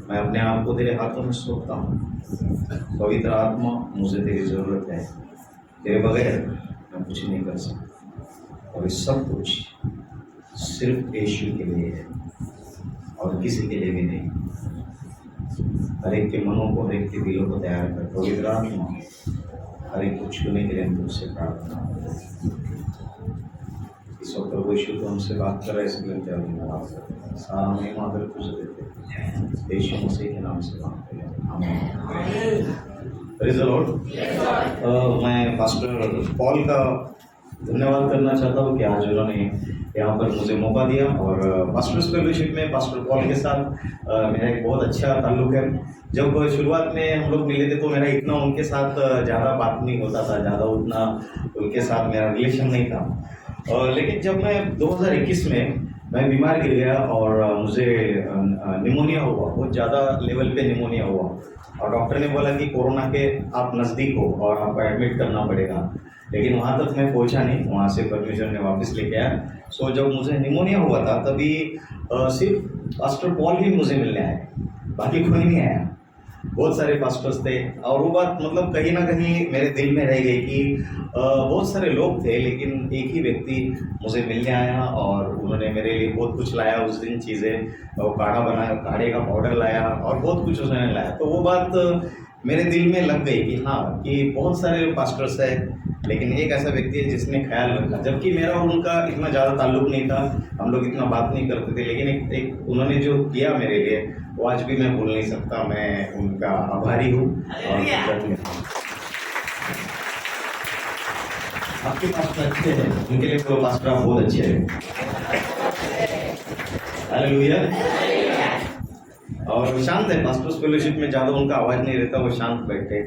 मैं अपने आप को तेरे हाथों में सौंपता हूँ। पवित्र आत्मा, मुझे तेरी ज़रूरत है। तेरे बगैर मैं कुछ नहीं कर सकता और ये सब कुछ सिर्फ यीशु के लिए है और किसी के लिए भी नहीं। हर एक के मनों को, हर एक के दिलों को तैयार कर। पवित्र आत्मा, हर एक को छूने के लिए हम तुझसे प्रार्थना करते हैं। इस वक्त प्रभु यीशु तो हमसे बात कर रहे हैं, इसलिए धन्यवाद करते हैं। सारा महिमा आदर तुझे देते हैं, यीशु मसीह के नाम से मांगते हैं, आमीन। Praise the Lord. मैं पास्टर पॉल का धन्यवाद करना चाहता हूँ कि आज उन्होंने यहाँ पर मुझे मौका दिया और पास्टर्स फेलोशिप में पास्टर पॉल के साथ मेरा एक बहुत अच्छा ताल्लुक है। जब शुरुआत में हम लोग मिले थे तो मेरा इतना उनके साथ ज़्यादा बात नहीं होता था, ज़्यादा उतना उनके साथ मेरा रिलेशन नहीं था। लेकिन जब मैं 2021 में मैं बीमार गिर गया और मुझे निमोनिया हुआ, बहुत ज़्यादा लेवल पे निमोनिया हुआ और डॉक्टर ने बोला कि कोरोना के आप नज़दीक हो और आपको एडमिट करना पड़ेगा। लेकिन वहाँ तक मैं पहुँचा नहीं, वहाँ से परमिशन ने वापस लेके आया। सो जब मुझे निमोनिया हुआ था तभी सिर्फ पास्टर पॉल ही मुझे मिलने आए, बाकी कोई नहीं आया। बहुत सारे पास्टर्स थे और वो बात मतलब कहीं ना कहीं मेरे दिल में रह गई कि बहुत सारे लोग थे लेकिन एक ही व्यक्ति मुझे मिलने आया और उन्होंने मेरे लिए बहुत कुछ लाया उस दिन, चीज़ें, काढ़ा बनाया, काढ़े का पाउडर लाया और बहुत कुछ उसने लाया। तो वो बात मेरे दिल में लग गई कि हाँ, कि बहुत सारे पास्टर्स हैं लेकिन एक ऐसा व्यक्ति है जिसने ख्याल रखा। जबकि मेरा और उनका इतना ज़्यादा ताल्लुक नहीं था, हम लोग इतना बात नहीं करते थे, लेकिन एक उन्होंने जो किया मेरे लिए वो आज भी मैं भूल नहीं सकता। मैं उनका आभारी हूँ और कृतज्ञ हूँ। आपके पास्टर अच्छे हैं, उनके लिए तो पास्टर आप बहुत अच्छे हैं। हालेलुया। और शांत है, पास्टर्स फेलोशिप में ज़्यादा उनका आवाज़ नहीं रहता, वो शांत बैठे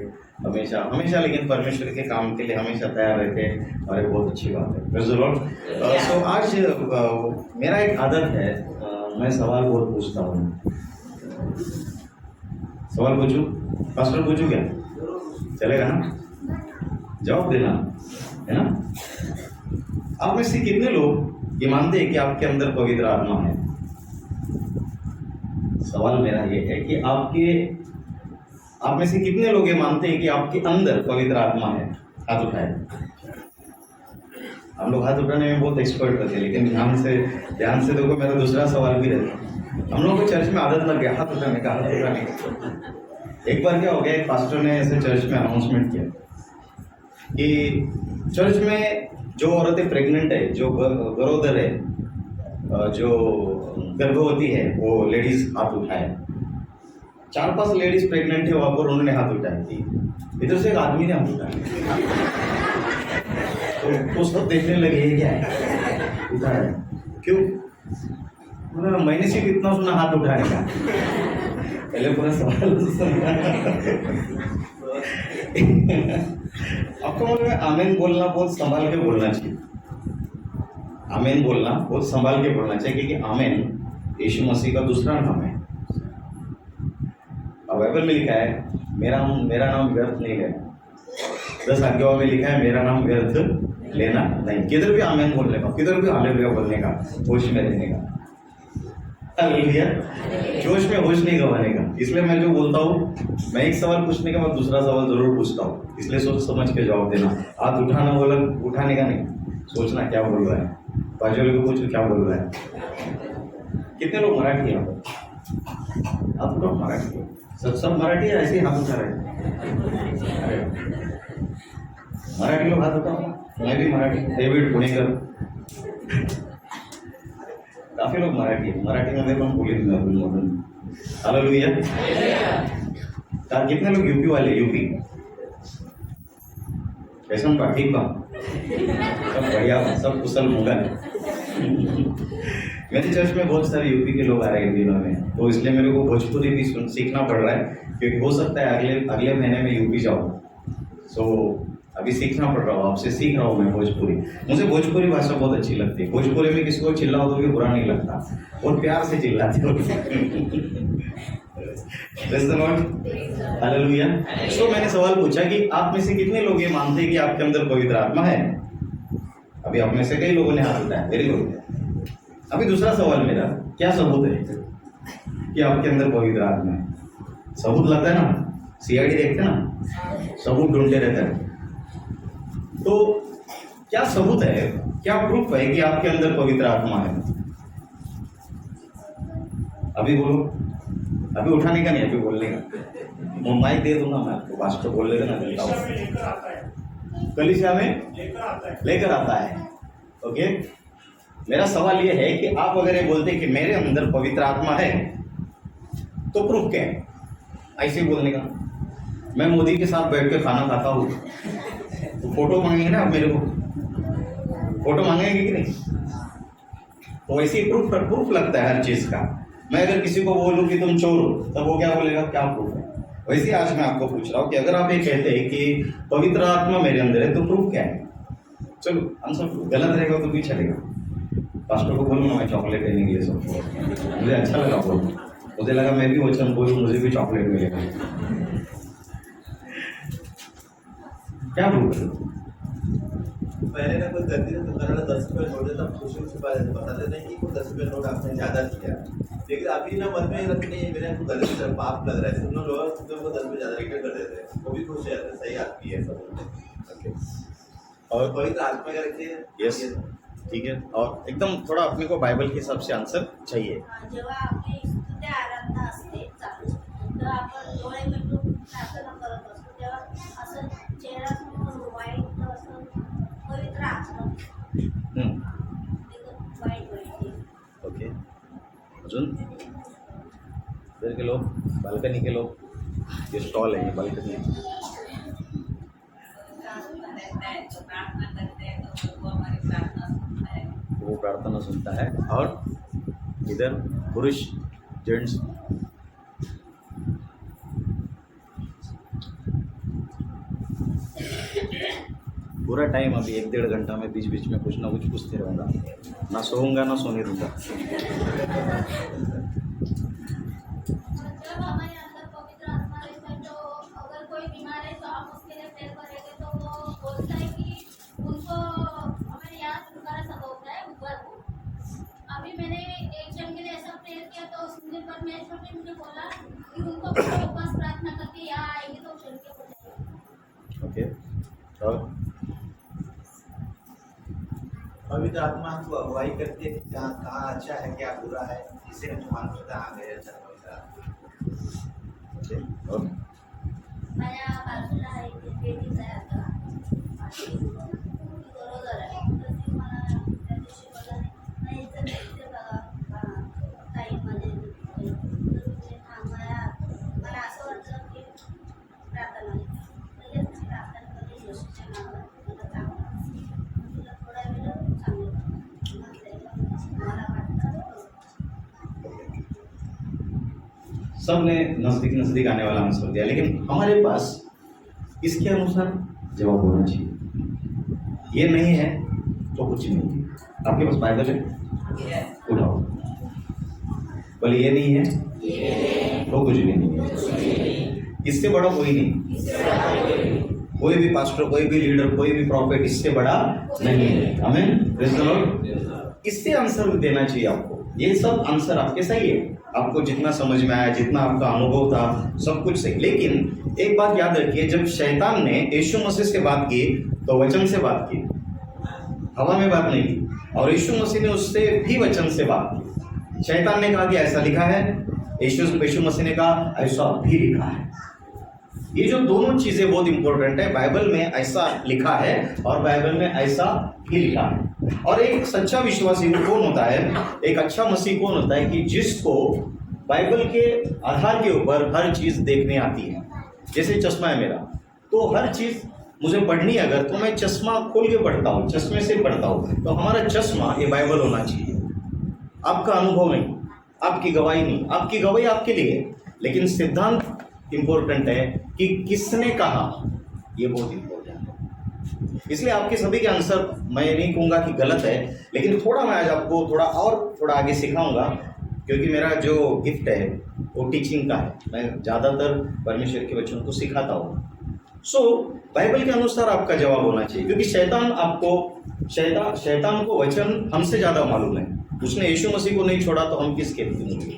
हमेशा हमेशा, लेकिन परमेश्वर के काम के लिए हमेशा तैयार रहते हैं और ये बहुत अच्छी बात है। Praise the Lord. सो आज मेरा एक आदत है, मैं सवाल बहुत पूछता हूँ। सवाल पूछूं? पास्टर पूछूं क्या? चलेगा ना? जवाब देना है ना? आप में से कितने लोग ये मानते हैं कि आपके अंदर पवित्र आत्मा है? सवाल मेरा ये है कि आप में से कितने लोग ये मानते हैं कि आपके अंदर पवित्र आत्मा है? हाथ उठाए। हम लोग हाथ उठाने में बहुत एक्सपर्ट रहते हैं, लेकिन ध्यान से देखो, मेरा दूसरा सवाल भी रहता। हम लोगों को चर्च में आदत लग गया हाथ उठाने का। एक बार क्या हो गया, एक पास्टर ने ऐसे चर्च में अनाउंसमेंट किया कि चर्च में जो औरतें प्रेग्नेंट है, जो गरोदर है, जो गर्भवती है, वो लेडीज हाथ उठाए। 4-5 लेडीज प्रेग्नेंट है वहाँ पर, उन्होंने हाथ उठाए थी। इधर से एक आदमी ने हाथ उठाया तो सब देखने लगे ये क्या है, उठाया क्यों? मैंने सिर्फ इतना सुना हाथ उठाने का, पहले पूरा सवाल सुना। आपको मालूम है, आमीन बोलना बहुत संभाल के बोलना चाहिए। आमीन बोलना बहुत संभाल के बोलना चाहिए, क्योंकि आमीन यीशु मसीह का दूसरा नाम है। और बाइबल में लिखा है मेरा नाम व्यर्थ नहीं लेना। 10 आज्ञाओं में लिखा है मेरा नाम व्यर्थ लेना नहीं। किधर भी आमीन बोलने का, किधर भी हालेलुया बोलने का, होश में रहने का। हालेलुया। जोश में होश नहीं गंवाने का। इसलिए मैं जो बोलता हूँ, मैं एक सवाल पूछने के बाद दूसरा सवाल जरूर पूछता हूँ, इसलिए सोच समझ के जवाब देना। हाथ उठाना बोला, उठाने का नहीं, सोचना क्या बोल रहा है। बाजू को पूछो क्या बोल रहा है। कितने लोग मराठी हैं? आप लोग मराठी, सब मराठी है, ऐसे ही हाथ उठा रहे हैं। मराठी लोग हाथ उठाओ। मैं भी मराठी, डेविड पुणेकर, काफी लोग मराठी है। मराठी मध्ये पण बोलेल म्हणून। हालेलुया। कितने लोग यूपी वाले? यूपी कैसन बा? ठीक बा? सब बढ़िया, सब कुशल मंगल। मेरे चर्च में बहुत सारे यूपी के लोग आ रहे हैं इन दिनों में, तो इसलिए मेरे को भोजपुरी भी सीखना पड़ रहा है, क्योंकि हो सकता है अगले महीने में यूपी जाऊँ। सो अभी सीखना पड़ रहा हूँ, आपसे सीख रहा हूँ मैं भोजपुरी। मुझे भोजपुरी भाषा बहुत अच्छी लगती है। भोजपुरी में किसी को चिल्लाओ तो भी बुरा नहीं लगता, और प्यार से चिल्लाते हो। हालेलुया। तो मैंने सवाल पूछा कि आप में से कितने लोग ये मानते हैं कि आपके अंदर पवित्र आत्मा है? अभी आप में से कई लोगों ने हाथ उठाया, वेरी गुड। अभी दूसरा सवाल मेरा, क्या सबूत है? कि आपके अंदर पवित्र आत्मा है? सबूत लगता है ना, सीआईडी देखते हैं ना, सबूत ढूंढते रहते हैं। तो क्या सबूत है, क्या प्रूफ है कि आपके अंदर पवित्र आत्मा है? अभी बोलो, अभी उठाने का नहीं, अभी बोलने का। माइक दे दूंगा मैं आपको, पास्टर बोल लेगा ना। कलीसिया में लेकर आता है। ओके, मेरा सवाल यह है कि आप अगर ये बोलते कि मेरे अंदर पवित्र आत्मा है, तो प्रूफ क्या है ऐसे बोलने का? मैं मोदी के साथ बैठ के खाना खाता हूँ तो फोटो मांगेंगे ना आप मेरे को, फोटो मांगेंगे कि नहीं? तो वैसे ही प्रूफ लगता है हर चीज का। मैं अगर किसी को बोलूं कि तुम चोर हो, तब वो क्या बोलेगा, क्या प्रूफ है? वैसे आज मैं आपको पूछ रहा हूँ कि अगर आप ये कहते हैं कि पवित्र आत्मा मेरे अंदर है, तो प्रूफ क्या है? चलो आंसर गलत रहेगा तो भी चलेगा। पास्टर को बोलूँ ना मैं चॉकलेट लेने के लिए सबको, मुझे अच्छा लगा बोल, मुझे लगा मैं भी वचन बोलूँ, मुझे भी चॉकलेट मिलेगा। क्या प्रूफ है? पहले ना कोई गलती से दुकान 10 रुपये नोट देता, खुशी से बताते नहीं कि वो 10 रुपये नोट आपने ज्यादा दिया, लेकिन अभी ना मन में रखने मेरे को गलती से पाप लग रहा है, सुनो लोग तुमको 10 रुपये ज्यादा रिटर्न कर देते हैं, वो भी खुश है, सही आदमी है सब। और पवित्र आत्मा का रखिए। यस, ठीक है। और एकदम थोड़ा अपने को बाइबल के हिसाब से आंसर चाहिए। जेव्हा आपली स्तुती आराधना असते चालू, तेव्हा आपण डोळे मिटून प्रार्थना करत असतो, तेव्हा असं चेहऱ्यासमोर वाईट असं पवित्र आचरण वाईट ओके, अजून इधर के लोग, बालकनी के लोग, ये स्टॉल है, ये बालकनी है। वो प्रार्थना सुनता है। और इधर पुरुष, जेंट्स, पूरा टाइम अभी 1-1.5 घंटा में बीच बीच में कुछ ना कुछ पूछते रहूँगा, ना सोऊंगा ना सोने दूंगा। जब हमारे अंदर पवित्र आत्मा रहता है, तो अगर कोई बीमार है तो हम उसके लिए प्रेयर करेंगे, तो वो बोलता है कि उनको हमें यहाँ छुटकारा सब होता है ऊपर को। अभी मैंने एक जन के लिए ऐसा प्रेयर किया, तो उसने परमेश्वर ने मुझे बोला कि उनको उपवास प्रार्थना करके यहाँ आएंगे तो चल के हो जाएगा। ओके, और पवित्र आत्मा हमको अगुवाई करती है कि कहाँ अच्छा है, क्या बुरा है, जिससे हम मालूम होता है आगे अच्छा पवित्र आत्मा। ओके, और माझ्या बाजूला एक लेडीज आहे, आता बरोबर आहे, तर ती मला त्या दिवशी बोलला नाही इथं भेटते बघा टाईममध्ये, मला असं वाटलं की प्रार्थना लगेच प्रार्थना करते येशूच्या नावात, मला चांगलं तुला थोडा वेळ चांगलं मला वाटतं। सबने नजदीक नजदीक आने वाला आंसर दिया, लेकिन हमारे पास इसके अनुसार जवाब होना चाहिए। ये नहीं है तो कुछ नहीं है। आपके पास बाइबल है, उठाओ, बोले ये नहीं है तो कुछ भी नहीं है। इससे बड़ा कोई नहीं, कोई भी पास्टर, कोई भी लीडर, कोई भी प्रॉफिट इससे बड़ा नहीं है। आमीन, प्रेज़ द लॉर्ड। इससे आंसर देना चाहिए आपको। ये सब आंसर आपके सही है, आपको जितना समझ में आया, जितना आपका अनुभव था, सब कुछ सही। लेकिन एक बात याद रखिए, जब शैतान ने यीशु मसीह से बात की तो वचन से बात की, हवा में बात नहीं की। और यीशु मसीह ने उससे भी वचन से बात की। शैतान ने कहा कि ऐसा लिखा है, यीशु मसीह ने कहा ऐसा भी लिखा है। ये जो दोनों चीजें बहुत इंपॉर्टेंट है। बाइबल में ऐसा लिखा है और बाइबल में ऐसा भी लिखा है। और एक सच्चा विश्वासी कौन होता है, एक अच्छा मसीह कौन होता है कि जिसको बाइबल के आधार के ऊपर हर चीज देखने आती है। जैसे चश्मा है मेरा, तो हर चीज मुझे पढ़नी है अगर, तो मैं चश्मा खोल के पढ़ता हूँ, चश्मे से पढ़ता हूँ। तो हमारा चश्मा ये बाइबल होना चाहिए। आपका अनुभव नहीं, आपकी गवाही नहीं, आपकी गवाही आपके लिए, लेकिन सिद्धांत इंपॉर्टेंट है कि किसने कहा, ये बहुत इंपॉर्टेंट है। इसलिए आपके सभी के आंसर मैं नहीं कहूँगा कि गलत है, लेकिन थोड़ा मैं आज आपको थोड़ा आगे सिखाऊंगा, क्योंकि मेरा जो गिफ्ट है वो टीचिंग का है। मैं ज़्यादातर परमेश्वर के बच्चों को सिखाता हूँ। बाइबल के अनुसार आपका जवाब होना चाहिए, क्योंकि शैतान को वचन हमसे ज़्यादा मालूम है। उसने यीशु मसीह को नहीं छोड़ा तो हम किसके होंगे?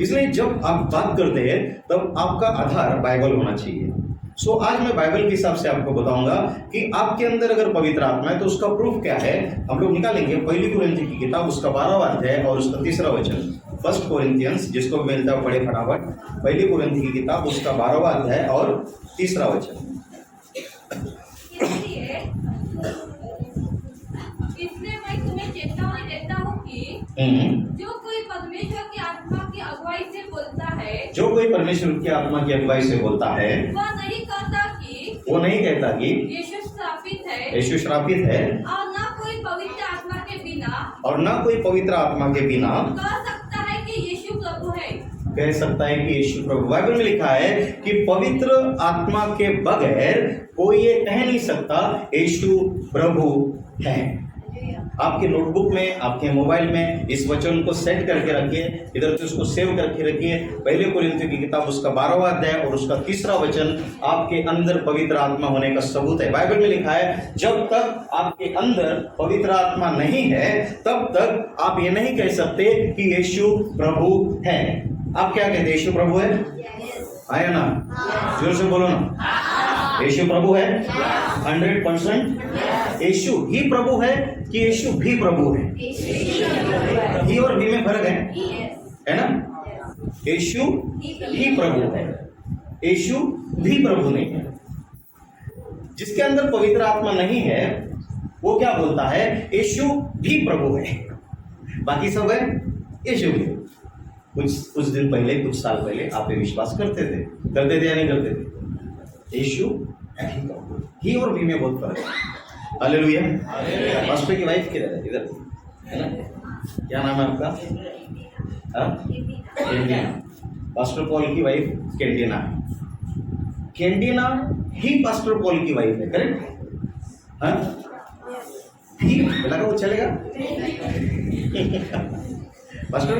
इसलिए जब आप बात करते हैं तब आपका आधार बाइबल होना चाहिए। सो आज मैं बाइबल के हिसाब से आपको बताऊंगा कि आपके अंदर अगर पवित्र आत्मा है तो उसका प्रूफ क्या है। हम लोग निकालेंगे पहली कुरिन्थी की किताब, उसका 12वां अध्याय और उसका 3रा वचन। फर्स्ट कोरिन्थियंस, जिसको भी मिलता है पढ़े फटाफट। पहली कुरिन्थी की किताब, उसका 12वां अध्याय और 3रा वचन। इसलिए मैं तुम्हें चेतावनी देता हूँ कि जो कोई परमेश्वर की आत्मा की अगुवाई से बोलता है, जो कोई परमेश्वर की आत्मा की अगुवाई से बोलता है, वह नहीं कहता कि यीशु श्रापित है, और ना कोई पवित्र आत्मा के बिना कह सकता है कि यीशु प्रभु है। कह सकता है कि यीशु प्रभु। बाइबल में लिखा है कि पवित्र आत्मा के बगैर कोई ये कह नहीं सकता यीशु प्रभु है। आपके नोटबुक में, आपके मोबाइल में इस वचन को सेट करके रखिए, इधर से उसको सेव करके रखिए। पहले कुरिन्थियों की किताब, उसका 12वां अध्याय और उसका 3रा वचन आपके अंदर पवित्र आत्मा होने का सबूत है। बाइबल में लिखा है जब तक आपके अंदर पवित्र आत्मा नहीं है तब तक आप ये नहीं कह सकते कि यीशु प्रभु है। आप क्या कहते हैं? यीशु प्रभु है? आया ना? जोर से बोलो ना। यीशु प्रभु है 100%। यीशु ही प्रभु है कि यीशु भी प्रभु है? ही और भी में फर्क है ना? यीशु ही प्रभु है, यीशु भी प्रभु नहीं है। जिसके अंदर पवित्र आत्मा नहीं है वो क्या बोलता है? यीशु भी प्रभु है, बाकी सब है यीशु भी। कुछ दिन पहले, कुछ साल पहले आप ये विश्वास करते थे या नहीं करते थे? यीशु ही और भी में बहुत फर्क है। हालेलुया। पास्टर की वाइफ किधर है? इधर है ना? क्या नाम है आपका? कैंडिना। पास्टर पॉल की वाइफ कैंडिना। कैंडिना ही पास्टर पॉल की वाइफ है, करेक्ट? हाँ, ही लगा वो चलेगा? पास्टर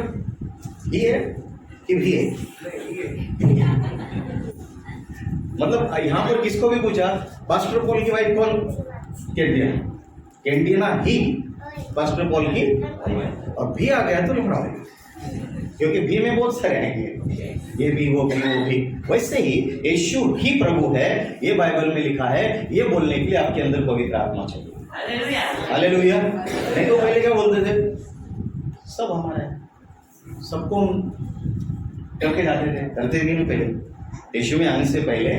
ही है कि भी है? मतलब यहाँ पर किसको भी पूछा पास्टर पॉल की वाइफ कौन? कैंडिना। कैंडिना ही पास्टर पॉल की, और भी आ गया तो लफड़ा हो गया, क्योंकि भी में बहुत सारे हैं, ये भी वो भी। वैसे ही यीशु ही प्रभु है, ये बाइबल में लिखा है। ये बोलने के लिए आपके अंदर पवित्र आत्मा चाहिए। हालेलुया। नहीं तो पहले क्या बोलते थे? सब हमारा है, सबको करके जाते थे, करते भी नहीं। पहले यीशु में आने से पहले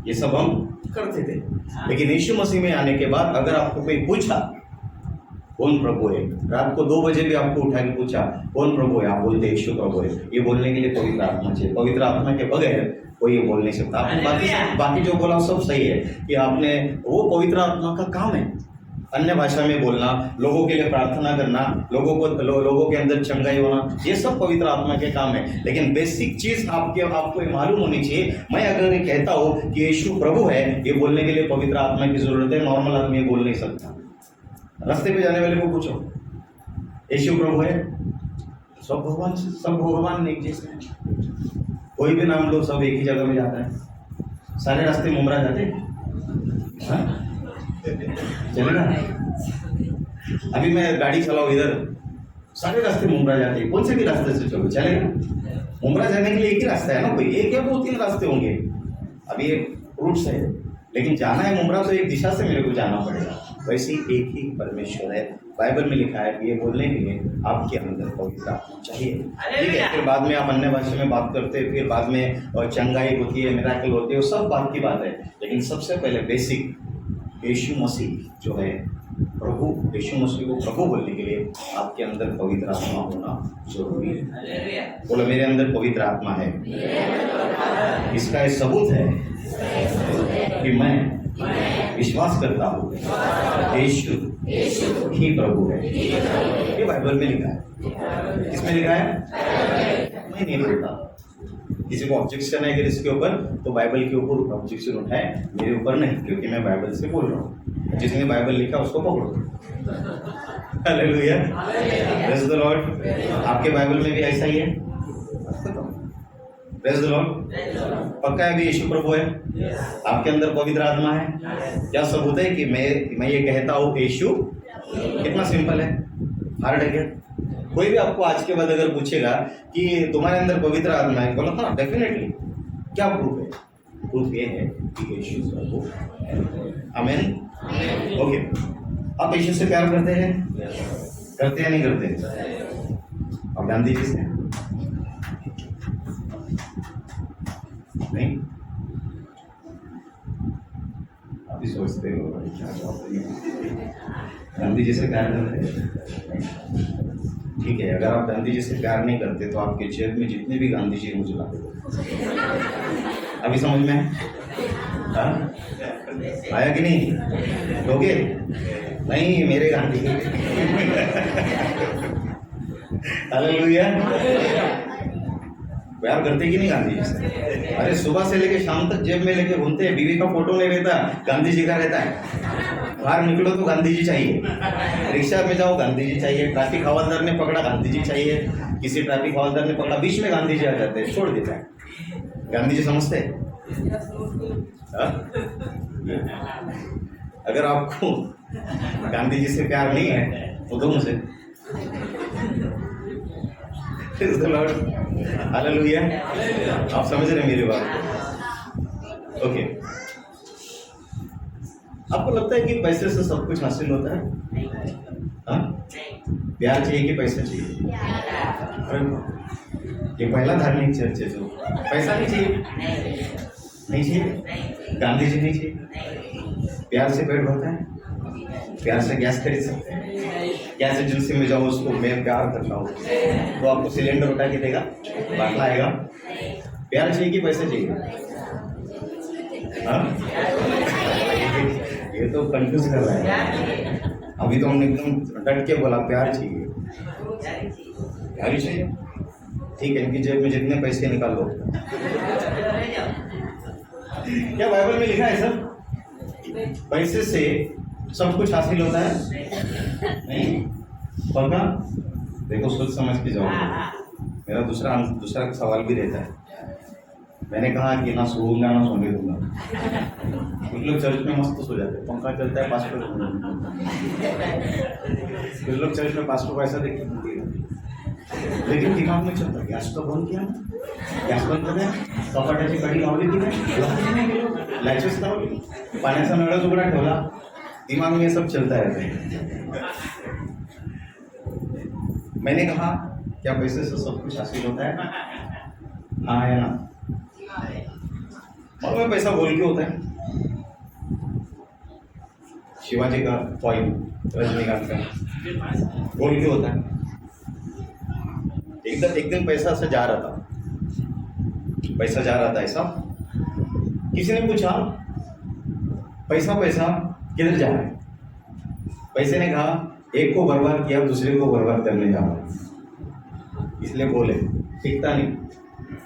ये सब हम करते थे, लेकिन यीशु मसीह में आने के बाद अगर आपको कोई पूछा कौन प्रभु है, रात को 2 बजे भी आपको उठा के पूछा कौन प्रभु है, आप बोलते यीशु प्रभु है। ये बोलने के लिए पवित्र आत्मा चाहिए। पवित्र आत्मा के बगैर कोई ये बोल नहीं सकता। आपने बाकी जो बोला सब सही है कि आपने, वो पवित्र आत्मा का काम है। अन्य भाषा में बोलना, लोगों के लिए प्रार्थना करना, लोगों के अंदर चंगाई होना, ये सब पवित्र आत्मा के काम है। लेकिन बेसिक चीज आपको ये मालूम होनी चाहिए। मैं अगर ये कहता हूँ कि यीशु प्रभु है, ये बोलने के लिए पवित्र आत्मा की जरूरत है। नॉर्मल आदमी बोल नहीं सकता। रास्ते पे जाने वाले को पूछो यीशु प्रभु है, सब भगवान एक जैसे हैं। कोई भी नाम लो, सब एक ही जगह में जाता है। सारे रास्ते मुमरा जाते हैं, चलेगा? अभी मैं गाड़ी चलाऊं इधर, सारे रास्ते मुमरा जाते हैं। कौन से भी रास्ते से चलो, चलेगा? मुमरा जाने के लिए एक ही रास्ता है ना, कोई एक या 2-3 रास्ते होंगे। अभी एक रूट है, लेकिन जाना है मुमरा तो एक दिशा से मेरे को जाना पड़ेगा। वैसे ही एक ही परमेश्वर है। बाइबल में लिखा है, ये बोलने के लिए आपके अंदर पवित्र आत्मा चाहिए। ठीक है, फिर बाद में आप अन्य भाषा में बात करते हैं, फिर बाद में चंगाई होती है, मिराकल होते हैं, वो सब बात की बात है। लेकिन सबसे पहले बेसिक यीशु मसीह जो है प्रभु, यीशु मसीह को प्रभु बोलने के लिए आपके अंदर पवित्र आत्मा होना जरूरी है। बोलो, मेरे अंदर पवित्र आत्मा है। इसका एक सबूत है कि मैं विश्वास करता हूँ यीशु ही प्रभु है। ये बाइबल में लिखा है। किसमें लिखा है? मैं नहीं बोलता। किसी को ऑब्जेक्शन है अगर इसके ऊपर, तो बाइबल के ऊपर ऑब्जेक्शन उठाए, मेरे ऊपर नहीं, क्योंकि मैं बाइबल से बोल रहा हूँ। जिसने बाइबल लिखा उसको पकड़ो। Hallelujah, praise the Lord. आपके बाइबल में भी ऐसा ही है? Praise the Lord. पक्का है भी यीशु प्रभु है? आपके अंदर पवित्र आत्मा है? क्या सबूत है कि मैं ये कहता हूँ यीशु? कितना सिंपल है, हार्ड है क्या? कोई भी आपको आज के बाद अगर पूछेगा कि तुम्हारे अंदर पवित्र आत्मा है, बोलो हाँ डेफिनेटली। क्या प्रूफ है? प्रूफ ये है कि यीशु प्रभु है। आमीन। ओके, आप यीशु से प्यार करते हैं? करते हैं नहीं करते? आप गांधी जी से नहीं? अभी सोचते हो क्या जवाब देंगे? गांधी जी से प्यार करते हैं? ठीक है, अगर आप गांधी जी से प्यार नहीं करते तो आपके जेब में जितने भी गांधी जी मुझे ला दो। अभी समझ में हाँ? आया कि नहीं? दोगे? नहीं, मेरे गांधी जी। हालेलुया। प्यार करते कि नहीं गांधी जी से? अरे सुबह से लेके शाम तक जेब में लेके घूमते हैं, बीवी का फोटो नहीं रहता, गांधी जी का रहता है। बाहर निकलो तो गांधी जी चाहिए, रिक्शा में जाओ गांधी जी चाहिए, ट्रैफिक हवलदार ने पकड़ा गांधी जी चाहिए, किसी ट्रैफिक हवलदार ने पकड़ा बीच में गांधी जी आ जाते हैं, छोड़ देता है। गांधी जी समझते हैं? हाँ? अगर आपको गांधी जी से प्यार नहीं है तो दो मुझे। हालेलुया। आप समझ रहे हैं मेरी बात? ओके, आपको लगता है कि पैसे से सब कुछ हासिल होता है? हाँ? प्यार चाहिए कि पैसा चाहिए? अरे ये पहला धार्मिक चर्च है जो पैसा नहीं चाहिए, नहीं चाहिए, गांधी जी नहीं चाहिए। प्यार से पेट भरता है, प्यार से गैस खरीद सकते हैं। गैस एजेंसी में जाओ, उसको मैं प्यार करता हूँ तो आपको सिलेंडर उठा के देगा, बाटला आएगा। प्यार चाहिए कि पैसा चाहिए? हाँ? ये तो कंफ्यूज कर रहा है। अभी तो हमने एकदम डट के बोला प्यार चाहिए, प्यार ही चाहिए। ठीक है, इनकी जेब में जितने पैसे निकाल लो। क्या बाइबल में लिखा है सर पैसे से सब कुछ हासिल होता है? नहीं। पक्का? देखो सोच समझ के जाओ। मेरा दूसरा सवाल भी रहता है। मैंने कहा कि ना सोऊंगा ना सोने दूंगा। कुछ लोग चर्च में मस्त सो जाते हैं, पंखा चलता है, पास्टर कुछ लोग चर्च में पास्टर को ऐसा देख लेकिन दिमाग में चलता है गॅस तो बंद किया, गॅस बंद करा, कपाटाची कडी लावली की नाही, लॅचेस लावली, पाण्याचा नळ उघडा ठेवला, दिमाग में सब चलता रहता है। मैंने कहा क्या पैसे से सब कुछ हासिल होता है? हाँ है ना? और मैं पैसा बोल के होता है? शिवाजी का फॉइल, रजनीकांत का बोल के होता है? एक दिन पैसा से जा रहा था, पैसा जा रहा था ऐसा, किसी ने पूछा पैसा पैसा किधर जा रहा है? पैसे ने कहा एक को बर्बाद किया दूसरे को बर्बाद करने जा रहा। इसलिए बोले टिकता नहीं,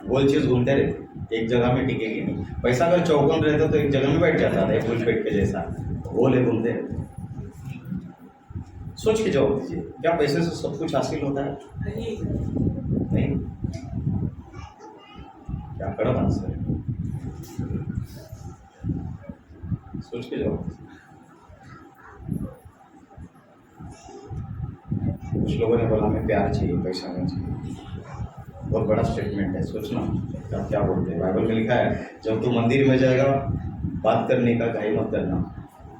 गोल चीज घूमते रहते, एक जगह में टिकेगी नहीं। पैसा अगर चौकन रहता तो एक जगह में बैठ जाता था, एक फुल पेट के जैसा। बोले घूमते रहते। सोच के जवाब दीजिए, क्या पैसे से सब कुछ हासिल होता है? नहीं। क्या कड़क आंसर है? सोच के जवाब दीजिए। कुछ लोगों ने बोला हमें प्यार चाहिए, पैसा नहीं चाहिए। बहुत बड़ा स्टेटमेंट है, सोचना आप क्या बोलते हैं। बाइबल में लिखा है जब तू मंदिर में जाएगा बात करने का काई मत करना,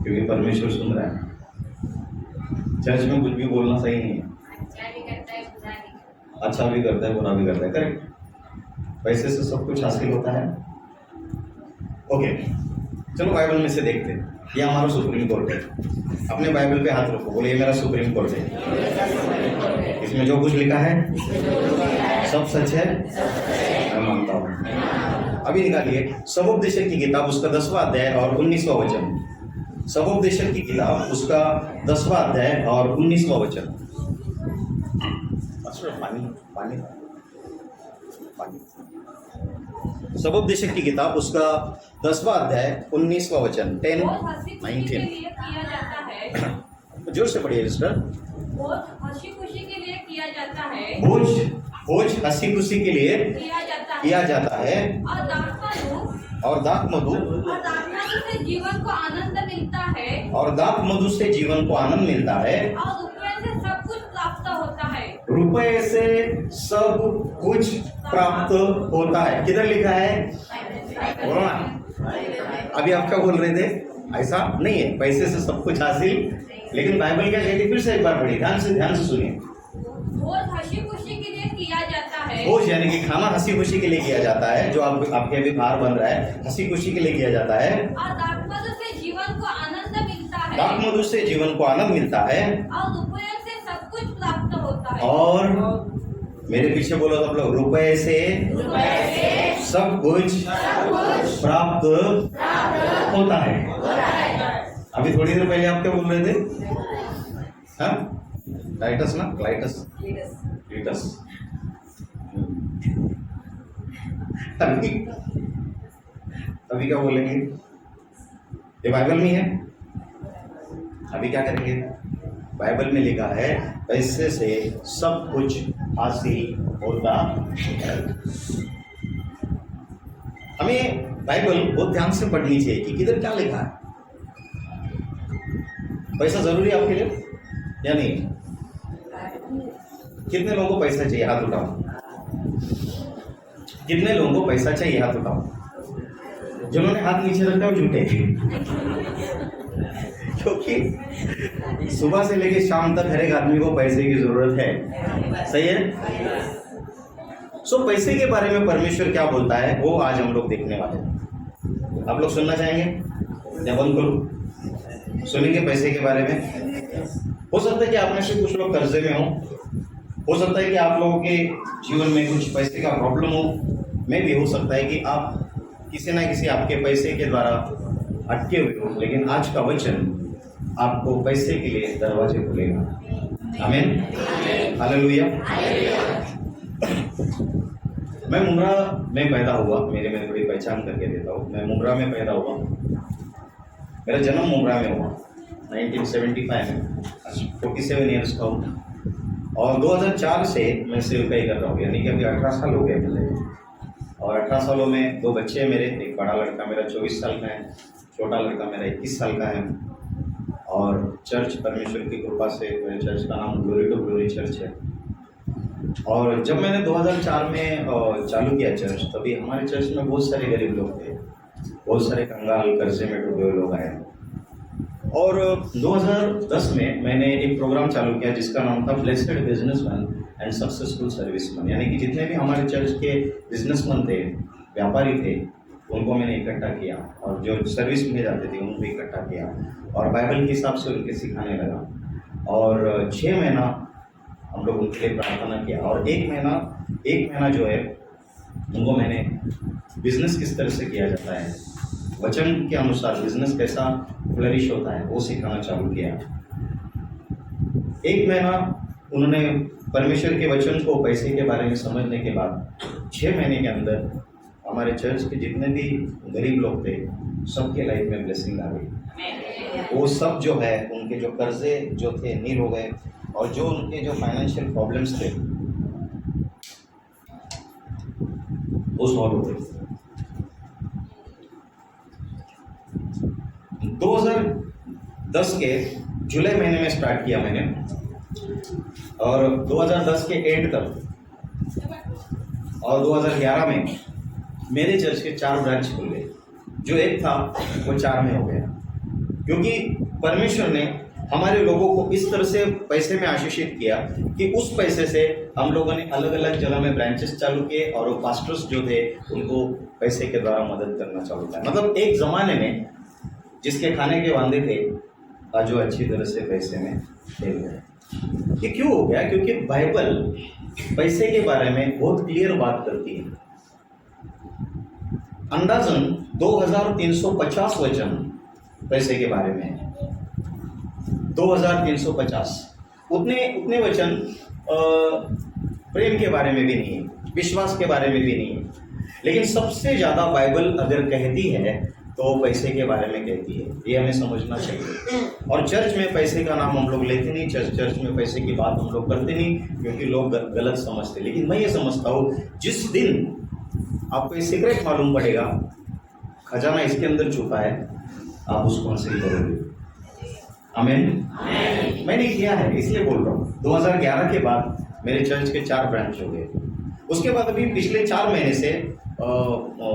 क्योंकि परमेश्वर सुन रहा है। चर्च में कुछ भी बोलना सही नहीं है। अच्छा भी करता है बुरा भी करता है, करेक्ट। पैसे से सब कुछ हासिल होता है? ओके, चलो बाइबल में से देखते हैं। ये हमारा सुप्रीम कोर्ट है। अपने बाइबल पे हाथ रखो, बोले ये मेरा सुप्रीम कोर्ट है। इसमें जो कुछ लिखा है सब सच है, मैं मानता हूँ। अभी निकालिए सबोपदेशक की किताब, उसका 10वां अध्याय और 19वां वचन। सबोपदेशक की किताब, उसका 10वां अध्याय और 19वां वचन। पानी पानी पानी। सबोपदेशक की किताब, उसका 10वां अध्याय 19वां वचन। 10 19 जोर से पढ़िए सिस्टर। बोझ हंसी खुशी के लिए किया जाता है, बोझ हंसी खुशी के लिए किया जाता है, और दाख मधु से जीवन को आनंद मिलता है, और दाख मधु से जीवन को आनंद मिलता है, और उपयोग से सब कुछ प्राप्त होता है। रुपए से सब कुछ प्राप्त होता है। किधर लिखा है? बोलो ना। अभी आप क्या बोल रहे थे? ऐसा नहीं है, पैसे से सब कुछ हासिल। लेकिन बाइबल क्या कहती है? फिर से एक बार पढ़िए, ध्यान से सुनिए। भोज हंसी खुशी के लिए किया जाता है। भोज यानी कि खाना हंसी खुशी के लिए किया जाता है, जो आपके अभी भार बन रहा है, हंसी खुशी के लिए किया जाता है। और दाखमधु से जीवन को आनंद मिलता है। दाखमधु से जीवन को आनंद मिलता है। और रुपये से सब कुछ प्राप्त होता है। और मेरे पीछे बोलो सब लोग, रुपए से सब कुछ प्राप्त होता है। अभी थोड़ी देर पहले आप क्या बोल रहे थे? हाँ, टाइटस ना, क्लाइटस, लीटस। अभी क्या बोलेंगे? ये बाइबल में है। अभी क्या करेंगे? बाइबल में लिखा है पैसे से सब कुछ हासिल होता है। हमें बाइबल बहुत ध्यान से पढ़नी चाहिए कि किधर क्या लिखा है। पैसा जरूरी है आपके लिए या नहीं? कितने लोगों को पैसा चाहिए? हाथ उठाओ। कितने लोगों को पैसा चाहिए? हाथ उठाओ। जिन्होंने हाथ नीचे रखा है वो झूठे। क्योंकि सुबह से लेकर शाम तक हर एक आदमी को पैसे की जरूरत है। सही है? सो पैसे के बारे में परमेश्वर क्या बोलता है वो आज हम लोग देखने वाले हैं। आप लोग सुनना चाहेंगे या बंद करूं? सुनेंगे पैसे के बारे में। हो सकता है कि आप में से कुछ लोग कर्जे में हो सकता है कि आप लोगों के जीवन में कुछ पैसे का प्रॉब्लम हो, में भी हो सकता है कि आप किसी ना किसी आपके पैसे के द्वारा अटके हुए हो। लेकिन आज का वचन आपको पैसे के लिए दरवाजे खोलेगा। आमीन, हालेलुया। मैं मुंब्रा में पैदा हुआ। मैं थोड़ी पहचान करके देता हूँ। मैं मुंब्रा में पैदा हुआ। मेरा जन्म मुंब्रा में हुआ 1975 में। 47 ईयर्स का हूँ और 2004 से मैं सेवकाई कर रहा हूँ, यानी कि अभी 18 साल हो गए मुझे। और 18 सालों में 2 बच्चे हैं मेरे। एक बड़ा लड़का मेरा 24 साल का है, छोटा लड़का मेरा 21 साल का है। और चर्च परमेश्वर की कृपा से, मेरे चर्च का नाम ग्लोरी टू ग्लोरी चर्च है। और जब मैंने 2004 में चालू किया चर्च, तभी हमारे चर्च में बहुत सारे गरीब लोग थे, बहुत सारे कंगाल, कर्जे में डूबे हुए लोग आए। और 2010 में मैंने एक प्रोग्राम चालू किया जिसका नाम था blessed businessman and successful serviceman, यानी कि जितने भी हमारे चर्च के बिजनेसमैन थे, व्यापारी थे, उनको मैंने इकट्ठा किया। और जो सर्विस में जाते थे उनको इकट्ठा किया और बाइबल के हिसाब से उनके सिखाने लगा। और 6 महीना हम लोग उनके लिए प्रार्थना किया। और एक महीना जो है उनको मैंने बिजनेस किस तरह से किया जाता है, वचन के अनुसार बिजनेस कैसा फ्लरिश होता है, वो सिखाना चालू किया। 1 महीना उन्होंने परमेश्वर के वचन को पैसे के बारे में समझने के बाद 6 महीने के अंदर हमारे चर्च के जितने भी गरीब लोग थे सबके लाइफ में ब्लेसिंग आ गई। वो सब जो है उनके जो कर्जे जो थे नील हो गए और जो उनके जो फाइनेंशियल प्रॉब्लम्स थे वो सॉल्व हो गए। 2010 के जुलाई महीने में स्टार्ट किया मैंने और 2010 के एंड तक और 2011 में मेरे चर्च के 4 ब्रांच खुल गए। जो एक था वो 4 में हो गया, क्योंकि परमेश्वर ने हमारे लोगों को इस तरह से पैसे में आशीषित किया कि उस पैसे से हम लोगों ने अलग अलग जगह में ब्रांचेस चालू किए और वो पास्टर्स जो थे उनको पैसे के द्वारा मदद करना चालू किया। मतलब एक ज़माने में जिसके खाने के वांदे थे आज वो अच्छी तरह से पैसे में खेल गए। ये क्यों हो गया? क्योंकि बाइबल पैसे के बारे में बहुत क्लियर बात करती है। अंदाजन 2350 वचन पैसे के बारे में है। 2350 उतने वचन प्रेम के बारे में भी नहीं है, विश्वास के बारे में भी नहीं है। लेकिन सबसे ज़्यादा बाइबल अगर कहती है तो पैसे के बारे में कहती है। ये हमें समझना चाहिए। और चर्च में पैसे का नाम हम लोग लेते नहीं, चर्च में पैसे की बात हम लोग करते नहीं, क्योंकि लोग गलत समझते। लेकिन मैं ये समझता हूँ जिस दिन आपको ये सीक्रेट मालूम पड़ेगा, खजाना इसके अंदर छुपा है, आप उसको हासिल करोगे। आमीन। मैंने किया है इसलिए बोल रहा हूँ। 2011 के बाद मेरे चर्च के 4 ब्रांच हो गए। उसके बाद अभी पिछले 4 महीने से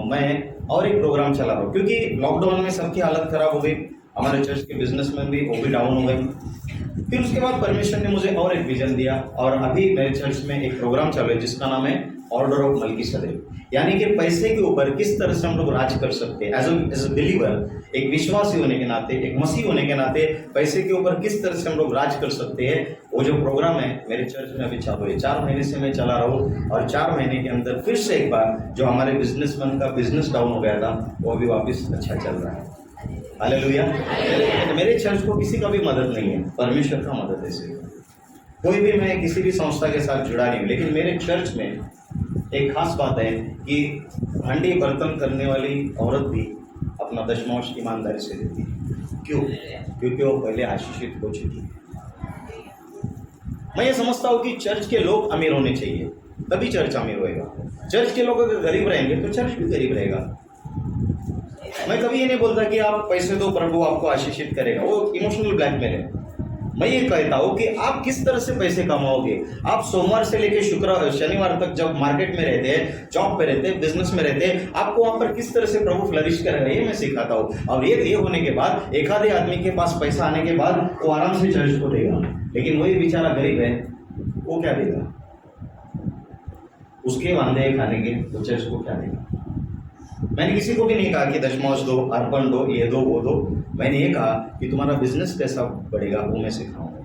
मैं और एक प्रोग्राम चला रहा हूँ, क्योंकि लॉकडाउन में सबकी हालत खराब हो गई, हमारे चर्च के बिजनेसमैन भी वो भी डाउन हो गए। फिर उसके बाद परमेश्वर ने मुझे और एक विजन दिया, और अभी मेरे चर्च में एक प्रोग्राम चालू है जिसका नाम है ऑर्डर ऑफ मल्कीसदेक, यानी कि पैसे के ऊपर किस तरह से हम लोग राज कर सकते हैं। एज अ बिलीवर, एक विश्वासी होने के नाते, एक मसीह होने के नाते पैसे के ऊपर किस तरह से हम लोग राज कर सकते हैं, वो जो प्रोग्राम है मेरे चर्च में अभी चालू है। 4 महीने से मैं चला रहा हूँ, और 4 महीने के अंदर फिर से एक बार जो हमारे बिजनेसमैन का बिजनेस डाउन हो गया था वो अभी वापस अच्छा चल रहा है। हालेलुया। मेरे चर्च को किसी का भी मदद नहीं है, परमेश्वर का मदद है सिर्फ। कोई भी, मैं किसी भी संस्था के साथ जुड़ा नहीं हूँ, लेकिन मेरे चर्च में एक खास बात है कि हांडी बर्तन करने वाली औरत भी अपना दशमांश ईमानदारी से देती है। क्यों? क्योंकि वो पहले आशीषित हो चुकी है। मैं ये समझता हूँ कि चर्च के लोग अमीर होने चाहिए, तभी चर्च अमीर होएगा। चर्च के लोग अगर गरीब रहेंगे तो चर्च भी गरीब रहेगा। मैं कभी ये नहीं बोलता कि आप पैसे दो प्रभु आपको आशीषित करेगा, वो इमोशनल ब्लैकमेल है। मैं ये कहता हूँ कि आप किस तरह से पैसे कमाओगे। आप सोमवार से लेकर शनिवार तक जब मार्केट में रहते हैं, जॉब पे रहते हैं, बिजनेस में रहते हैं, आपको वहां पर किस तरह से प्रभु फ्लरिश करेगा ये मैं सिखाता हूँ। और ये होने के बाद एक आधे आदमी के पास पैसा आने के बाद वो आराम से चर्च को देगा, लेकिन वही बेचारा गरीब है, वो क्या देगा? उसके वांदे खाने के, तो चर्च को क्या देगा? मैंने किसी को भी नहीं कहा कि दशमांश दो, अर्पण दो, ये दो, वो दो। मैंने ये कहा कि तुम्हारा बिजनेस कैसा बढ़ेगा वो मैं सिखाऊंगा,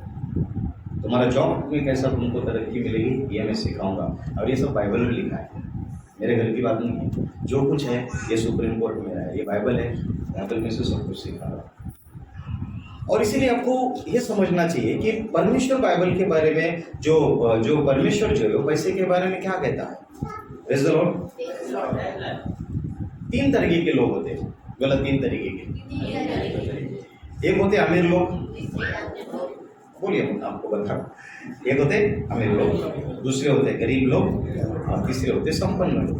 तुम्हारा जॉब में कैसा तुमको तरक्की मिलेगी ये मैं सिखाऊंगा। और ये सब बाइबल में लिखा है, मेरे घर की बात नहीं है। जो कुछ है ये सुप्रीम कोर्ट में है, ये बाइबल है, बाइबल में से सब कुछ सिखा रहा है। और इसीलिए आपको ये समझना चाहिए कि परमेश्वर बाइबल के बारे में जो परमेश्वर जो है वो पैसे के बारे में क्या कहता है। Praise the Lord. 3 तरीके के लोग होते हैं, गलत 3 तरीके के। एक होते अमीर लोग, बोलिए मैं आपको बता। एक होते अमीर लोग, दूसरे होते गरीब लोग, और तीसरे होते संपन्न लोग।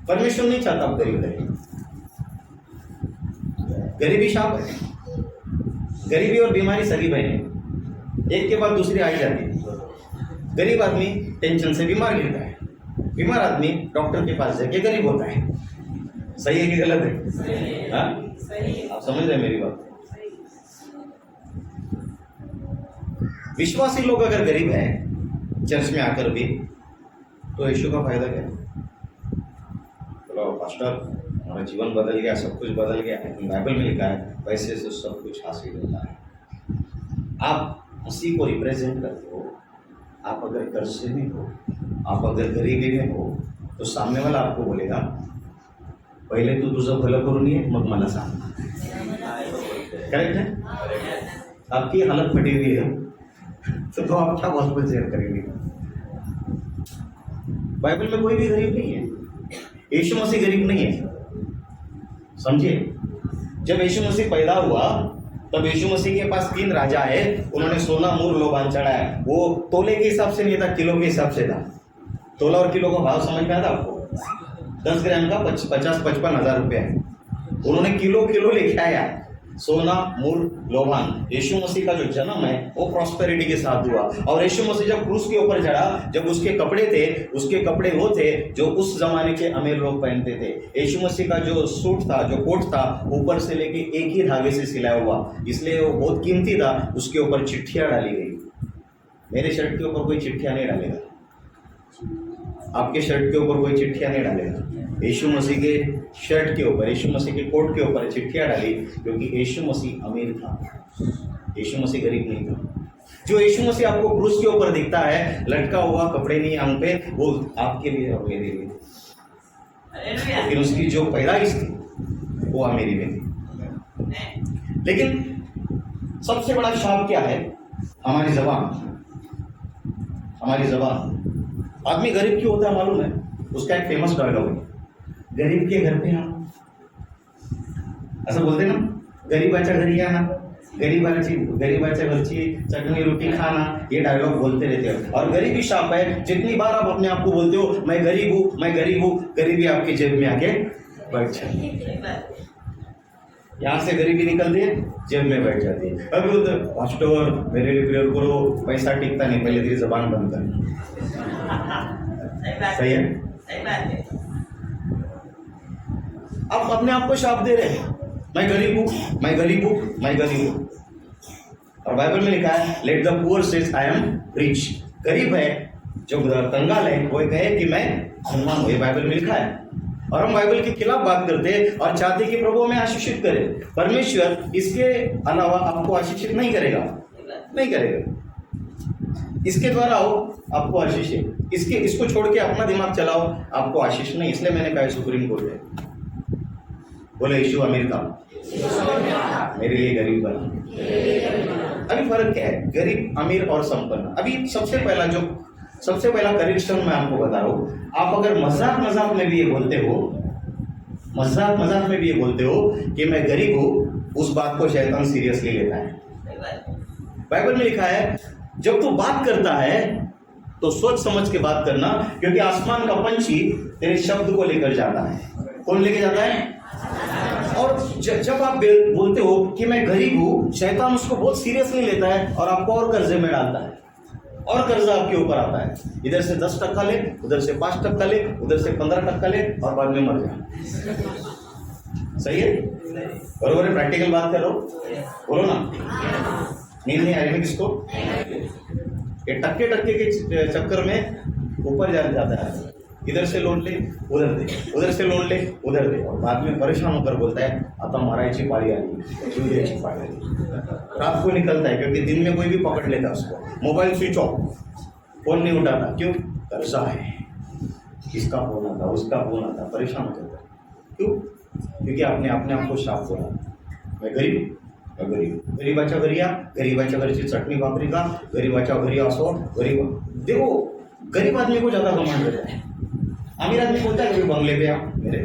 परमेश्वर नहीं चाहता आप गरीब रहे। गरीबी शाप है, गरीबी और बीमारी सगी बहन, एक के बाद दूसरी आई जाती है। गरीब आदमी टेंशन से बीमार गिरता है, बीमार आदमी डॉक्टर के पास जाके गरीब होता है। सही है कि गलत है? हाँ, आप समझ रहे हैं मेरी बात? विश्वासी लोग अगर गरीब हैं चर्च में आकर भी, तो यीशु का फायदा क्या है? बोलो पास्टर हमारा जीवन बदल गया, सब कुछ बदल गया। बाइबल में लिखा है पैसे से सब कुछ हासिल होता है। आप उसी को रिप्रेजेंट करते हो। आप अगर कर्जे में हो, आप अगर गरीबी में हो, तो सामने वाला आपको बोलेगा पहले तू तुझं भलं करून ये, मग मला सांग। करेक्ट है? आपकी हालत फटी हुई है तो आप क्या बहुत शेयर करेंगे? बाइबल में कोई भी गरीब नहीं है, यीशु मसीह गरीब नहीं है, समझिए। जब यीशु मसीह पैदा हुआ तब यीशु मसीह के पास 3 राजा है, उन्होंने सोना मूर लोबान चढ़ाया। वो तोले के हिसाब से नहीं था, किलो के हिसाब से था। तोला और किलो का भाव समझ में आता आपको? 10 ग्राम का 50-55 हज़ार रुपये है। उन्होंने किलो लेके आया, सोना मूर लोबान। यीशु मसीह का जो जन्म है वो प्रॉस्पेरिटी के साथ हुआ। और यीशु मसीह जब क्रूस के ऊपर चढ़ा, जब उसके कपड़े थे, उसके कपड़े वो थे जो उस जमाने के अमीर लोग पहनते थे। यीशु मसीह का जो सूट था, जो कोट था, ऊपर से लेके एक ही धागे से सिलाया हुआ, इसलिए वो बहुत कीमती था। उसके ऊपर चिट्ठियां डाली गई। मेरे शर्ट के ऊपर कोई चिट्ठियां नहीं डालेगा, आपके शर्ट के ऊपर कोई चिट्ठियां नहीं डालेगा। यीशु मसीह के शर्ट के ऊपर, यीशु मसीह के कोट के ऊपर चिट्ठियां डाली, क्योंकि यीशु मसीह अमीर था, यीशु मसीह गरीब नहीं था। जो यीशु मसीह आपको क्रूस के ऊपर दिखता है, लटका हुआ, कपड़े नहीं आंख पे, वो आपके लिए और मेरे लिए, लेकिन उसकी जो पैदाइश थी वो अमीरी में थी। लेकिन सबसे बड़ा शाप क्या है? हमारी जबान। हमारी जबान। आदमी गरीब क्यों होता है मालूम है? उसका एक फेमस डायलॉग है, गरीब के घर पे आना। असं बोलते ना, गरीबाच्या घरी आना, गरीबाच्या घरची चटनी रोटी खाना, ये डायलॉग बोलते रहते हैं। और गरीबी शाप है। जितनी बार आप अपने आप को बोलते हो मैं गरीब हूँ, मैं गरीब हूँ, गरीबी आपकी जेब में आके बैठ जाए। यहाँ से गरीबी निकलती है, जेब में बैठ जाती है। अभी उधर पास्टर मेरे लिए प्रेयर करो, पैसा टिकता नहीं, पहले तेरी जबान बंद कर। सही है? आप अपने आप को शाप दे रहे हैं, मैं गरीब हूँ, मैं गरीब हूँ, मैं गरीब हूँ। और बाइबल में लिखा है let the poor says I am rich. गरीब है जो कंगाल है वो कहे कि मैं धनवान हूँ, ये बाइबल में लिखा है। और हम बाइबल के खिलाफ बात करते हैं और चाहते कि प्रभु हमें आशीषित करे। परमेश्वर इसके अलावा आपको आशीषित नहीं करेगा, नहीं करेगा। इसके द्वारा हो आपको आशीष है, इसको छोड़ के अपना दिमाग चलाओ आपको आशीष नहीं। इसलिए मैंने कहा सुप्रीम कोर्ट है, बोले यीशु अमीर था, मेरे लिए गरीब बना। अभी फर्क क्या है गरीब, अमीर और संपन्न? अभी सबसे पहला करेक्शन मैं आपको बता रहा हूँ। आप अगर मजाक में भी ये बोलते हो, मजाक में भी ये बोलते हो कि मैं गरीब हूँ, उस बात को शैतान सीरियसली लेता है। बाइबल में लिखा है जब तू बात करता है तो सोच समझ के बात करना, क्योंकि आसमान का पंछी तेरे शब्द को लेकर जाता है। कौन लेके जाता है? और जब आप बोलते हो कि मैं गरीब हूं, शैतान उसको बहुत सीरियसली लेता है और आपको और कर्जे में डालता है, और कर्जा आपके ऊपर आता है। इधर से 10% ले, उधर से 5% ले, उधर से 15% ले और बाद में मर जाए। सही है? बरोबर है? प्रैक्टिकल बात करो, बोलो ना। नींद नहीं आ रही है किसको? ये टक्के के चक्कर में ऊपर जाता है, इधर से लोन ले उधर दे, उधर से लोन ले उधर दे, और बाद में परेशान होकर बोलता है आता मारायची पाळी आली, जीव द्यायची पाळी आली। रात को निकलता है क्योंकि दिन में कोई भी पकड़ लेता है उसको। मोबाइल स्विच ऑफ, फोन नहीं उठाता, क्यों? कर्जा है, किसका फोन आता, उसका फोन आता, परेशान हो जाता है। क्यों? क्योंकि आपने अपने आप को शाप बोला, मैं गरीब, मैं गरीब। गरीबाच्या घरी या, गरीबाच्या घरची चटणी भाकरी का, गरीबाच्या घरी असो, गरीब। देखो गरीब आदमी को ज्यादा कमांड रहता है, अमीर आदमी बोलता है कि बंगले पे आप मेरे,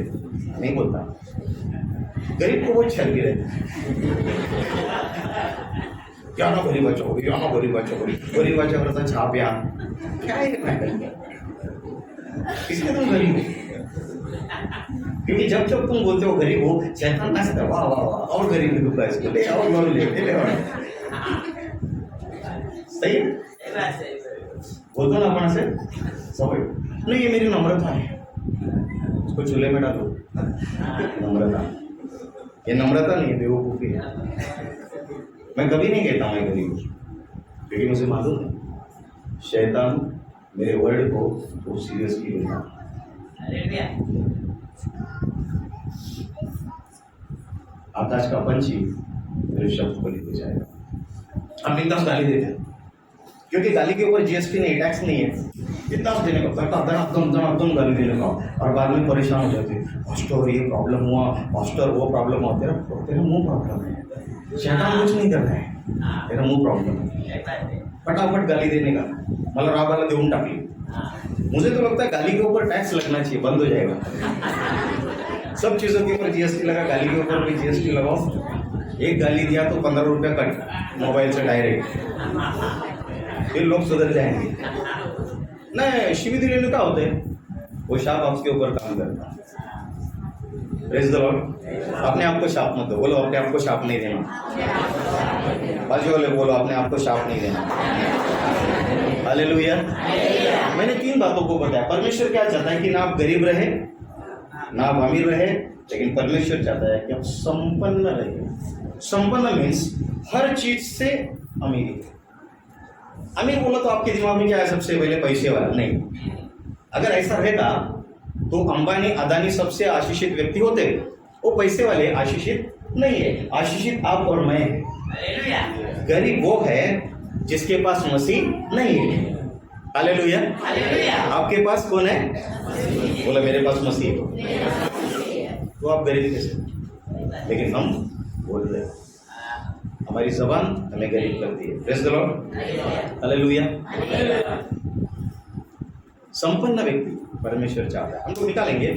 नहीं बोलता। गरीब को बहुत शर्मी रहता है, क्या ना गरीबाच्या घरी, या ना गरीबाच्या घरी, गरीबाच्या घरचा चहा प्या, क्या है इसलिए तुम गरीब हो। क्योंकि जब तुम बोलते हो गरीब हो, शैतान हंसता है, वाह वाह वाह, और गरीब है दुखा इसको ले और लोन ले और सही है? बोलते ना अपन से सवय नहीं, ये मेरी नम्रता है, इसको चूल्हे में डालो। नम्रता, ये नम्रता नहीं है, बेवकूफ़ी है। मैं कभी नहीं कहता मैं गरीब हूँ, क्योंकि मुझे मालूम है शैतान मेरे वर्ड को बहुत सीरियसली लेता है। आकाश का पंछी मेरे शब्द को लेके जाएगा। हम इतना गाली देते हैं क्योंकि गाली के ऊपर जीएसटी नहीं, टैक्स नहीं है, इतना देने का करता धनाधन गाली देने का, और बाद में परेशान हो जाते हैं, पास्टर ये प्रॉब्लम हुआ, पास्टर वो प्रॉब्लम हुआ। तेरा मुंह प्रॉब्लम है, शैतान कुछ नहीं कर रहा है, तेरा मुंह प्रॉब्लम है। फटाफट गाली देने का, मतलब राबाला देऊन टाकली। मुझे तो लगता है गाली के ऊपर टैक्स लगना चाहिए, बंद हो जाएगा। सब चीज़ों के ऊपर जीएसटी लगा, गाली के ऊपर भी जीएसटी लगाओ। एक गाली दिया तो 15 रुपया कट मोबाइल से डायरेक्ट, फिर लोग सुधर जाएंगे। नहीं, शिवी दिलेलं का होते वो शाप आपके ऊपर काम करता। Praise the Lord. अपने आप को शाप मत दो, बोलो अपने आप को शाप नहीं देना। बाजू वाले बोलो अपने आप को शाप नहीं देना। हालेलुया। मैंने 3 बातों को बताया। परमेश्वर क्या चाहता है कि ना आप गरीब रहे ना आप अमीर रहे, लेकिन परमेश्वर चाहता है कि आप संपन्न रहे। संपन्न मीन्स हर चीज से अमीर। अमीर बोला तो आपके दिमाग में क्या है? सबसे पहले पैसे वाला नहीं। अगर ऐसा रहता तो अंबानी अदानी सबसे आशीषित व्यक्ति होते, वो पैसे वाले आशीषित नहीं है। आशीषित आप और मैं है। गरीब वो है जिसके पास मसीह नहीं है। हालेलुया। आपके पास कौन है? बोला मेरे पास मसीह है। तो आप गरीब कैसे? लेकिन हम बोल रहे हैं, हमारी जबान हमें गरीब करती है। Praise the Lord. हालेलुया। संपन्न व्यक्ति परमेश्वर चाहता है। हम तो निकालेंगे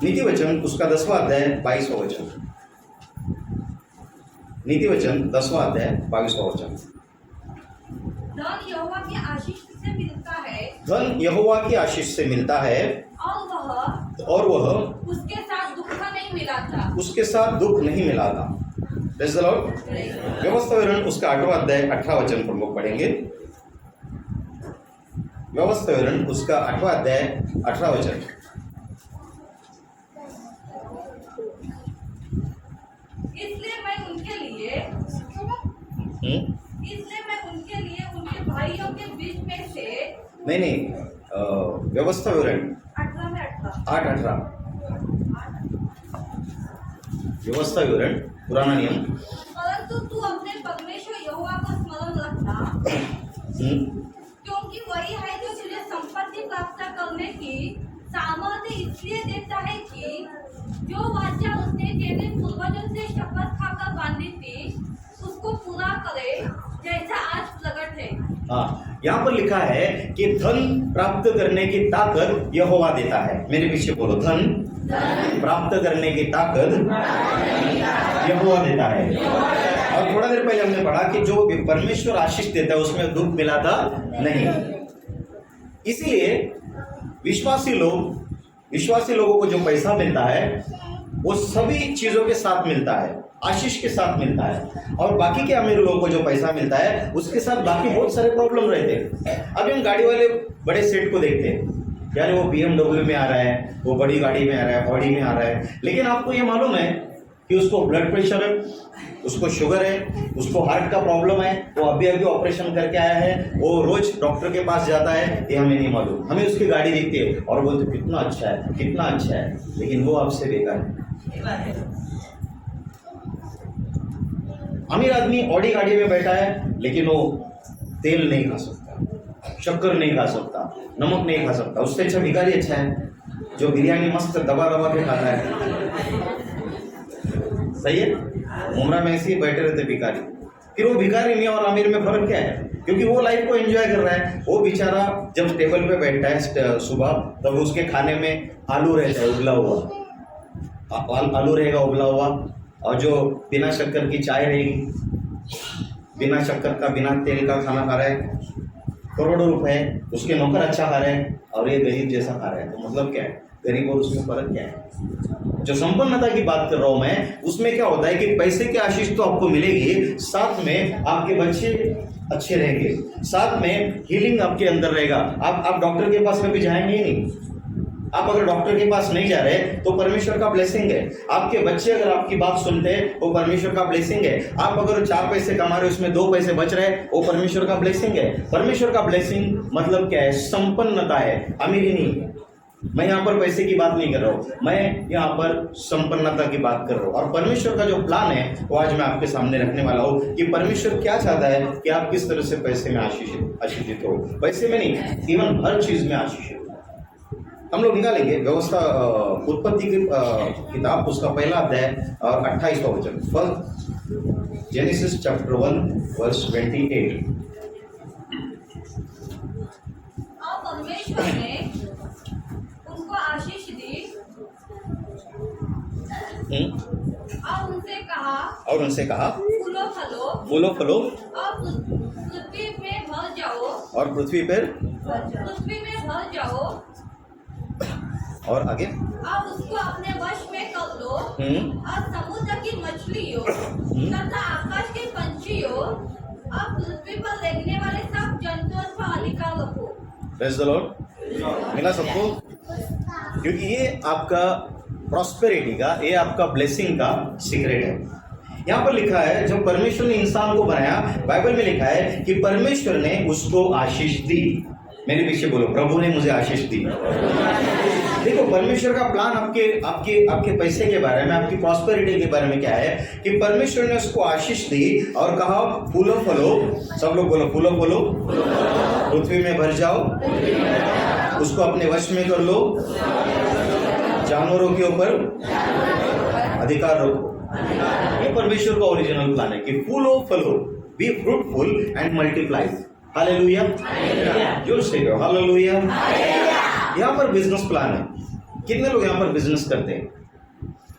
नीति वचन उसका 10वां अध्याय 22वां वचन। नीति वचन 10वां अध्याय 22वां वचन। धन यहोवा की आशीष से मिलता है, धन यहोवा की आशीष से मिलता है, और वह और वह उसके साथ दुख मिला था। उसके साथ दुख नहीं मिला था। Praise the Lord। व्यवस्था विवरण उसका 8वां अध्याय 18 वचन पर हम लोग पढ़ेंगे। व्यवस्था विवरण उसका 8वां अध्याय 18 वचन। इसलिए मैं उनके लिए उनके भाइयों के बीच में से नहीं, व्यवस्था विवरण 18 में 8:18 व्यवस्था विवरण पुराना नियम। परंतु तू अपने परमेश्वर यहोवा को स्मरण रखना, क्योंकि वही है जो तुझे संपत्ति प्राप्त करने की सामर्थ्य इसलिए देता है कि जो वाचा उसने तेरे पूर्वजों से शपथ खाकर बांधी थी उसको पूरा करे, जैसा आज प्रकट है। हाँ, यहाँ पर लिखा है कि धन प्राप्त करने की ताकत यहोवा देता है। मेरे पीछे बोलो, धन प्राप्त करने की ताकत यहोवा देता है। और थोड़ा देर पहले हमने पढ़ा कि जो परमेश्वर आशीष देता है उसमें दुख मिला था नहीं। इसीलिए विश्वासी लोगों को जो पैसा मिलता है वो सभी चीजों के साथ मिलता है, आशीष के साथ मिलता है। और बाकी के अमीर लोगों को जो पैसा मिलता है उसके साथ बाकी बहुत सारे प्रॉब्लम रहते हैं। अभी हम गाड़ी वाले बड़े सेठ को देखते हैं, यार वो BMW में आ रहा है, वो बड़ी गाड़ी में आ रहा है, ऑडी में आ रहा है, लेकिन आपको ये मालूम है कि उसको ब्लड प्रेशर है, उसको शुगर है, उसको हार्ट का प्रॉब्लम है, वो अभी ऑपरेशन करके आया है, वो रोज डॉक्टर के पास जाता है, ये हमें नहीं मालूम। हमें उसकी गाड़ी दिखती है और बोलते कितना अच्छा है, कितना अच्छा है, लेकिन वो आपसे बेकार है। अमीर आदमी ऑडी गाड़ी में बैठा है लेकिन वो तेल नहीं खा सकता, शक्कर नहीं खा सकता, नमक नहीं खा सकता। उससे अच्छा भिखारी अच्छा है जो बिरयानी मस्त दबा दबा के खाता है। सही है, उम्र में ऐसे ही बैठे रहते भिखारी। फिर वो भिखारी में और अमीर में फर्क क्या है? क्योंकि वो लाइफ को एंजॉय कर रहा है। वो बेचारा जब टेबल पे बैठता है सुबह, तब उसके खाने में आलू रहता है उबला हुआ, आलू रहेगा उबला हुआ, और जो बिना शक्कर की चाय रहेगी, बिना शक्कर का बिना तेल का खाना खा रहा है, करोड़ों रुपए, उसके नौकर अच्छा खा रहे हैं और ये गरीब जैसा खा रहा है। तो मतलब क्या है, गरीब और उसमें फर्क क्या है? जो संपन्नता की बात कर रहा हूं मैं, उसमें क्या होता है कि पैसे की आशीष तो आपको मिलेगी, साथ में आपके बच्चे अच्छे रहेंगे, साथ में हीलिंग आपके अंदर रहेगा। आप डॉक्टर के पास कभी जाएंगे ही नहीं। आप अगर डॉक्टर के पास नहीं जा रहे तो परमेश्वर का ब्लेसिंग है। आपके बच्चे अगर आपकी बात सुनते हैं वो परमेश्वर का ब्लेसिंग है। आप अगर 4 पैसे कमा रहे हो उसमें 2 पैसे बच रहे वो परमेश्वर का ब्लेसिंग है। परमेश्वर का ब्लेसिंग मतलब क्या है? संपन्नता है, अमीरी नहीं है। मैं यहाँ पर पैसे की बात नहीं कर रहा हूँ, मैं यहाँ पर संपन्नता की बात कर रहा हूँ। और परमेश्वर का जो प्लान है वो आज मैं आपके सामने रखने वाला हूँ कि परमेश्वर क्या चाहता है कि आप किस तरह से पैसे में आशीषित हो। पैसे में नहीं, इवन हर चीज में आशीषित हो। हम लोग निकालेंगे व्यवस्था उत्पत्ति की किताब, उसका पहला अध्याय और 28वां वचन। First Genesis chapter 1 verse 28। और परमेश्वर ने उनको आशीष दी और उनसे कहा फूलो फलो और पृथ्वी में भर जाओ और आगे और उसको अपने वश में कर लो और समुद्र की मछलियों तथा आकाश के पंछियों और पृथ्वी पर रेंगने वाले सब जंतुओं पर अधिकार रखो। Praise the Lord. मिला सबको? क्योंकि ये आपका प्रॉस्पेरिटी का, ये आपका ब्लेसिंग का सीक्रेट है। यहाँ पर लिखा है जब परमेश्वर ने इंसान को बनाया, बाइबल में लिखा है कि परमेश्वर ने उसको आशीष दी। मेरे पीछे बोलो, प्रभु ने मुझे आशीष दी। देखो परमेश्वर का प्लान आपके पैसे के बारे में, आपकी प्रॉस्पेरिटी के बारे में क्या है कि परमेश्वर ने उसको आशीष दी और कहा फूलो फलो, सब लोग बोलो फूलो फलो, पृथ्वी में भर जाओ, उसको अपने वश में कर लो, जानवरों के ऊपर अधिकार रखो। ये परमेश्वर का ओरिजिनल प्लान है कि फूलो फलो, be fruitful and multiply. Hallelujah, जोर से कहो हालेलुया। यहाँ पर बिजनेस प्लान है। कितने लोग यहाँ पर बिजनेस करते हैं?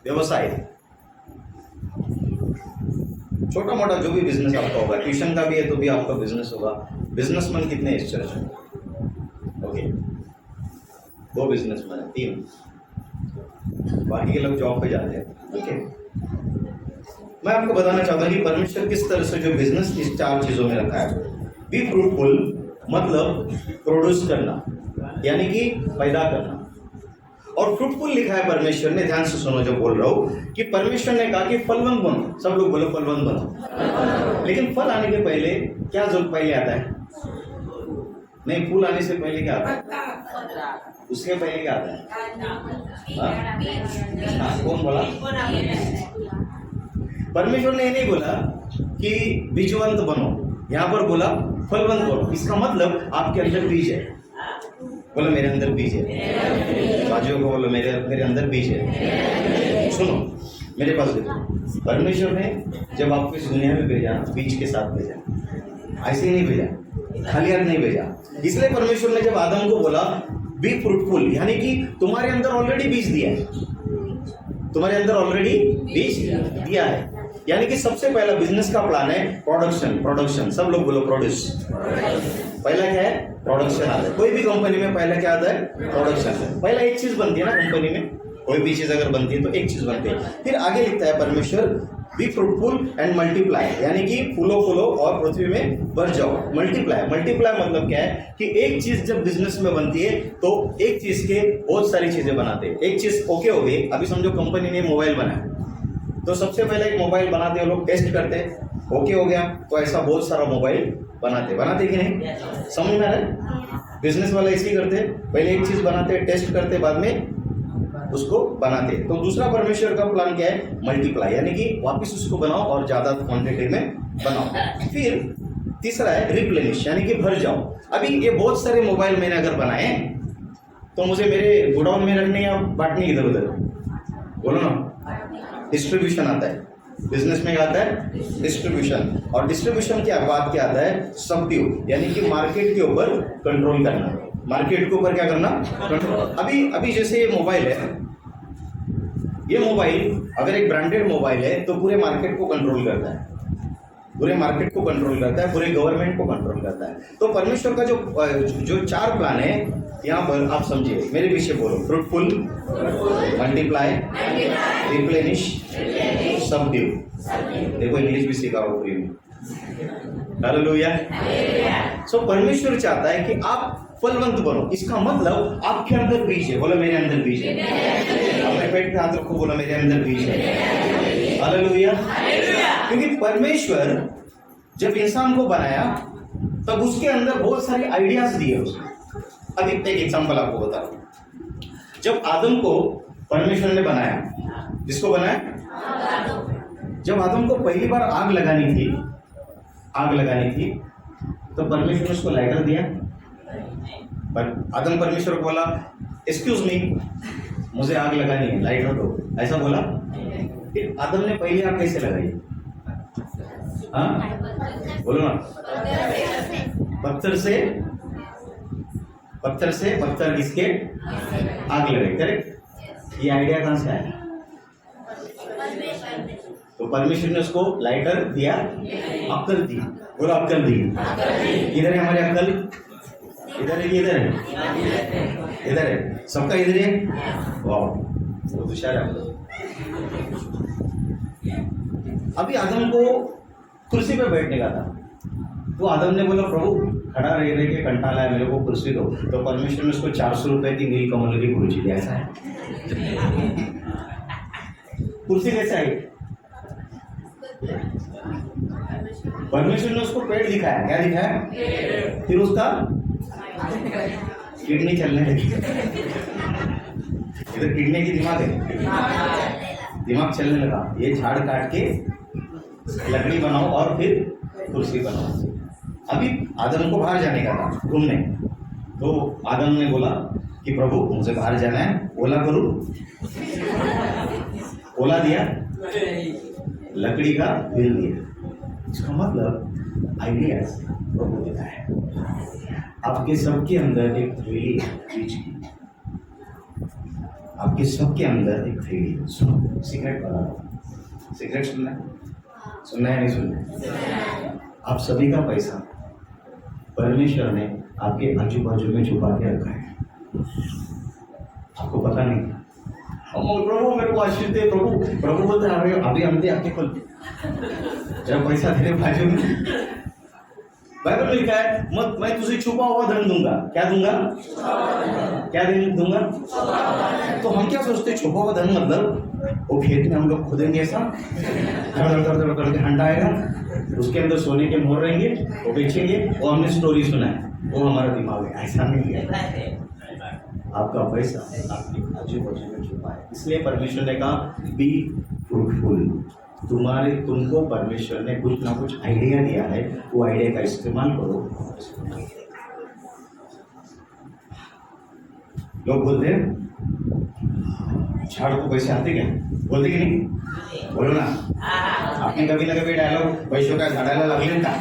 व्यवसाय, छोटा मोटा जो भी बिजनेस आपका होगा, ट्यूशन का भी है तो भी आपका बिजनेस होगा। बिजनेसमैन कितने हैं इस चर्च में? ओके, 2 बिजनेसमैन है, 3। बाकी के लोग जॉब पे जाते हैं। ओके, मैं आपको बताना चाहता हूँ कि परमेश्वर किस तरह से जो बिजनेस इस 4 चीजों में रखा है। बी फ्रूटफुल मतलब प्रोड्यूस करना, यानी कि पैदा करना। और फ्रूटफुल लिखा है परमेश्वर ने, ध्यान से सुनो जो बोल रहा हूं, कि परमेश्वर ने कहा कि फलवंत बनो। सब लोग बोलो फलवंत बनो। लेकिन फल आने के पहले क्या जो पहले आता है? नहीं, फूल आने से पहले क्या आता है? उसके पहले क्या आता है? हाँ, कौन बोला? परमेश्वर ने ये नहीं बोला कि बीजवंत बनो, यहाँ पर बोला फलवंत बनो। इसका मतलब आपके अंदर बीज है। बोलो मेरे अंदर बीज है। बाजुओं को बोलो मेरे अंदर बीज है। सुनो मेरे पास देखो, परमेश्वर ने जब आपको इस दुनिया में भेजा, बीज के साथ भेजा, ऐसे ही नहीं भेजा, खाली हाथ नहीं भेजा। इसलिए परमेश्वर ने जब आदम को बोला बी फ्रूटफुल, यानी कि तुम्हारे अंदर ऑलरेडी बीज दिया है, तुम्हारे अंदर ऑलरेडी बीज दिया है। यानी कि सबसे पहला बिजनेस का प्लान है प्रोडक्शन। सब लोग बोलो प्रोड्यूस। पहला क्या है? प्रोडक्शन आता है। कोई भी कंपनी में पहला क्या आता है? प्रोडक्शन। पहला एक चीज बनती है ना कंपनी में, कोई भी चीज अगर बनती है तो एक चीज बनती है। फिर आगे लिखता है परमेश्वर बी फ्रूटफुल एंड मल्टीप्लाई, यानी कि फूलो और पृथ्वी में बढ़ जाओ। मल्टीप्लाई मतलब क्या है कि एक चीज जब बिजनेस में बनती है तो एक चीज के बहुत सारी चीजें बनाते हैं। एक चीज ओके हो गई, अभी समझो कंपनी ने मोबाइल बनाया, तो सबसे पहले एक मोबाइल बनाते हैं, लोग टेस्ट करते हैं, ओके हो गया तो ऐसा बहुत सारा मोबाइल बनाते कि नहीं? समझ में आ रहा है? बिजनेस वाले ऐसे ही करते हैं, पहले एक चीज बनाते, टेस्ट करते, बाद में उसको बनाते। तो दूसरा परमेश्वर का प्लान क्या है? मल्टीप्लाई, यानी कि वापस उसको बनाओ और ज्यादा क्वांटिटी में बनाओ। फिर तीसरा है रिप्लेनिश, यानी कि भर जाओ। अभी ये बहुत सारे मोबाइल मैंने अगर बनाए तो मुझे मेरे गोडाउन में रखने या बांटने इधर उधर, बोलो ना, डिस्ट्रीब्यूशन आता है। बिजनेस में आता है डिस्ट्रीब्यूशन, और डिस्ट्रीब्यूशन के बाद क्या आता है? सबड्यू, यानी कि मार्केट के ऊपर कंट्रोल करना। मार्केट के ऊपर क्या करना? कंट्रोल। अभी जैसे ये मोबाइल है, ये मोबाइल अगर एक ब्रांडेड मोबाइल है तो पूरे मार्केट को कंट्रोल करता है, पूरे मार्केट को कंट्रोल करता है, पूरे गवर्नमेंट को कंट्रोल करता है। तो परमेश्वर का जो 4 प्लान है यहाँ पर आप समझिए, मेरे पीछे बोलो, फ्रूटफुल, मल्टीप्लाई, रिप्लेनिश, सबड्यू। देखो इंग्लिश भी सीखा हो फ्री में। हालेलुया। सो परमेश्वर चाहता है कि आप फलवंत बनो। इसका मतलब आपके अंदर बीज है। बोलो मेरे अंदर बीज है। अपने पेट पे हाथ रखो, बोलो मेरे अंदर बीज है। हालेलुया। क्योंकि परमेश्वर जब इंसान को बनाया तब उसके अंदर बहुत सारे आइडियाज दिए उसने। अभी एक एग्जांपल आपको बता रहा हूं। जब आदम को परमेश्वर ने बनाया, जिसको बनाया? जब आदम को पहली बार आग लगानी थी तो परमेश्वर ने उसको लाइटर दिया। पर आदम परमेश्वर को बोला एक्सक्यूज मी, मुझे आग लगानी है, लाइटर दो, ऐसा बोला। फिर आदम ने पहली आग कैसे लगाई? हाँ बोलो ना। पत्थर किसके? आग लगे। करेक्ट। ये आइडिया कहां से आया? तो परमेश्वर ने उसको लाइटर दिया, अक्ल दी। बोलो अक्ल दी। इधर है हमारी अक्ल, इधर है कि इधर है? इधर है, सबका इधर है। वाह, बहुत होशियार है। अभी आदम को कुर्सी पे बैठने का था, तो आदम ने बोला प्रभु खड़ा रह के कंटाला है, मेरे को कुर्सी दो। तो परमेश्वर ने उसको 400 रुपए की नील कमल की कुर्सी दी। ऐसा है? कुर्सी कैसे आई? परमेश्वर ने उसको पेट दिखाया। क्या दिखाया? फिर उसका किडनी चलने लगी। इधर किडनी की दिमाग है, दिमाग चलने लगा। ये झाड़ काट के लकड़ी बनाओ और फिर कुर्सी बनाओ। अभी आदम को बाहर जाने का था घूमने, तो आदम ने बोला कि प्रभु मुझे बाहर जाना है, ओला करूं? ओला दिया, लकड़ी का बिल दिया। इसका मतलब आइडियाज प्रभु देता है। आपके सबके अंदर एक थैली है बीज की, आपके सबके अंदर एक थैली। सुनो सीक्रेट बता रहा हूं। सीक्रेट सुनना है नहीं सुनना? आप सभी का पैसा परमेश्वर ने आपके आजू बाजू में छुपा के रखा है, आपको पता नहीं। और प्रभु मेरे को आशीष दे प्रभु। प्रभु बोलते अरे अभी हम दे आपके खोल जब पैसा तेरे बाजू में। बाइबल में लिखा है मत मैं तुझे छुपा हुआ धन दूंगा। क्या दूंगा? क्या दूंगा? तो हम क्या सोचते छुपा हुआ धन मतलब वो खेत में हम लोग खोदेंगे ऐसा करके हंडा आएगा, उसके अंदर सोने के मोहर रहेंगे, वो बेचेंगे। वो हमने स्टोरी सुना है, वो हमारा दिमाग है। ऐसा नहीं है, आपका पैसा आपके आजू बाजू में छुपा है। इसलिए परमेश्वर ने कहा बी फ्रूटफुल। तुमको परमेश्वर ने कुछ ना कुछ आइडिया दिया है, वो आइडिया का इस्तेमाल करो। लोग बोलते हैं झाड़ को पैसे आते क्या? बोलते कि नहीं? बोलो ना। आपने कभी ना कभी डायलॉग पैसों का झाड़ाला लगले का?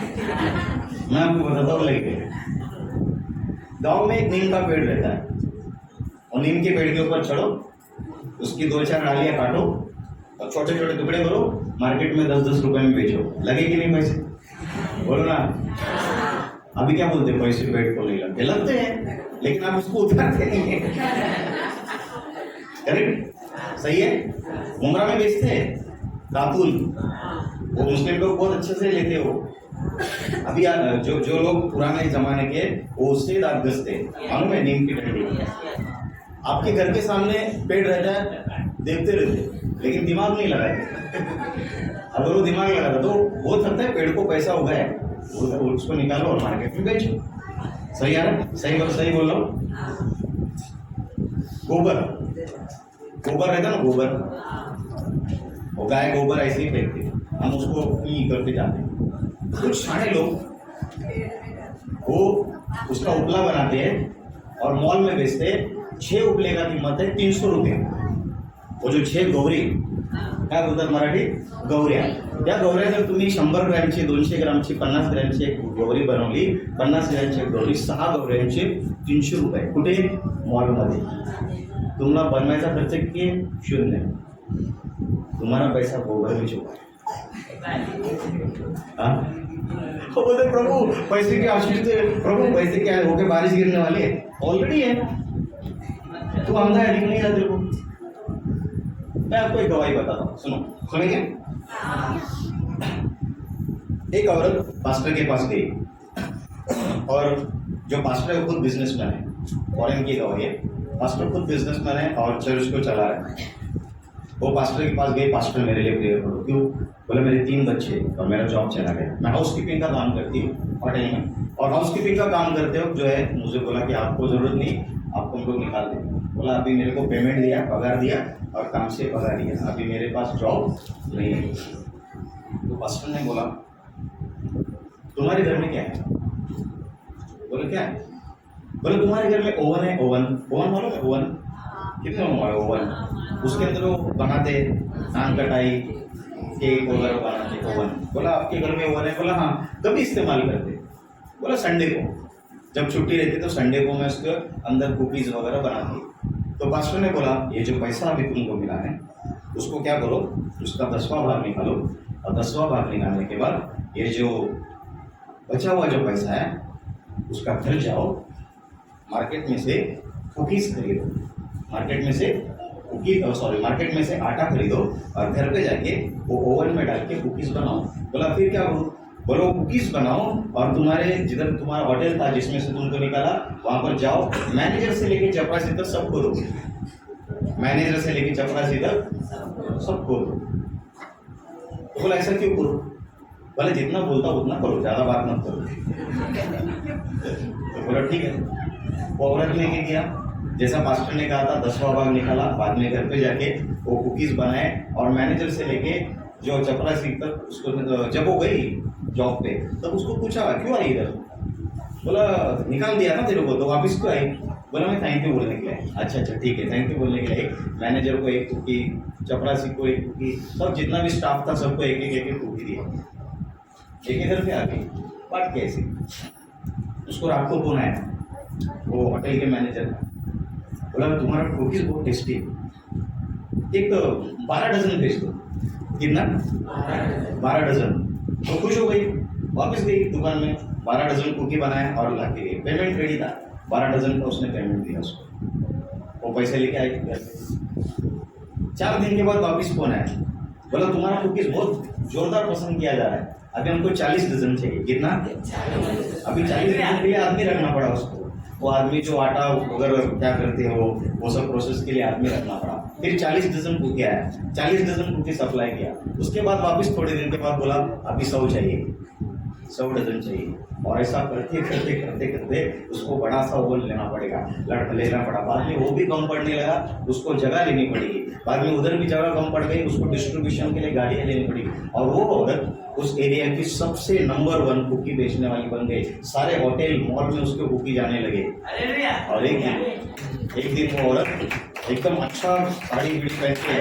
मैं आपको बताता हूँ। लेके गाँव में एक नीम का पेड़ रहता है, और नीम के पेड़ के ऊपर चढ़ो, उसकी 2-4 डालियाँ काटो और छोटे छोटे टुकड़े करो, मार्केट में 10-10 रुपए में बेचो। लगे कि नहीं पैसे? बोलो ना। अभी क्या बोलते हैं? पैसे पेड़ को नहीं लगते हैं, लेकिन आप उसको उतारते नहीं है। करेक्ट? सही है। मुमरा में बेचते हैं कातुल, वो मुस्लिम लोग बहुत अच्छे से लेते हो। अभी जो लोग पुराने जमाने के वो उससे दांत घसते मालूम है, नीम की डंडी। आपके घर के सामने पेड़ रहता है, देखते रहते, लेकिन दिमाग नहीं लगाए। अगर वो दिमाग लगा तो वो सकता है पेड़ को पैसा उगाए, उसको निकालो और मार्केट में बेचो। सही है ना? सही बोल रहा हूँ। गोबर रहता ना, गोबर, वो गाय गोबर ऐसे ही फेंकते, हम उसको पी करके जाते हैं। कुछ शाणे लोग वो उसका उपला बनाते हैं और मॉल में बेचते हैं। 6 उपले का कीमत है 300 रुपये। वो जो 6 गौरी काय बोलतात मराठी? गौऱ्या। त्या गौऱ्या जर तुम्ही 100 ग्रॅमची, 200 ग्रॅमची, 50 ग्रॅमची एक गौरी बनवली, 50 ग्रॅमची एक गौरी, 6 गौऱ्यांचे 300 रुपये। कुठे? मॉलमध्ये। तुम्हाला बनवायचा खर्च किती आहे? 0। तुम्हारा पैसा गोबर में छुपा है। बोलते प्रभु पैसे की आशीष दे, प्रभु पैसे क्या है? होके बारिश गिरने वाली है, ऑलरेडी है। तू आंधा है, दिख नहीं रहा तेरे को। मैं आपको एक गवाही बताता हूँ, सुनेंगे? एक औरत पास्टर के पास गई, और जो पास्टर है खुद बिजनेसमैन है। फॉरेन की गवाही है। पास्टर खुद बिजनेसमैन है और चर्च को चला रहा है। वो पास्टर के पास गए, पास्टर मेरे लिए प्रेयर करो। क्यों? बोले मेरे 3 बच्चे और मेरा जॉब चला गया। मैं हाउसकीपिंग का काम करती हूँ होटल में, और हाउसकीपिंग का काम करते हो जो है, मुझे बोला कि आपको ज़रूरत नहीं, आपको हम लोग निकाल दें। बोला अभी मेरे को पेमेंट दिया, पगार दिया और काम से पगार दिया, अभी मेरे पास जॉब नहीं है। तो पास्टर ने बोला तुम्हारे घर में क्या है? बोले क्या है? बोले तुम्हारे घर में ओवन है। ओवन मालूम है? ओवन कितना हुआ है? ओवन उसके अंदर वो बनाते धान कटाई, केक वगैरह बनाते ओवन। बोला आपके घर में ओवन है? बोला हाँ। कभी इस्तेमाल करते? बोला संडे को, जब छुट्टी रहती तो संडे को मैं उसके अंदर कुकीज़ वगैरह बनाती। तो पास्टर ने बोला ये जो पैसा अभी तुमको मिला है उसको क्या करो, उसका 10वां भाग निकालो, और 10वां भाग निकालने के बाद ये जो बचा हुआ जो पैसा है उसका घर जाओ, मार्केट में से कुकीज़ खरीदो, मार्केट में से आटा खरीदो और घर पे जाके वो ओवन में डाल के कुकीज़ बनाओ। बोला फिर क्या करूँ? बोलो कुकीज़ बनाओ और तुम्हारे जिधर तुम्हारा होटल था जिसमें से तुमको निकाला वहाँ पर जाओ, मैनेजर से लेके चपरासी तक सबको दो, मैनेजर से लेके चपरासी तक सबको दो। बोला ऐसा क्यों करो? बोले जितना बोलता उतना करो, ज़्यादा बात मत करो। तो बोला ठीक है। वो औरत लेके गया, जैसा पास्टर ने कहा था 10वां भाग निकाला, बाद में घर पे जाके वो कुकीज़ बनाए और मैनेजर से लेके जो चपरासी तक उसको, जब वो गई जॉब पे तब उसको पूछा क्यों आई इधर? बोला निकाल दिया ना तेरे को, तो वापस क्यों आई? बोला मैं थैंक यू बोलने के लिए। अच्छा ठीक है, थैंक यू बोलने के लिए मैनेजर को एक कुकी, चपरासी को एक कुकी, सब जितना भी स्टाफ था सबको एक एक कुकी दिया। एक घर पे आ गई, बात कैसी? उसको रात को फोन आया, वो होटल के मैनेजर का। बोला तुम्हारा कुकीज़ बहुत टेस्टी है, एक 12 डजन भेज दो। कितना? 12 डजन। तो खुश हो गई, वापस गई दुकान में, 12 डजन कुकी बनाया और ला के गई। पेमेंट रेडी था, 12 डजन का उसने पेमेंट दिया उसको। वो पैसे लेके आई घर पे। 4 दिन के बाद वापस फोन आया, बोला तुम्हारा कुकीज बहुत जोरदार पसंद किया जा रहा है, अभी हमको 40 डजन चाहिए। कितना? अभी 40 डजन के लिए आदमी रखना पड़ा उसको। वो आदमी जो आटा अगर क्या करते हो वो सब प्रोसेस के लिए आदमी रखना पड़ा। फिर 40 डजन कुकी आया, 40 डजन कुकी सप्लाई किया। उसके बाद वापस थोड़े दिन के बाद बोला अभी 100 चाहिए, 100 डजन चाहिए। और ऐसा करते करते करते करते उसको बड़ा सा ओवन लेना पड़ेगा, लेना पड़ा। बाद में वो भी कम पड़ने लगा, उसको जगह लेनी पड़ेगी। बाद में उधर भी जगह कम पड़ गई, उसको डिस्ट्रीब्यूशन के लिए गाड़ियाँ लेनी पड़ी। और वो औरत उस एरिया की सबसे नंबर 1 कुकी बेचने वाली बन गई। सारे होटल मॉल में उसके कुकी जाने लगे। और एक दिन वो औरत एकदम अच्छा साड़ी बीड़ी पहन के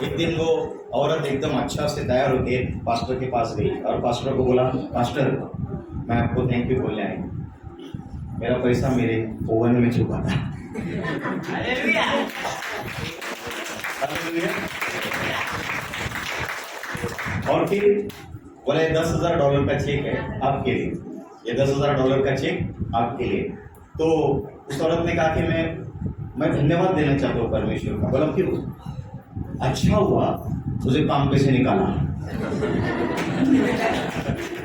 एक दिन वो औरत एकदम अच्छा से तैयार होके पास्टर के पास गई और पास्टर को बोला, पास्टर मैं आपको थैंक यू बोलने आई, मेरा पैसा मेरे ओवन में छुपा था। और फिर बोले $10,000 का चेक है आपके लिए, ये $10,000 का चेक आपके लिए। तो उस औरत ने कहा कि मैं धन्यवाद देना चाहता हूँ परमेश्वर का। बोला क्यों? अच्छा हुआ मुझे काम पे से निकाला।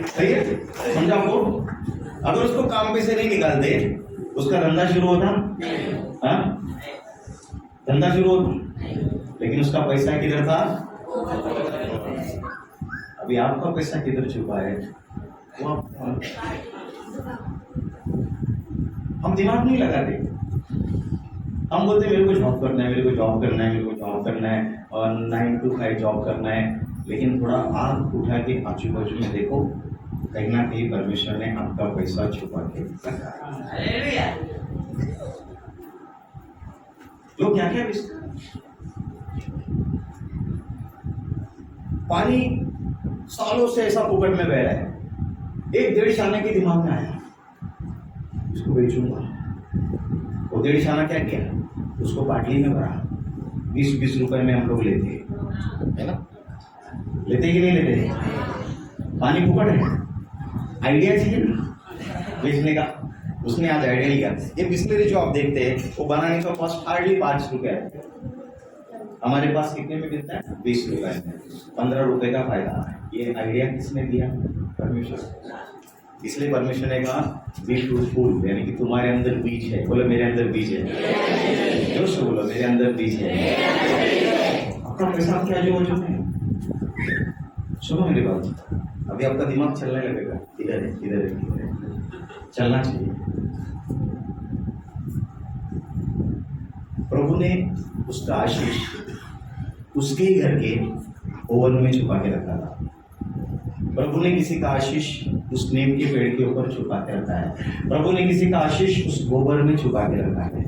सही है, समझा आपको? अगर उसको काम पे से नहीं निकालते उसका धंधा शुरू होता, हाँ धंधा शुरू होता, लेकिन उसका पैसा किधर था? अभी आपका पैसा किधर छुपा है? वो हम दिमाग नहीं लगाते। हम बोलते मेरे को जॉब करना है, मेरे को जॉब करना है, मेरे को जॉब करना है और 9 to 5 जॉब करना है। लेकिन थोड़ा आंख उठा के आजू बाजू में देखो, कहीं ना कहीं परमेश्वर ने आपका पैसा छुपा के रखा है। लोग क्या क्या पानी सालों से ऐसा पुकट में बह रहा है, 1-1.5 शाना के दिमाग में आया इसको बेचूंगा। वो 1.5 शाना क्या किया, उसको बाटली में भरा, 20-20 रुपए में हम लोग लेते है ना, लेते कि नहीं लेते? पानी पुकट है, आइडिया चाहिए ना बेचने का। उसने आज आइडिया लिया। ये बिस्लरी जो आप देखते हैं वो बनाने का कॉस्ट हार्डली 5 रुपए है। हमारे पास कितने में मिलता है? 20 रुपए में, 15 रुपए का फायदा है। ये आइडिया किसने दिया? परमेश्वर। इसलिए परमेश्वर ने कहा बी फ्रूटफुल, यानी कि तुम्हारे अंदर बीज है। बोलो मेरे अंदर बीज है। जोर से बोलो मेरे अंदर बीज है। आपका पैसा क्या जो है? सुनो मेरी बात, अभी आपका दिमाग चलने लगेगा, इधर है इधर है इधर है, चलना चाहिए। प्रभु ने उसका आशीष उसके ही घर के ओवन में छुपा के रखा था। प्रभु ने किसी का आशीष उस नीम के पेड़ के ऊपर छुपा के रखा है। प्रभु ने किसी का आशीष उस गोबर में छुपा के रखा है।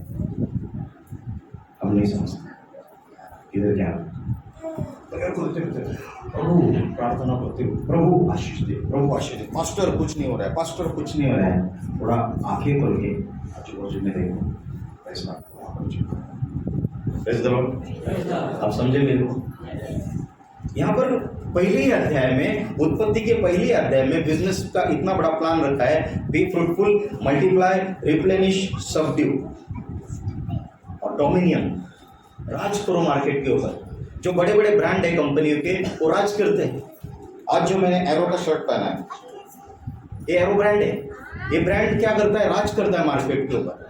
हम नहीं समझते इधर क्या प्रभु प्रार्थना करते हो, प्रभु आशीष दे, प्रभु आशीष दे। पास्टर कुछ नहीं हो रहा है, पास्टर कुछ नहीं हो रहा है। थोड़ा आंखें खोल के आजू बाजू में देखो, ऐसा आप समझे मेरे को? यहाँ पर पहले ही अध्याय में, उत्पत्ति के पहले ही अध्याय में बिजनेस का इतना बड़ा प्लान रखा है, be fruitful, multiply, replenish, subdue और डोमिनियन। राज करो मार्केट के ऊपर। जो बड़े बड़े ब्रांड है कंपनियों के, वो राज करते हैं। आज जो मैंने एरो का शर्ट पहना है, ये एरो ब्रांड है। ये ब्रांड क्या करता है? राज करता है मार्केट के ऊपर।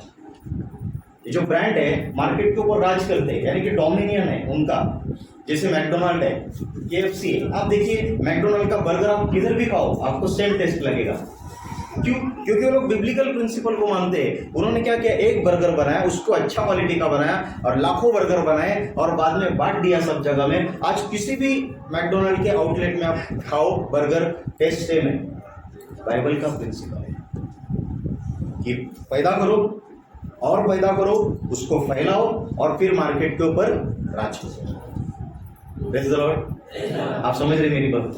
ये जो ब्रांड है मार्केट के ऊपर राज करते हैं, यानी कि डोमिनियन है उनका। जैसे मैकडोनाल्ड है, KFC है। आप देखिए मैकडोनाल्ड का बर्गर आप किधर भी खाओ आपको सेम टेस्ट लगेगा। क्यों? क्योंकि वो लोग बिब्लिकल प्रिंसिपल को मानते हैं। उन्होंने क्या किया, एक बर्गर बनाया, उसको अच्छा क्वालिटी का बनाया और लाखों बर्गर बनाए और बाद में बांट दिया सब जगह में। आज किसी भी मैकडोनाल्ड के आउटलेट में आप खाओ बर्गर, टेस्ट सेम है। बाइबल का प्रिंसिपल है कि पैदा करो और पैदा करो, उसको फैलाओ और फिर मार्केट के ऊपर राज करो। Praise the Lord. आप समझ रहे मेरी बात?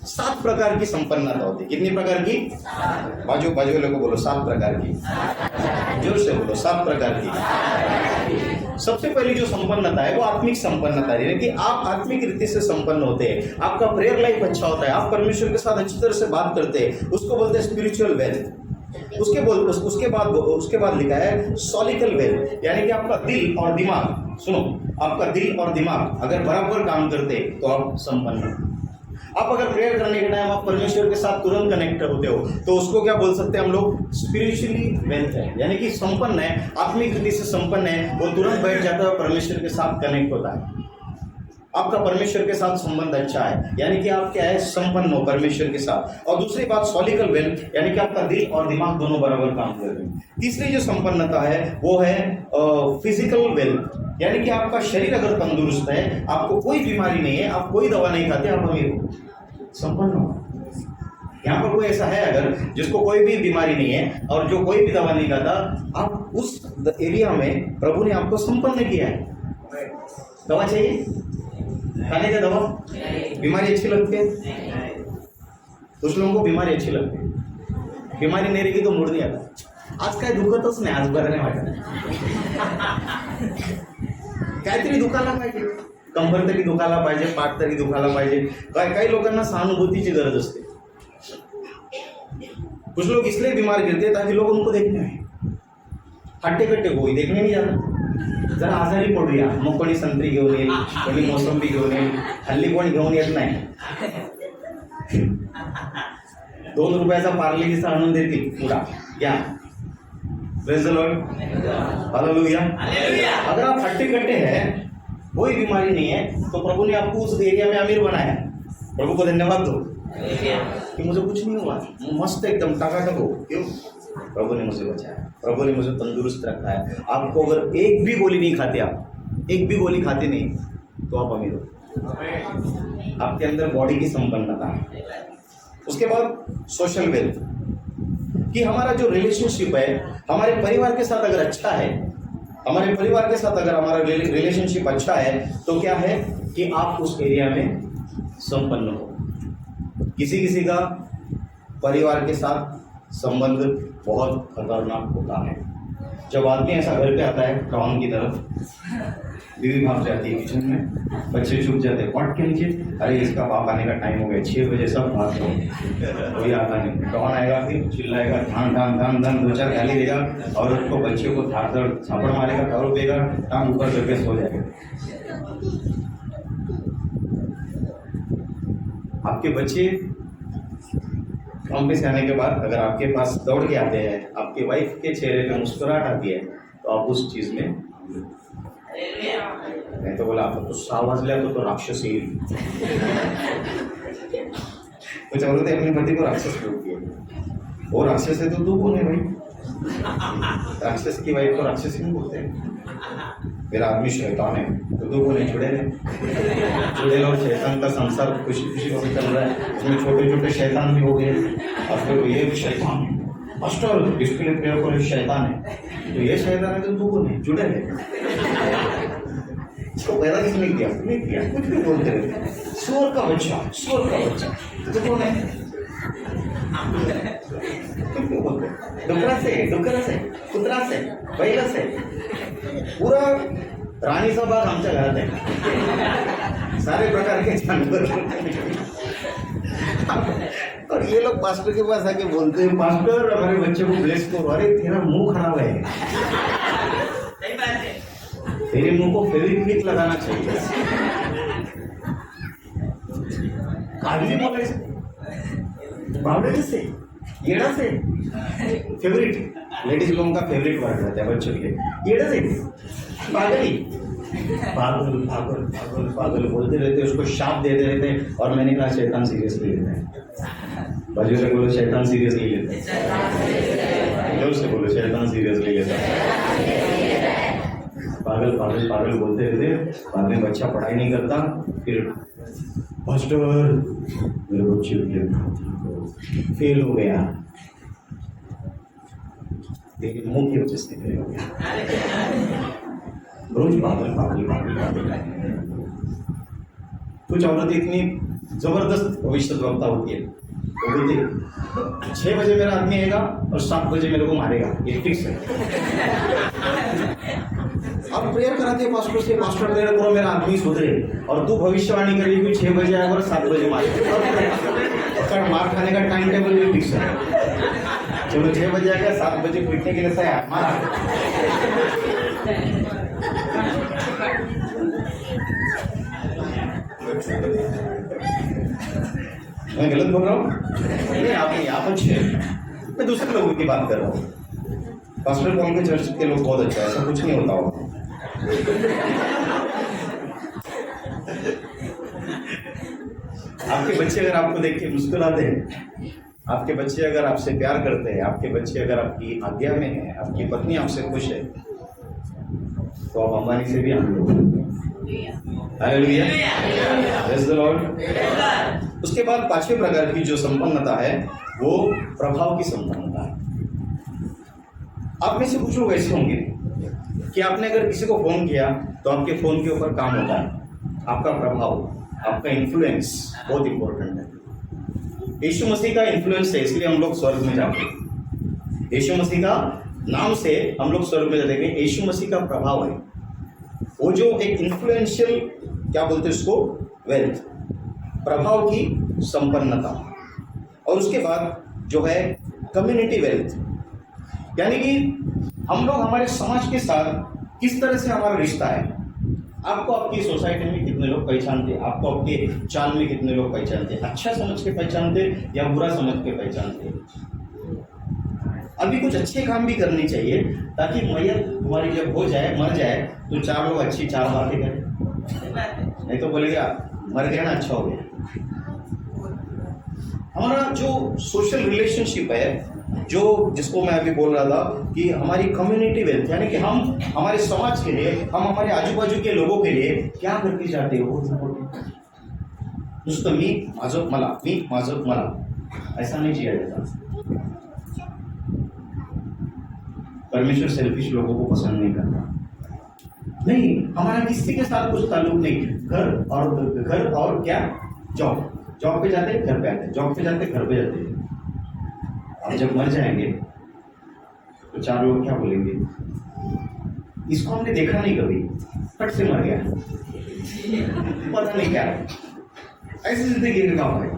7 प्रकार की संपन्नता होती है। कितनी प्रकार की? बाजू वाले को बोलो 7 प्रकार की। जोर से बोलो 7 प्रकार की। सबसे पहली जो संपन्नता है वो आत्मिक संपन्नता है, यानी कि आप आत्मिक रीति से संपन्न होते हैं, आपका प्रेयर लाइफ अच्छा होता है, आप परमेश्वर के साथ अच्छी तरह से बात करते हैं, उसको बोलते हैं स्पिरिचुअल वेल्थ। उसके बाद लिखा है सॉलिकल वेल्थ, यानी कि आपका दिल और दिमाग, सुनो, आपका दिल और दिमाग अगर बराबर काम करते तो आप संपन्न हो। आप अगर प्रेयर करने के टाइम आप परमेश्वर के साथ तुरंत कनेक्ट होते हो तो उसको क्या बोल सकते हैं हम लोग, स्पिरिचुअली वेल्थ है, यानी कि संपन्न है, आत्मिक रीति से संपन्न है, वो तुरंत बैठ जाता है और परमेश्वर के साथ कनेक्ट होता है। आपका परमेश्वर के साथ संबंध अच्छा है, यानी कि आप क्या है, संपन्न हो परमेश्वर के साथ। और दूसरी बात सॉलिकल वेल्थ, यानी कि आपका दिल और दिमाग दोनों बराबर काम कर रहे हैं। तीसरी जो संपन्नता है वो है फिजिकल वेल्थ, यानी कि आपका शरीर अगर तंदुरुस्त है, आपको कोई बीमारी नहीं है, आप कोई दवा नहीं खाते, आप अमीर हो, संपन्न हो। यहाँ पर कोई ऐसा है अगर जिसको कोई भी बीमारी नहीं है और जो कोई भी दवा नहीं खाता, आप उस एरिया में प्रभु ने आपको संपन्न किया है। दवा चाहिए, खाने का दवा, बीमारी अच्छी लगती है, कुछ लोगों को बीमारी अच्छी लगती है, बीमारी नहीं रहेगी तो मूड नहीं आता, आज काय दुखतच नाही, आज बरं नाही वाटत, काहीतरी दुखायला पाहिजे, कंबर तरी दुखायला पाहिजे, पाठ तरी दुखायला पाहिजे। काही लोकांना सहानुभूतीची गरज असते। कुछ लोग इसलिए बीमार गिरते ताकि लोग उनको देखने आए, हट्टे कट्टे कोई देखने नहीं जाता। जरा आजारी पडूया, मग कोणी संत्री घेऊन येईल, कोणी मोसंबी घेऊन येईल, हल्ली कोणी घेऊन येत नाही, 2 रुपयाचा पार्लेजीचा आणून देतील, पुरा या, प्रेज द लॉर्ड, हालेलुया। अगर आप हट्टे कट्टे हैं, कोई बीमारी नहीं है, तो प्रभु ने आपको उस एरिया में अमीर बनाया। प्रभु को धन्यवाद दो कि मुझे कुछ नहीं हुआ, मस्त एकदम टकाटक हो। क्यों? प्रभु ने मुझे बचाया, प्रभु ने मुझे तंदुरुस्त रखा है। आपको अगर एक भी गोली नहीं खाते, आप एक भी गोली खाते नहीं, तो आप अमीर हो, आपके अंदर बॉडी की संपन्नता है। उसके बाद सोशल वेल्थ, कि हमारा जो रिलेशनशिप है हमारे परिवार के साथ अगर अच्छा है, हमारे परिवार के साथ अगर हमारा रिलेशनशिप अच्छा है, तो क्या है कि आप उस एरिया में संपन्न हो। किसी का परिवार के साथ संबंध बहुत खतरनाक होता है। जब आदमी ऐसा घर पे आता है टाउन की तरफ, बीवी भाग जाती है किचन में, बच्चे छुप जाते हैं पॉट के नीचे, अरे इसका बाप आने का टाइम हो गया, 6 बजे सब भाग गए, कोई आता नहीं। टॉन आएगा, फिर चिल्लाएगा, धान धान धान धान, 2-4 गाली देगा और उसको बच्चे को धाड़ छापड़ मारेगा, टावर देगा, टांग ऊपर करके सो जाएगा। आपके बच्चे काम पे से आने के बाद अगर आपके पास दौड़ के आते हैं, आपके वाइफ के चेहरे पे मुस्कुराहट आती है, तो आप उस चीज में नहीं तो बोला आपको तो 6 वाजल्या तो राक्षस येईल, कुछ औरतें अपने पति को राक्षस बोलती है। वो राक्षस है तो तू कौन है भाई? राक्षस की वाइफ को राक्षस नहीं बोलते हैं। मेरा आदमी शैतान है तो तू कौन है? चुड़ैल। चुड़ैल और शैतान का संसार खुशी खुशी से चल रहा है, उसमें छोटे छोटे शैतान भी हो गए। अब फिर ये शैतान मास्टर डिस्प्ले प्लेयर को शैतान है, तो ये शैतान है तो तू कौन है? चुड़ैल है। इसको पैदा किसने किया? नहीं किया, कुछ भी बोलते रहते। सुअर का बच्चा, सुअर का बच्चा, तो कौन है? कुछ भी बोलते, डुकरा से, कुत्रा से, बैल से, पूरा रानीचा बाग आमच्या घरात आहे, सारे प्रकार के जानवर। और ये लोग पास्टर के पास आके बोलते हैं, पास्टर हमारे बच्चे को ब्लेस करो। अरे तेरा मुंह खराब है, तेरे मुंह को फेविक्विक लगाना चाहिए। कागजी बोलायचं, बावड़े से, येड़ा से, फेवरेट लेडीज लोगों का फेवरेट वर्ड रहता है बच्चों के लिए, येड़ा से, पागली, पागल पागल पागल पागल बोलते रहते, उसको शाप देते रहते। और मैंने कहा शैतान सीरियसली लेता है। बाजू से बोलो शैतान सीरियसली लेता है, जोर से बोलो शैतान सीरियसली लेता है। पागल पागल पागल बोलते रहते, बाद में बच्चा पढ़ाई नहीं करता, फिर मास्टर मेरे बच्चे फेल हो गया, लेकिन मुंह की वजह से फेल हो गया। रोज पागल पागल पागल पागल। कुछ औरतें इतनी जबरदस्त भविष्यवक्ता होती है, वो बोलती 6 बजे मेरा आदमी आएगा और 7 बजे मेरे को मारेगा, ये फिक्स है। अब प्रेयर कराते हैं पास्टर से, पास्टर प्रेयर करो मेरा आदमी सुधरे, और तू भविष्यवाणी करी कि 6 बजे आएगा और 7 बजे मार मार खाने का टाइम टेबल भी फिक्स है। चलो 6 बजे आएगा, 7 बजे पीटने के लिए तैयार मारा। मैं गलत बोल रहा हूँ? नहीं, आप अच्छे हैं, मैं दूसरे लोगों की बात कर रहा हूँ। पास्टर पॉल के चर्च के लोग बहुत अच्छा है, ऐसा कुछ नहीं होता होगा। आपके बच्चे अगर आपको देख के मुस्कुराते हैं, आपके बच्चे अगर आपसे प्यार करते हैं, आपके बच्चे अगर आपकी आज्ञा में है, आपकी पत्नी आपसे खुश है, तो आप अंबानी से भी हम लोग। Hallelujah, praise the Lord. उसके बाद 5वें प्रकार की जो संपन्नता है वो प्रभाव की संपन्नता है। आप में से कुछ लोग ऐसे होंगे कि आपने अगर किसी को फोन किया तो आपके फोन के ऊपर काम होता है, आपका प्रभाव, आपका इन्फ्लुएंस बहुत इंपॉर्टेंट है। यीशु मसीह का इन्फ्लुएंस है, इसलिए हम लोग स्वर्ग में जाते हैं। यीशु मसीह का नाम से हम लोग स्वर्ग में जाते हैं। यीशु मसीह का प्रभाव है वो जो एक इन्फ्लुएंशियल, क्या बोलते हैं उसको, वेल्थ, प्रभाव की संपन्नता। और उसके बाद जो है कम्युनिटी वेल्थ, यानी कि हम लोग हमारे समाज के साथ किस तरह से हमारा रिश्ता है। आपको आपकी सोसाइटी में कितने लोग पहचानते हैं, आपको आपके चाल में कितने लोग पहचानते हैं, अच्छा समझ के पहचानते या बुरा समझ के पहचानते। अभी कुछ अच्छे काम भी करने चाहिए ताकि मैयत हमारी जब हो जाए, मर जाए, तो 4 लोग अच्छी 4 बातें करें, नहीं तो बोलेगा मर गया ना, अच्छा हो गया। हमारा जो सोशल रिलेशनशिप है, जो जिसको मैं अभी बोल रहा था कि हमारी कम्युनिटी वेल्थ, यानी कि हम हमारे समाज के लिए, हम हमारे आजू बाजू के लोगों के लिए क्या करके जाते हो, नुसतं मी माझं मला ऐसा नहीं जिया जाता। परमेश्वर सेल्फिश लोगों को पसंद नहीं करता। नहीं, हमारा किसी के साथ कुछ ताल्लुक नहीं। घर और क्या, जॉब पे जाते घर पे आते, जॉब पे जाते घर पे जाते। अब जब मर जाएंगे तो 4 लोग क्या बोलेंगे, इसको हमने देखा नहीं कभी, फट से मर गया, पता नहीं क्या है। ऐसी जिंदगी का काम है।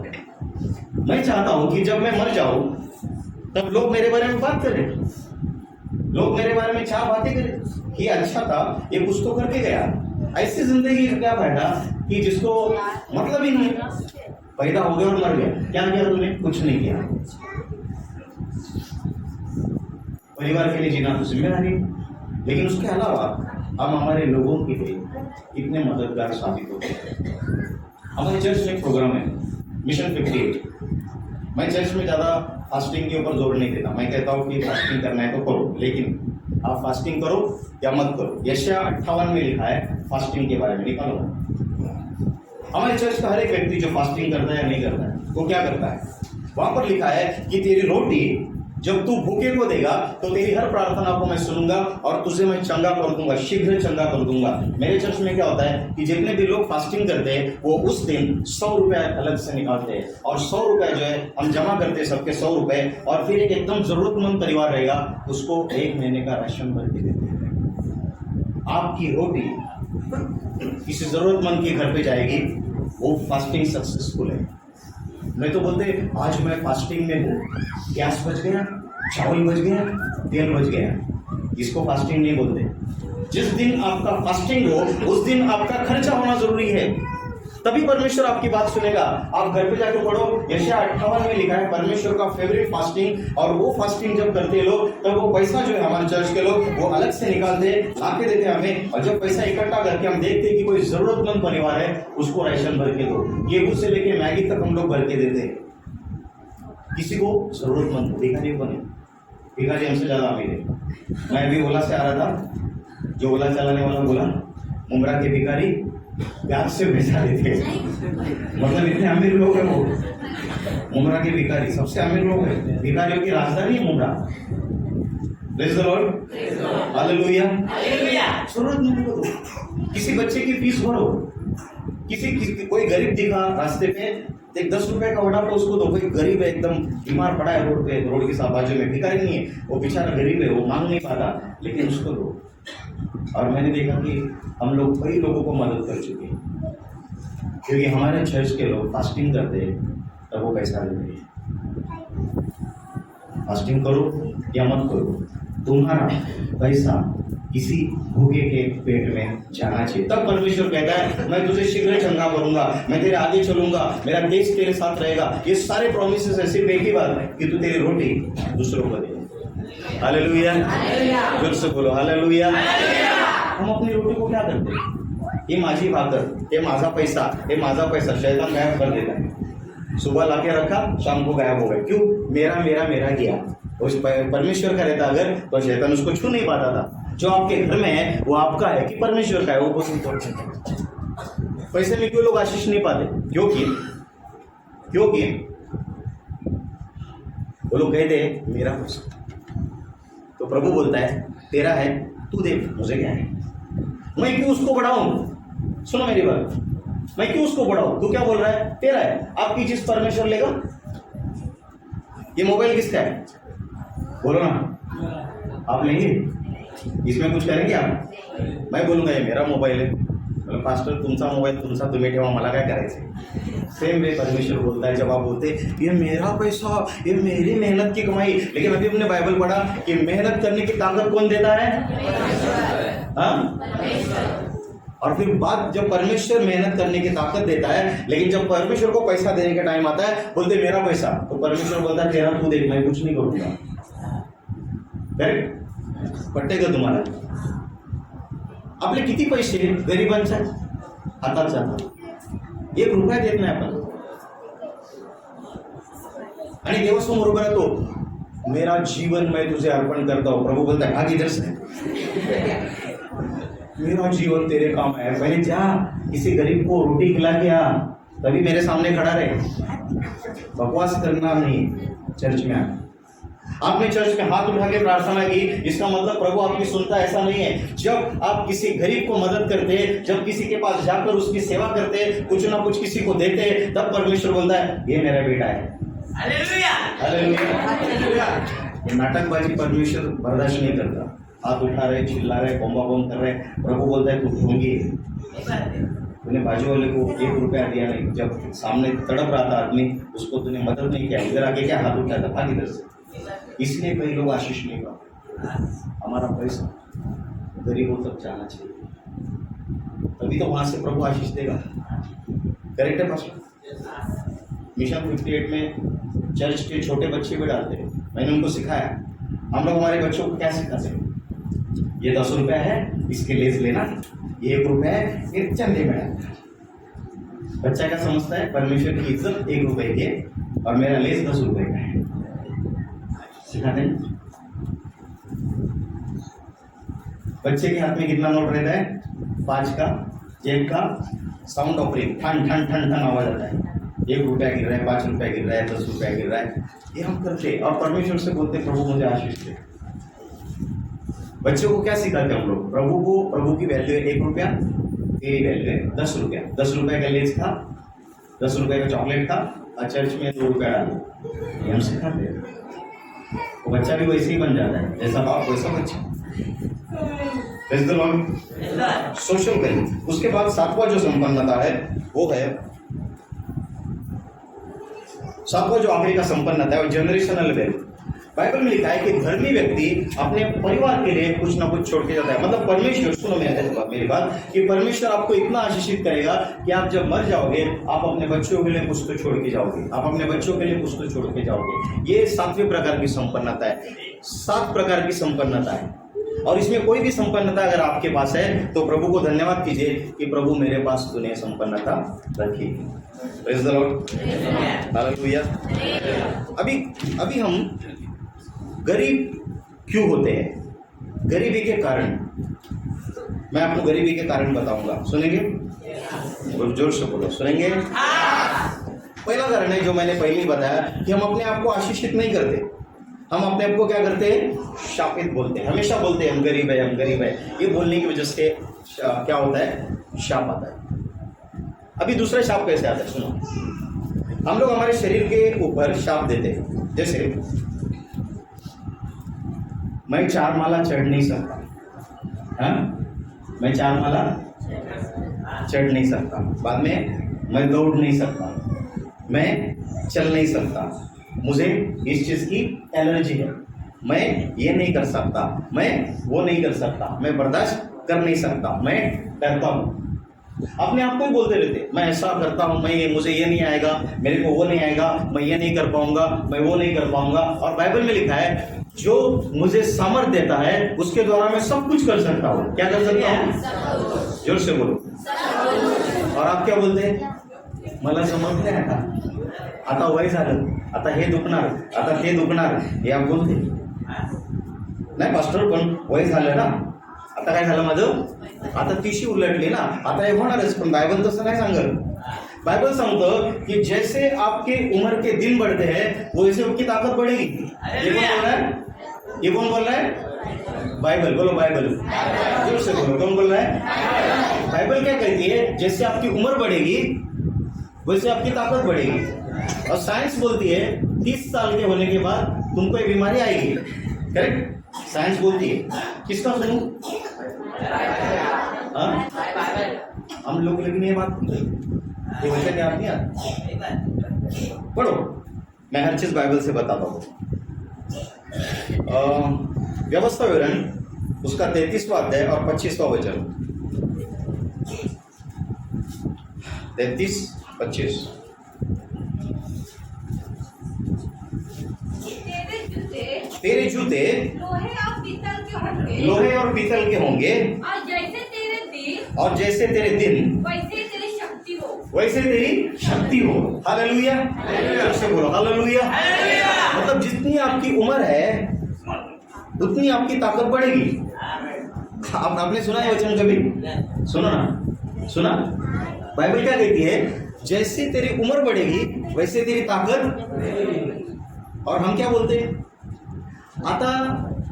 मैं चाहता हूं कि जब मैं मर जाऊं तब लोग मेरे बारे में बात करें, लोग मेरे बारे में 4 बातें करें कि अच्छा था, ये कुछ तो करके गया। ऐसी जिंदगी का क्या फायदा कि जिसको मतलब ही नहीं, पैदा हो गया और मर गया, क्या किया तुमने, कुछ नहीं किया। परिवार के लिए जीना तो जिम्मेदारी, लेकिन उसके अलावा हम हमारे लोगों के लिए कितने मददगार साबित होते हैं। हमारे चर्च में एक प्रोग्राम है मिशन 58। मैं चर्च में ज़्यादा फास्टिंग के ऊपर जोर नहीं देता। मैं कहता हूँ कि फास्टिंग करना है तो करो, लेकिन आप फास्टिंग करो या मत करो। यशाया 58 में लिखा है फास्टिंग के बारे में, निकालो। हमारे चर्च का हर एक व्यक्ति जो फास्टिंग करता है या नहीं करता है, वो क्या करता है, वहां पर लिखा है कि तेरी रोटी जब तू भूखे को देगा तो तेरी हर प्रार्थना को मैं सुनूंगा और तुझे मैं चंगा कर दूंगा, शीघ्र चंगा कर दूंगा। मेरे चर्च में क्या होता है कि जितने भी लोग फास्टिंग करते हैं वो उस दिन 100 रुपया अलग से निकालते हैं और 100 रुपया जो है हम जमा करते हैं, सबके 100 रुपए, और फिर एक एकदम जरूरतमंद परिवार रहेगा उसको 1 महीने का राशन भर के देते हैं। आपकी रोटी किसी जरूरतमंद के घर पे जाएगी, वो फास्टिंग सक्सेसफुल है। नहीं तो बोलते आज मैं फास्टिंग में हूँ, गैस बच गया, चावल बच गया, तेल बच गया, इसको फास्टिंग नहीं बोलते। जिस दिन आपका फास्टिंग हो उस दिन आपका खर्चा होना जरूरी है, तभी परमेश्वर आपकी बात सुनेगा। आप घर पे जाकर पढ़ो, यशाया 58 में लिखा है परमेश्वर का फेवरेट फास्टिंग, और वो फास्टिंग जब करते लोग तब वो पैसा जो है हमारे चर्च के लोग वो अलग से निकालते, लाके देते हमें, और जब पैसा इकट्ठा करके हम देखते कि कोई जरूरतमंद परिवार है उसको राशन भर के दो। गेहूं से लेके मैगी तक हम लोग भर के देते, किसी को जरूरतमंद। भिखारी बने, भिखारी हमसे ज्यादा अमीर है। मैं अभी ओला से आ रहा था, जो ओला चलाने वाला बोला मुमरा के भिखारी प्याज से भेजा देते, मतलब इतने अमीर लोग हैं वो। मुमरा के भिखारी सबसे अमीर लोग हैं, भिखारियों की राजधानी है Mumbra. Praise the Lord, hallelujah. जरूरतमंद को दो, किसी बच्चे की फीस भरो, किसी कोई गरीब दिखा रास्ते पे, एक 10 रुपए का वड़ा पाव उसको दो। कोई गरीब है, एकदम बीमार पड़ा है रोड पे, रोड के साथ बाजू में, भिखारी नहीं है वो, बेचारा गरीब है, वो मांग नहीं पाता, लेकिन उसको दो। और मैंने देखा कि हम लोग कई लोगों को मदद कर चुके हैं, क्योंकि हमारे चर्च के लोग फास्टिंग करते हैं तब वो पैसा देते हैं। फास्टिंग करो या मत करो, तुम्हारा पैसा किसी भूखे के पेट में जाना चाहिए। तब परमेश्वर कहता है मैं तुझे शीघ्र चंगा करूंगा, मैं तेरे आगे चलूंगा, मेरा देश तेरे साथ रहेगा। ये सारे प्रॉमिसेस है, सिर्फ एक ही बात है कि तू तेरी रोटी दूसरों को दे। हालेलुया, जोर से बोलो हालेलुया। हम अपनी रोटी को क्या करते हैं? ये माझी भाकर, ये माझा पैसा शैतान गायब कर देता है। सुबह लाके रखा, शाम को गायब हो गया। क्यों? मेरा किया। उस परमेश्वर का रहता अगर तो शैतान उसको छू नहीं पाता था। जो आपके घर में है वो आपका है कि परमेश्वर का है, वो बहुत इंपॉर्टेंट है। पैसे में क्यों लोग आशीष नहीं पाते? क्योंकि वो लोग कहते हैं मेरा पैसा। तो प्रभु बोलता है तेरा है, तू दे, मुझे क्या है? मैं क्यों उसको बढ़ाऊं? सुनो मेरी बात, मैं क्यों उसको बढ़ाऊं? तू क्या बोल रहा है? तेरा है। आपकी चीज परमेश्वर लेगा? ये मोबाइल किसका है? बोलो ना, आप लेंगे? इसमें कुछ करेंगे आप? मैं बोलूंगा ये मेरा मोबाइल है, मतलब पास्टर तुमचा मोबाईल तुमचा तुम्ही ठेवा, मला काय करायचं? सेम वे परमेश्वर बोलता है। जब आप बोलते ये मेरा पैसा, ये मेरी मेहनत की कमाई, लेकिन अभी हमने बाइबल पढ़ा कि मेहनत करने की ताकत कौन देता है? हाँ? और फिर बात जब परमेश्वर मेहनत करने की ताकत देता है, लेकिन जब परमेश्वर को पैसा देने का टाइम आता है बोलते मेरा पैसा, तो परमेश्वर बोलता है तेरा तू देख, मैं कुछ नहीं करूंगा। करेक्ट? पटेगा तुम्हाला? आपले किती पैसे गरिबांच्या हातात जातात? 1 रुपया देत नाही आपण, आणि देवासमोर उभा राहतो, मेरा जीवन मैं तुझे अर्पण करता हूं। प्रभु बोलता है भाग इधर से, मेरा जीवन तेरे काम है। पहले जा किसी गरीब को रोटी खिला के आ, तभी मेरे सामने खड़ा रहे। बकवास करना नहीं चर्च में आके। आपने चर्च में हाथ उठा के प्रार्थना की, इसका मतलब प्रभु आपकी सुनता ऐसा नहीं है। जब आप किसी गरीब को मदद करते, जब किसी के पास जाकर उसकी सेवा करते, कुछ ना कुछ किसी को देते, तब परमेश्वर बोलता है ये मेरा बेटा है। Hallelujah, hallelujah. ये नाटकबाजी परमेश्वर बर्दाश्त नहीं करता। हाथ उठा रहे, चिल्ला रहे, बम्बा बम कर रहे, प्रभु बोलता है तू ढूंढी, तूने बाजू वाले को 1 रुपया दिया नहीं, जब सामने तड़प रहा था आदमी, उसको तूने मदद नहीं किया, इधर आके क्या हाथ उठाया था, भाग इधर से। इसलिए कई लोग आशीष नहीं पाते। हमारा पैसा गरीबों तक जाना चाहिए, तभी तो वहां से प्रभु आशीष देगा। करेक्ट है पास्टर? मिशन 58 में चर्च के छोटे बच्चे भी डालते हैं। मैंने उनको सिखाया, हम लोग हमारे बच्चों को क्या सिखाते हैं? ये 10 रुपया है, इसके लेस लेना, ये 1 रुपया है, ये चंदे में डालना। बच्चा क्या समझता है? परमेश्वर की इज्जत 1 रुपये की है और मेरा लेस 10 रुपये का है। सिखाते हैं। बच्चे के हाथ में कितना नोट रहता है? 5 का, 1 का, साउंड ऑपरिंग, ठन ठन ठन ठन आवाज आता है। 1 रुपया गिर रहा है, 5 रुपया गिर रहा है, 10 रुपया गिर रहा है, ये हम करते और परमेश्वर से बोलते प्रभु मुझे आशीष दे। बच्चों को क्या सिखाते हम लोग? प्रभु की वैल्यू है 1 रुपया, तेरी वैल्यू है 10 रुपया। 10 रुपये का लेस खा, 10 रुपये का चॉकलेट खा, और चर्च में 2 रुपया डालो, ये हम सिखाते हैं। वो बच्चा भी वैसे ही बन जाता है, जैसा बाप वैसा बच्चा। Social wealth. उसके बाद 7वां जो संपन्नता है वो है, 7वां जो आखिरी का संपन्नता है वो जनरेशनल वेल्थ। बाइबल में लिखा है कि धर्मी व्यक्ति अपने परिवार के लिए कुछ ना कुछ छोड़ के जाता है। मतलब परमेश्वर, सुनो मेरी बात, कि परमेश्वर आपको इतना आशीषित करेगा कि आप जब मर जाओगे आप अपने बच्चों के लिए कुछ तो छोड़ के जाओगे, आप अपने बच्चों के लिए कुछ तो छोड़ के जाओगे। ये 7वें प्रकार की संपन्नता है। 7 प्रकार की संपन्नता है, और इसमें कोई भी संपन्नता अगर आपके पास है तो प्रभु को धन्यवाद कीजिए कि प्रभु मेरे पास तूने संपन्नता रखी। Praise the Lord, hallelujah. अभी हम गरीब क्यों होते हैं? गरीबी के कारण, मैं आपको गरीबी के कारण बताऊंगा, सुनेंगे? जोर से बोलो, सुनेंगे? पहला कारण है जो मैंने पहले ही बताया कि हम अपने आप को आशीषित नहीं करते। हम अपने आप को क्या करते हैं? शापित बोलते हैं। हमेशा बोलते हैं हम गरीब है, हम गरीब है। ये बोलने की वजह से क्या होता है? शाप आता है। अभी दूसरा शाप कैसे आता है? सुनो, हम लोग हमारे शरीर के ऊपर शाप देते हैं। जैसे मैं 4 माला चढ़ नहीं सकता, हाँ, मैं 4 माला चढ़ नहीं सकता, बाद में मैं दौड़ नहीं सकता, मैं चल नहीं सकता, मुझे इस चीज़ की एलर्जी है, मैं ये नहीं कर सकता, मैं वो नहीं कर सकता, मैं बर्दाश्त कर नहीं सकता, मैं डरता हूँ। अपने आप को ही बोलते रहते, मैं ऐसा करता हूँ, मुझे ये नहीं आएगा, मेरे को वो नहीं आएगा, मैं ये नहीं कर पाऊंगा, मैं वो नहीं कर पाऊंगा। और बाइबल में लिखा है जो मुझे सामर्थ देता है उसके द्वारा मैं सब कुछ कर सकता हूँ। क्या कर सकता हूँ? जोर से बोलो। और आप क्या बोलते हैं? मला समर्थ नाही आता वय झालं, आता हे दुखणार, आता ते दुखणार, हे आप बोलते नाही पास्टर, पण वय झालं ना, आता काय झालं माझं, आता तिशी उलटली ना, आता हे होणारच। पण बायबल तसं नाही सांगत। बाइबल सांगतं की जैसे आपके उम्र के दिन बढ़ते हैं वैसे आपकी ताकत बढ़ेगी। ये कौन बोल रहा है? ये कौन बोल रहा है? बाइबल। बोलो बाइबल, जोर से बोलो। कौन बोल रहा है? बाइबल क्या कहती है? जैसे आपकी उम्र बढ़ेगी वैसे आपकी ताकत बढ़ेगी। और साइंस बोलती है 30 साल के होने के बाद तुमको ये बीमारी आएगी। करेक्ट? साइंस बोलती है। किसका सुनूं? हम लोग लेकिन ये बात ये वजह क्या आपने पढ़ो, मैं हर चीज बाइबल से बताता हूँ। व्यवस्था विवरण उसका 33वां अध्याय और 25वां वचन। 33-25। तेरे जूते लोहे और पीतल के होंगे, और जैसे तेरे दिन वैसे तेरी शक्ति हो। हालेलुया। सबसे बोलो हालेलुया। मतलब जितनी आपकी उम्र है उतनी आपकी ताकत बढ़ेगी। आपने सुना है वचन कभी? सुना ना? सुना? बाइबल क्या कहती है? जैसे तेरी उम्र बढ़ेगी वैसे तेरी ताकत। और हम क्या बोलते हैं? आता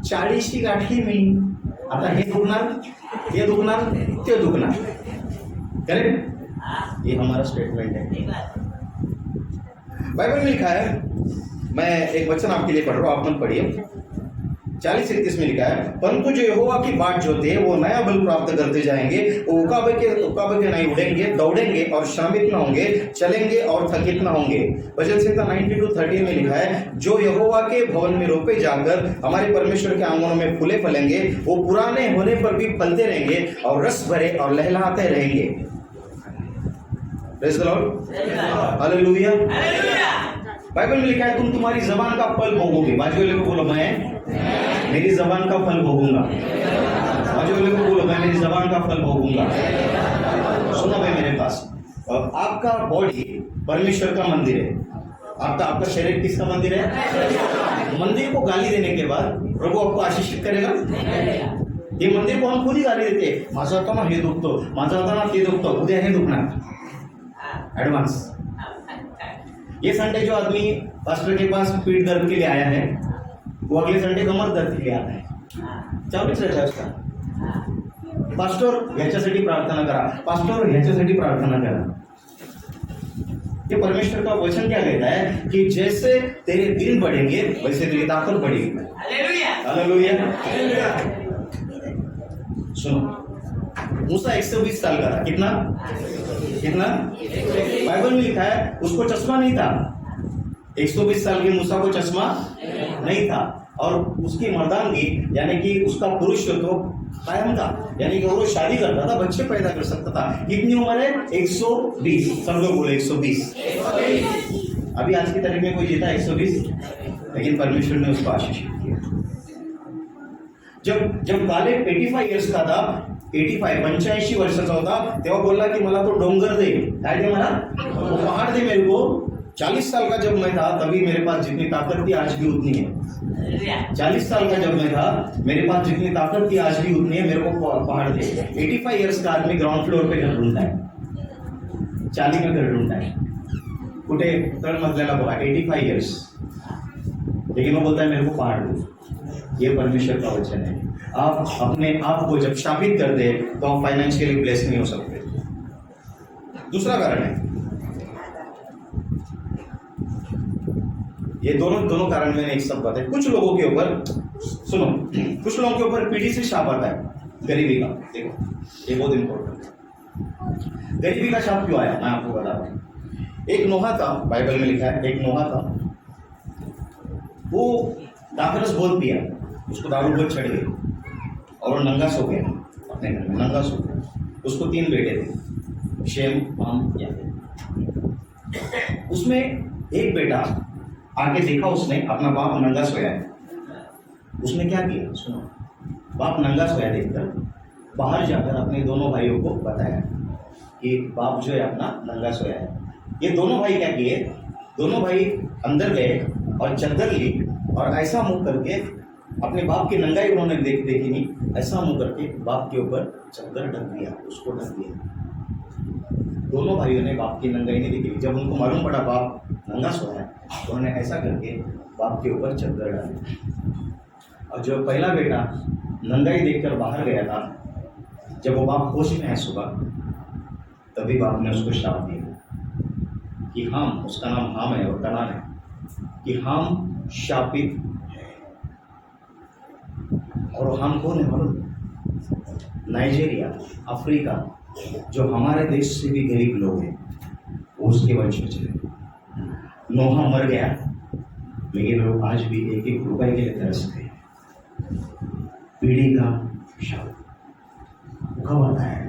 40ची गाठी मी, आता हे दुखणार, ते दुखणार, ते दुखणार। करेक्ट? ये हमारा स्टेटमेंट है। बाइबल में लिखा है, मैं एक वचन आपके लिए पढ़ रहा हूं, आप मन पढ़िए। 40-31 में लिखा है, परंतु जो यहोवा की बाट जोते वो नया बल प्राप्त करते जाएंगे, वो उकाबे के नहीं उड़ेंगे, दौड़ेंगे और श्रमित न होंगे, चलेंगे और थकित न होंगे। वचन संहिता 92:13 में लिखा है, जो यहोवा के भवन में रोपे जाकर हमारे परमेश्वर के आंगनों में फूले फलेंगे, वो पुराने होने पर भी फलते रहेंगे और रस भरे और लहलहाते रहेंगे। Praise the Lord. Hallelujah. Bible में लिखा है, तुम तुम्हारी जबान का फल भोगोगे। बाजू वाले को बोलो, मैं मेरी जबान का फल भोगूंगा। बाजू वाले को बोलो, मैं मेरी जबान का फल भोगूंगा। सुनो भाई, मेरे पास आपका बॉडी परमेश्वर का मंदिर है। आपका शरीर किसका मंदिर है? मंदिर को गाली देने के बाद प्रभु आपको आशीषित करेगा? ये मंदिर को हम खुद ही गाली देते हैं। माझा होता ना हे दुखतो, माझा होता ना ते दुखतो, उद्या हे दुखणार। एडवांस। ये संडे जो आदमी पास्टर के पास पीठ दर्द के लिए आया है वो अगले संडे कमर दर्द के लिए आता है। चालूच रहता है उसका। पास्टर ह्याच्यासाठी प्रार्थना करा, पास्टर ह्याच्यासाठी प्रार्थना करा। ये परमेश्वर का वचन क्या कहता है कि जैसे तेरे दिन बढ़ेंगे वैसे तेरी ताकत बढ़ेगी। हालेलुया। सुनो, मूसा 120 साल का था। कितना? बाइबल में लिखा है उसको चश्मा नहीं था। 120 साल के मूसा को चश्मा नहीं था, और उसकी मर्दानगी यानी कि उसका पुरुषत्व कायम था, यानी कि वो शादी करता था, बच्चे पैदा कर सकता था। कितनी उम्र है? 120। सब लोग बोले 120। अभी आज की तारीख में कोई जीता 120? लेकिन परमेश्वर ने उसको आशीषित किया। जब कालेब 85 इयर्स का था, 85 वर्षाचा होता, तेव्हा बोलला की मला तो डोंगर दे। काय दे? मला वो पहाड़ दे मेरे को। 40 साल का जब मैं था तभी मेरे पास जितनी ताकत थी आज भी उतनी है। 40 साल का जब मैं था मेरे पास जितनी ताकत थी आज भी उतनी है। मेरे को पहाड़ दे। 85 इयर्स का आदमी ग्राउंड फ्लोर पे घर ढूंढता है, 40 में घर ढूंढता है। कुठे? तळ मजल्याला बघा, 85 इयर्स, लेकिन वो बोलता है मेरे को पहाड़ दो। ये परमेश्वर का वचन है। आप अपने आप को जब शापित कर दे तो आप फाइनेंशियली ब्लेस नहीं हो सकते। दूसरा कारण है, ये दोनों कारण मैंने एक साथ बताए। कुछ लोगों के ऊपर, सुनो, कुछ लोगों के ऊपर पीढ़ी से शाप आता है। गरीबी का, देखो ये बहुत इंपॉर्टेंट है। गरीबी का शब्द क्यों आया मैं आपको बता रहा हूँ। एक नोहा था, बाइबल में लिखा है, एक नोहा था, वो दाखरस बहुत पिया, उसको दारू बहुत चढ़ गई और वो नंगा सो गया अपने घर में, नंगा सो गया। उसको 3 बेटे थे, शेम, हाम, याफेत। उसमें एक बेटा आके देखा, उसने अपना बाप नंगा सोया है, उसने क्या किया सुनो, बाप नंगा सोया देखकर बाहर जाकर अपने दोनों भाइयों को बताया कि बाप जो है अपना नंगा सोया है। ये दोनों भाई क्या किए, दोनों भाई अंदर गए और चादर ली और ऐसा मुंह करके अपने बाप की नंगाई उन्होंने देखी नहीं, ऐसा मुंह करके बाप के ऊपर चादर ढक दिया, उसको ढक दिया। दोनों भाइयों ने बाप की नंगाई नहीं देखी। जब उनको मालूम पड़ा बाप नंगा सोया है तो उन्होंने ऐसा करके बाप के ऊपर चादर डाली। और जो पहला बेटा नंगाई देखकर बाहर गया था, जब वो बाप होश में है सुबह, तभी बाप ने उसको श्राप दिया कि हम, उसका नाम हाम है और कनान है, कि हम शापित है। और हम कौन है मालूम? नाइजीरिया, अफ्रीका, जो हमारे देश से भी गरीब लोग हैं, वो उसके वंशज हैं। नोहा मर गया, लेकिन लोग आज भी 1-1 रुपए के लिए तरसते हैं। पीढ़ी का शाप कब आता है?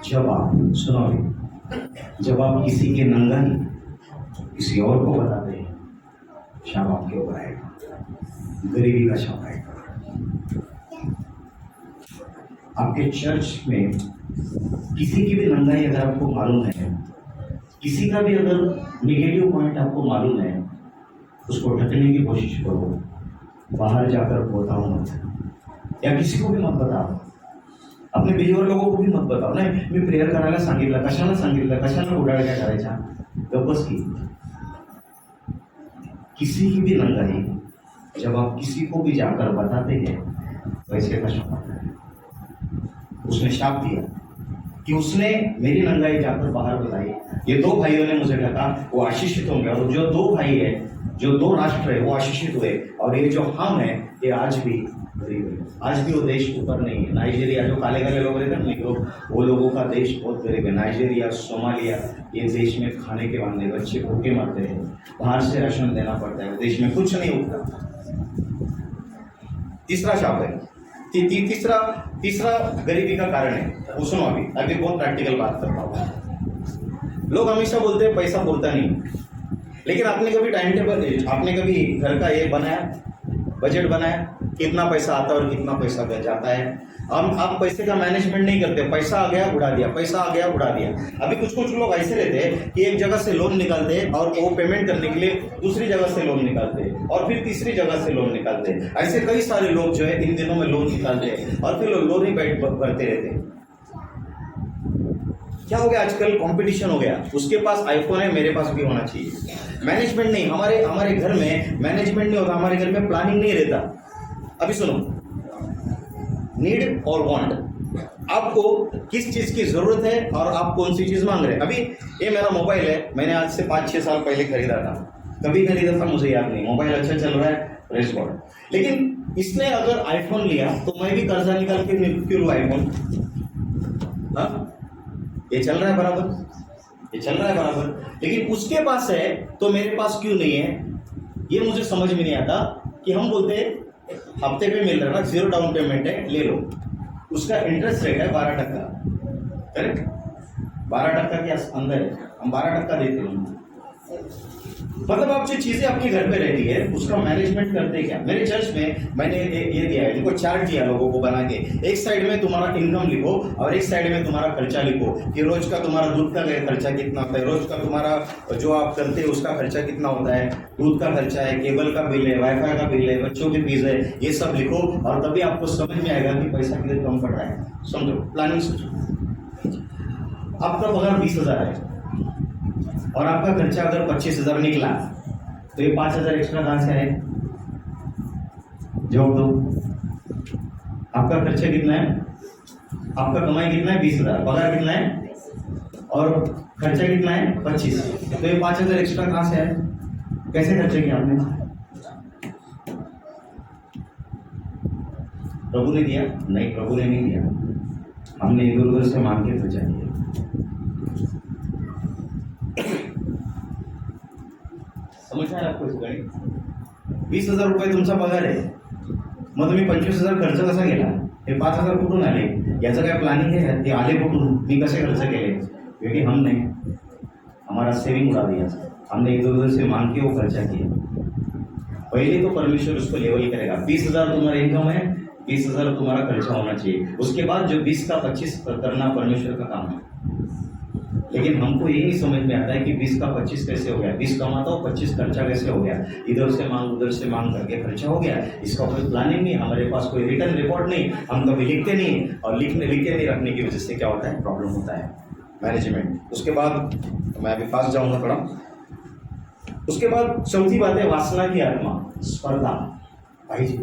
जब आप सुनोगे, जब आप किसी के नंगाई किसी और को बताते हैं, शाप आपके ऊपर आएगा, गरीबी का शाप आएगा। आपके चर्च में किसी की भी नंगाई अगर आपको मालूम है, किसी का भी अगर निगेटिव पॉइंट आपको मालूम है, उसको ढकने की कोशिश करो, बाहर जाकर बताओ मत, या किसी को भी मत बताओ, अपने बिलीवर लोगों को भी मत बताओ। नाही मी प्रेयर करायला सांगितलं, कशाला सांगितलं, कशाला उडाळ्या करायच्या, गप्पच की। किसी की भी नंगाई जब आप किसी को भी जाकर बताते हैं, वैसे का शाप आता है। उसने शाप दिया कि उसने मेरी नंगाई जाकर बाहर बताई, ये 2 भाइयों ने मुझे ढका, वो आशीषित होंगे। और जो 2 भाई है, जो 2 राष्ट्र है, वो आशीषित हुए। और ये जो हम है, ये आज भी गरीब है, आज भी वो देश ऊपर नहीं है। नाइजीरिया, जो काले काले लोग रहते हैं ना, वो लोगों का देश बहुत गरीब है। नाइजीरिया, सोमालिया, ये देश में खाने के वांदे, बच्चे भूखे मरते हैं, बाहर से राशन देना पड़ता है, देश में कुछ नहीं उगता। तीसरा शाप है, तीसरा गरीबी का कारण है। वो सुनो, अभी बहुत प्रैक्टिकल बात करता हूँ। लोग हमेशा बोलते हैं पैसा बोलता नहीं, लेकिन आपने कभी टाइम टेबल, आपने कभी घर का ये बनाया, बजट बनाया, कितना पैसा आता है और कितना पैसा जाता है? आप पैसे का मैनेजमेंट नहीं करते, पैसा आ गया उड़ा दिया, पैसा आ गया उड़ा दिया। अभी कुछ लोग ऐसे रहते हैं कि एक जगह से लोन निकालते हैं और वो पेमेंट करने के लिए दूसरी जगह से लोन निकालते हैं और फिर तीसरी जगह से लोन निकालते हैं। ऐसे कई सारे लोग जो है इन दिनों में लोन निकालते हैं और फिर लोन ही भरते रहते हैं। क्या हो गया? आजकल कंपटीशन हो गया, उसके पास आईफोन है, मेरे पास भी होना चाहिए। मैनेजमेंट नहीं, हमारे घर में मैनेजमेंट नहीं होता, हमारे घर में प्लानिंग नहीं रहता। अभी सुनो, नीड और वांट, आपको किस चीज की जरूरत है और आप कौन सी चीज मांग रहे हैं। अभी ये मेरा मोबाइल है, मैंने आज से 5-6 साल पहले खरीदा था, कभी खरीदा था मुझे याद नहीं। मोबाइल अच्छा चल रहा है, प्रेस गॉड। लेकिन इसने अगर आईफोन लिया तो मैं भी कर्जा निकाल के क्यों लूं आईफोन? हाँ, ये चल रहा है बराबर, ये चल रहा है बराबर, लेकिन उसके पास है तो मेरे पास क्यों नहीं है? ये मुझे समझ में नहीं आता कि हम बोलते हैं हफ्ते पे मिल रहा है ना, 0 डाउन पेमेंट है, ले लो, उसका इंटरेस्ट रेट है 12%, करेक्ट? 12% के अंदर है, हम 12% देते हैं। मतलब आप जो चीजें आपके घर पे रहती है उसका मैनेजमेंट करते क्या? मेरे चर्च में मैंने ये दिया है, इनको चार्ट दिया लोगों को बना के, एक साइड में तुम्हारा इनकम लिखो और एक साइड में तुम्हारा खर्चा लिखो कि रोज का तुम्हारा दूध का खर्चा कितना होता है, रोज का तुम्हारा जो आप करते हैं उसका खर्चा कितना होता है, दूध का खर्चा है, केबल का बिल है, वाईफाई का बिल है, बच्चों की फीस है, ये सब लिखो और तभी आपको समझ में आएगा कि पैसा कितने कम पड़ रहा है। समझो, प्लानिंग सोचो। आपका पगार 20,000 है और आपका खर्चा अगर 25,000 निकला तो ये 5,000 एक्स्ट्रा कहां से आए? जवाब दो। आपका खर्चा कितना है? आपका कमाई कितना है? 20,000, पगार कितना है और खर्चा कितना है? 25। तो ये 5,000 एक्स्ट्रा कहां से आए? कैसे खर्चे किया आपने? प्रभु ने दिया? नहीं, प्रभु ने नहीं दिया, हमने इधर उधर से मांग के खर्चा किया। समझ में आया आपको इस गणित? 20,000 रुपये तुमचा पगार आहे, मग तुम्ही 25,000 खर्च कसा केला? हे 5,000 कुठून आले? याचं काय प्लॅनिंग आहे? ते आले कुठून? मी कसे खर्च केले? क्योंकि हमने हमारा सेविंग उड़ा दिया, हमने इधर उधर से मांग के वो खर्चा किया। पहले तो परमेश्वर उसको लेवल करेगा। 20,000 तुम्हारा इनकम है, 20,000 तुम्हारा खर्चा होना चाहिए। उसके बाद जो 20 का 25 करना परमेश्वर का काम है। लेकिन हमको ये नहीं समझ में आता है कि 20 का 25 कैसे हो गया, 20 कमाता हूँ 25 खर्चा कैसे हो गया, इधर से मांग उधर से मांग करके खर्चा हो गया। इसका कोई प्लानिंग नहीं, हमारे पास कोई रिटर्न रिपोर्ट नहीं, हम कभी लिखते नहीं, और लिखे नहीं रखने की वजह से क्या होता है? प्रॉब्लम होता है मैनेजमेंट। उसके बाद मैं अभी फास्ट जाऊंगा थोड़ा। उसके बाद चौथी बात है वासना की आत्मा, स्पर्धा। पाहिजे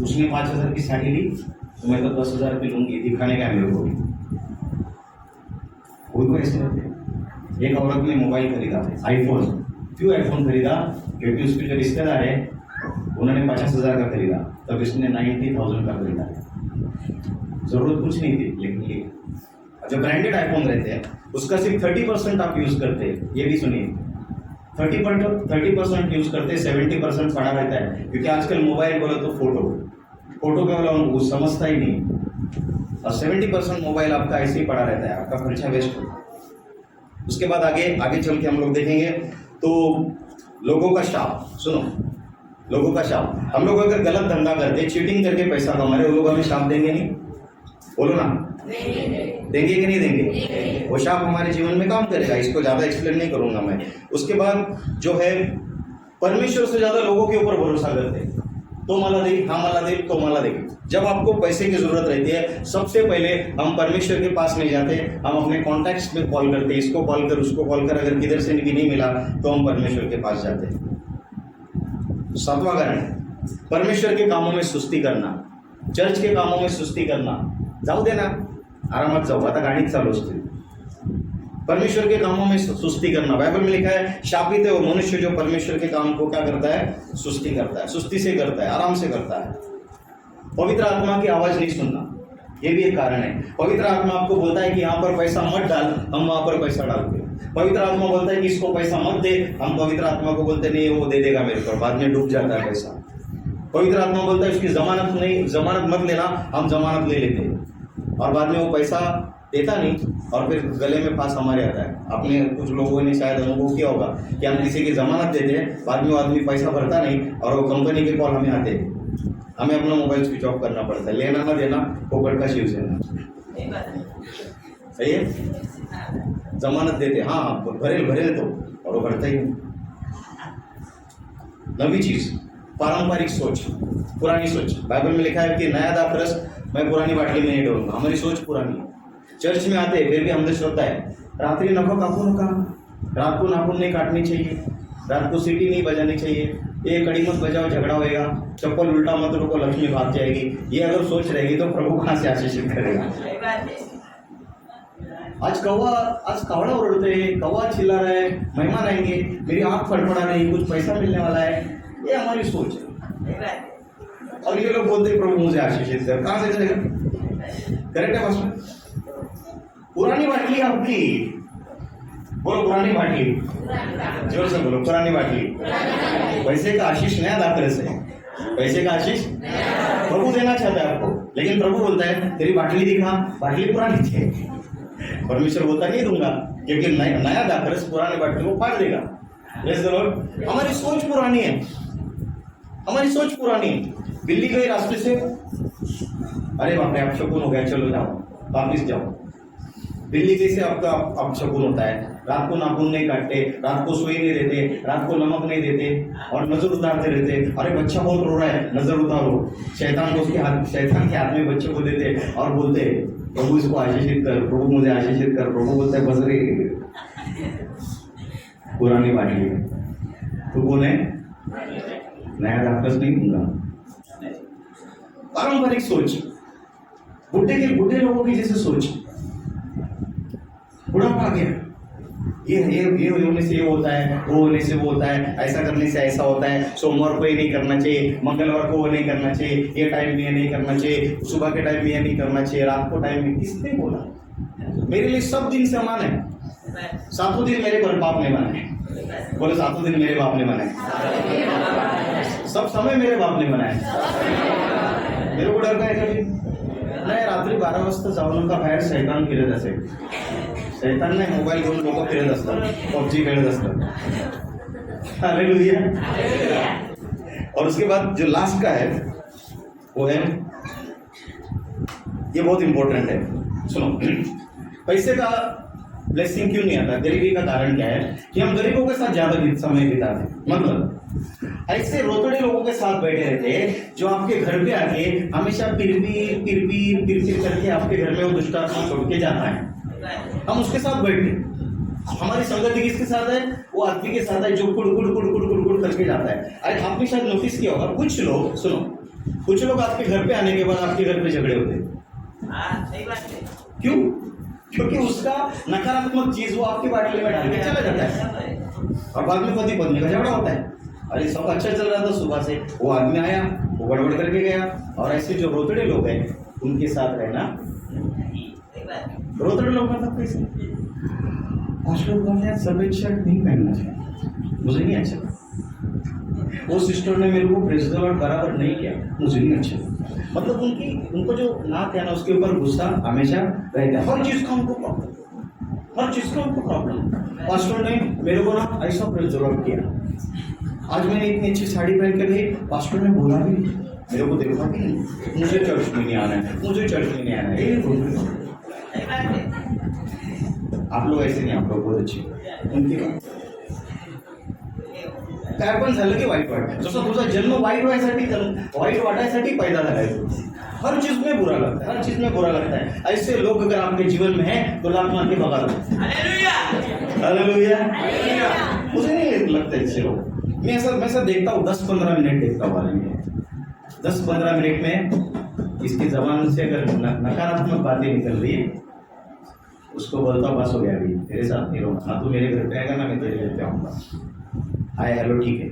उसने 5,000 की साड़ी ली तो मैं तो 10,000 की लूंगी, दिखाने का मेरे को भी। कोई ऐसे रहते हैं। एक औरत ने मोबाइल खरीदा, आईफोन। क्यों आईफोन खरीदा? क्योंकि उसके जो रिश्तेदार है उन्होंने 50,000 का खरीदा, तब इसने 90,000 का खरीदा। जरूरत कुछ नहीं थी, लेकिन ये जो ब्रांडेड आईफोन रहते हैं उसका सिर्फ 30% आप यूज करते हैं। ये भी सुनिए, 30% यूज करते, 70% पड़ा रहता है। क्योंकि आजकल मोबाइल बोलो तो फोटो केवल उनको समझता ही नहीं, और 70% मोबाइल आपका ऐसे ही पड़ा रहता है, आपका खर्चा वेस्ट होता है। उसके बाद आगे चल के हम लोग देखेंगे तो लोगों का शाप। सुनो, लोगों का शाप। हम लोग अगर गलत धंधा करते, चीटिंग करके पैसा कमा रहे, वो लोग हमें शाप देंगे नहीं? बोलो ना, देंगे कि नहीं देंगे? वो शाप हमारे जीवन में काम करेगा। इसको ज्यादा एक्सप्लेन नहीं करूंगा मैं। उसके बाद जो है परमेश्वर से ज्यादा लोगों के ऊपर भरोसा करते हैं। तो मला देगी, हाँ मला देगी, तो मला देगी। जब आपको पैसे की जरूरत रहती है, सबसे पहले हम परमेश्वर के पास नहीं जाते, हम अपने कॉन्टैक्ट्स में कॉल करते, इसको कॉल कर, उसको कॉल कर। अगर किधर से भी नहीं मिला तो हम परमेश्वर के पास जाते हैं। 7वां कारण है परमेश्वर के कामों में सुस्ती करना, चर्च के कामों में सुस्ती करना। जाऊ दे ना, आरामात जाऊ, आता गाडीत चालू असते। परमेश्वर के कामों में सुस्ती करना, बाइबल में लिखा है शापित है वो मनुष्य जो परमेश्वर के काम को क्या करता है? सुस्ती करता है, सुस्ती से करता है, आराम से करता है। पवित्र आत्मा की आवाज नहीं सुनना, ये भी एक कारण है। पवित्र आत्मा आपको बोलता है कि यहाँ पर पैसा मत डाल, हम वहां पर पैसा डालते हैं। पवित्र आत्मा बोलता है कि इसको पैसा मत दे, हम पवित्र आत्मा को बोलते नहीं वो दे देगा मेरे को, बाद में डूब जाता है पैसा। पवित्र आत्मा बोलता है उसकी जमानत मत लेना, हम जमानत ले लेते हैं, और बाद में वो पैसा देता नहीं, और फिर गले में फांस हमारे आता है। आपने कुछ लोगों ने शायद अनुभव किया होगा कि हम किसी की जमानत देते हैं, बाद में वो आदमी पैसा भरता नहीं, और वो कंपनी के कॉल हमें आते हैं, हमें अपना मोबाइल स्विच ऑफ करना पड़ता है। लेना ना देना पोपट का शिवसेना, सही है? जमानत देते, हाँ भरेल तो, और वो भरता ही नहीं। नवी चीज, पारंपरिक सोच, पुरानी सोच। बाइबल में लिखा है कि नया दाखरस मैं पुरानी बाटली में नहीं डालूंगा। हमारी सोच पुरानी है। चर्च में आते फिर भी अंधश्रद्धा है। रात्रि नखो कापू नका, रात को नाखून नहीं काटनी चाहिए, रात को सीटी नहीं बजानी चाहिए, ये कड़ी मत बजाओ झगड़ा होएगा, चप्पल उल्टा मत रखो लक्ष्मी भाग जाएगी। ये अगर सोच रहेगी तो प्रभु कहाँ से आशीषित करेगा? आज कावड़ा उड़ते, कौवा चिल्ला रहा है, मेहमान आएंगे, मेरी आंख फड़फड़ा रही, कुछ पैसा मिलने वाला है, ये हमारी सोच है। और ये लोग बोलते प्रभु मुझे आशीषित कर, कहां से करेगा? करेक्ट है पास्टर? पुरानी बाटली आपकी, बोलो पुरानी बाटली, जोर से बोलो पुरानी बाटली। पैसे का आशीष नया दाखरस है, पैसे का आशीष प्रभु देना चाहता है आपको, लेकिन प्रभु बोलता है तेरी बाटली दिखा, बाटली पुरानी थी। परमेश्वर बोलता नहीं दूंगा, क्योंकि नया दाखरस पुराने बाटली को फाड़ देगा। हमारी सोच पुरानी है, हमारी सोच पुरानी है। बिल्ली गई रास्ते से, अरे बाप रे आप शकुन हो गया, चलो जाओ वापिस जाओ। बिल्ली कैसे आपका आप शकुन होता है? रात को नाखून नहीं काटते, रात को सोई नहीं देते, रात को नमक नहीं देते, और नजर उतारते रहते। अरे बच्चा बहुत रो रहा है, नजर उतारो। शैतान के हाथ में बच्चे को देते और बोलते प्रभु इसको आशीषित कर, प्रभु मुझे आशीषित कर। प्रभु बोलता है बस रे, पुरानी बाटली है, तो कौन है? नया दाखरस नहीं दूंगा। पारंपरिक सोच, बुढ़े लोगों की जैसे सोच। बुढ़ापा आ गया, ये होने से ये होता है, वो होने से वो होता है, ऐसा करने से ऐसा होता है, सोमवार को ये नहीं करना चाहिए, मंगलवार को वो नहीं करना चाहिए, ये टाइम में ये नहीं करना चाहिए, सुबह के टाइम में ये नहीं करना चाहिए, रात को टाइम में। किसने बोला? मेरे लिए सब दिन समान है। सातों दिन मेरे बाप ने बनाए। बोले सातों दिन मेरे बाप ने बनाए। सब समय मेरे बाप ने बनाए। मेरे को डर काय कधी नाही। रात्री 12 वाजता जाऊ नका बाहेर, शैतान फिरत असेल। शैतान नाही, मोबाईल घेऊन लोक फिरत असतात, पबजी खेळत असतात। हालेलुया। और उसके बाद जो लास्ट का है वो है, ये बहुत इंपॉर्टेंट है, सुनो। पैसे का ब्लेसिंग क्यों नहीं आता? गरीबी का कारण क्या है कि हम गरीबों के साथ ज्यादा समय बिताते हैं। मतलब ऐसे रोतड़े लोगों के साथ बैठे रहते हैं जो आपके घर पे आके हमेशा पिर करके आपके घर में वो दुष्ट आत्मा छोड़ के जाता है। हम उसके साथ बैठते हैं। हमारी संगति किसके साथ है? वो आदमी के साथ है जो कुड़ करके जाता है। अरे आपने शायद नोटिस किया होगा, कुछ लोग, सुनो, कुछ लोग आपके घर पे आने के बाद आपके घर पे झगड़े होते हैं। क्यों? क्योंकि उसका नकारात्मक चीज वो आपके बाटले में डाल के चला जाता है और बाद में पति पत्नी का झगड़ा होता है। अरे सब अच्छा चल रहा था सुबह से, वो आदमी आया, वो गड़बड़ करके गया। और ऐसे जो रोतड़े लोग हैं उनके साथ रहना, रोतड़े लोग मतलब कैसे? सफेद शर्ट नहीं पहनना चाहिए, मुझे नहीं अच्छा। वो सिस्टर ने मेरे को प्रेस द लॉर्ड बराबर नहीं किया, मुझे नहीं अच्छा। मतलब उनको जो नाक है ना, उसके ऊपर गुस्सा हमेशा रहता है। हर चीज का उनको प्रॉब्लम। पास्टर ने मेरे को ना ऐसा प्रेस द लॉर्ड किया। आज मैंने इतनी अच्छी साड़ी पहन के गई, पास्टर ने बोला भी नहीं, मेरे को देखा भी नहीं, मुझे चर्च में नहीं आना है, मुझे चर्च में नहीं आना है। आप लोग ऐसे नहीं, आप लोग बहुत अच्छे। उनकी काय पण झालं की वाईट वाटतं। जसं तुझा जन्म वाईट वाटायसाठी पैदा झालाय तू। हर चीज में बुरा लगता है। ऐसे लोग अगर आपके जीवन में हैं तो लात मार के भगा दो। हालेलुया। मुझे नहीं लगता इससे लोग। मैं ऐसा देखता हूँ, 10-15 मिनट देखता हूँ आदमी, 10-15 मिनट में इसकी जबान से अगर नकारात्मक बातें निकल रही है, उसको बोलता हूँ बस हो गया, अभी तेरे साथ नहीं रहूँगा। हाँ, तू मेरे घर पे आएगा ना, मैं तेरे घर पे आऊँगा। हाय हेलो ठीक है।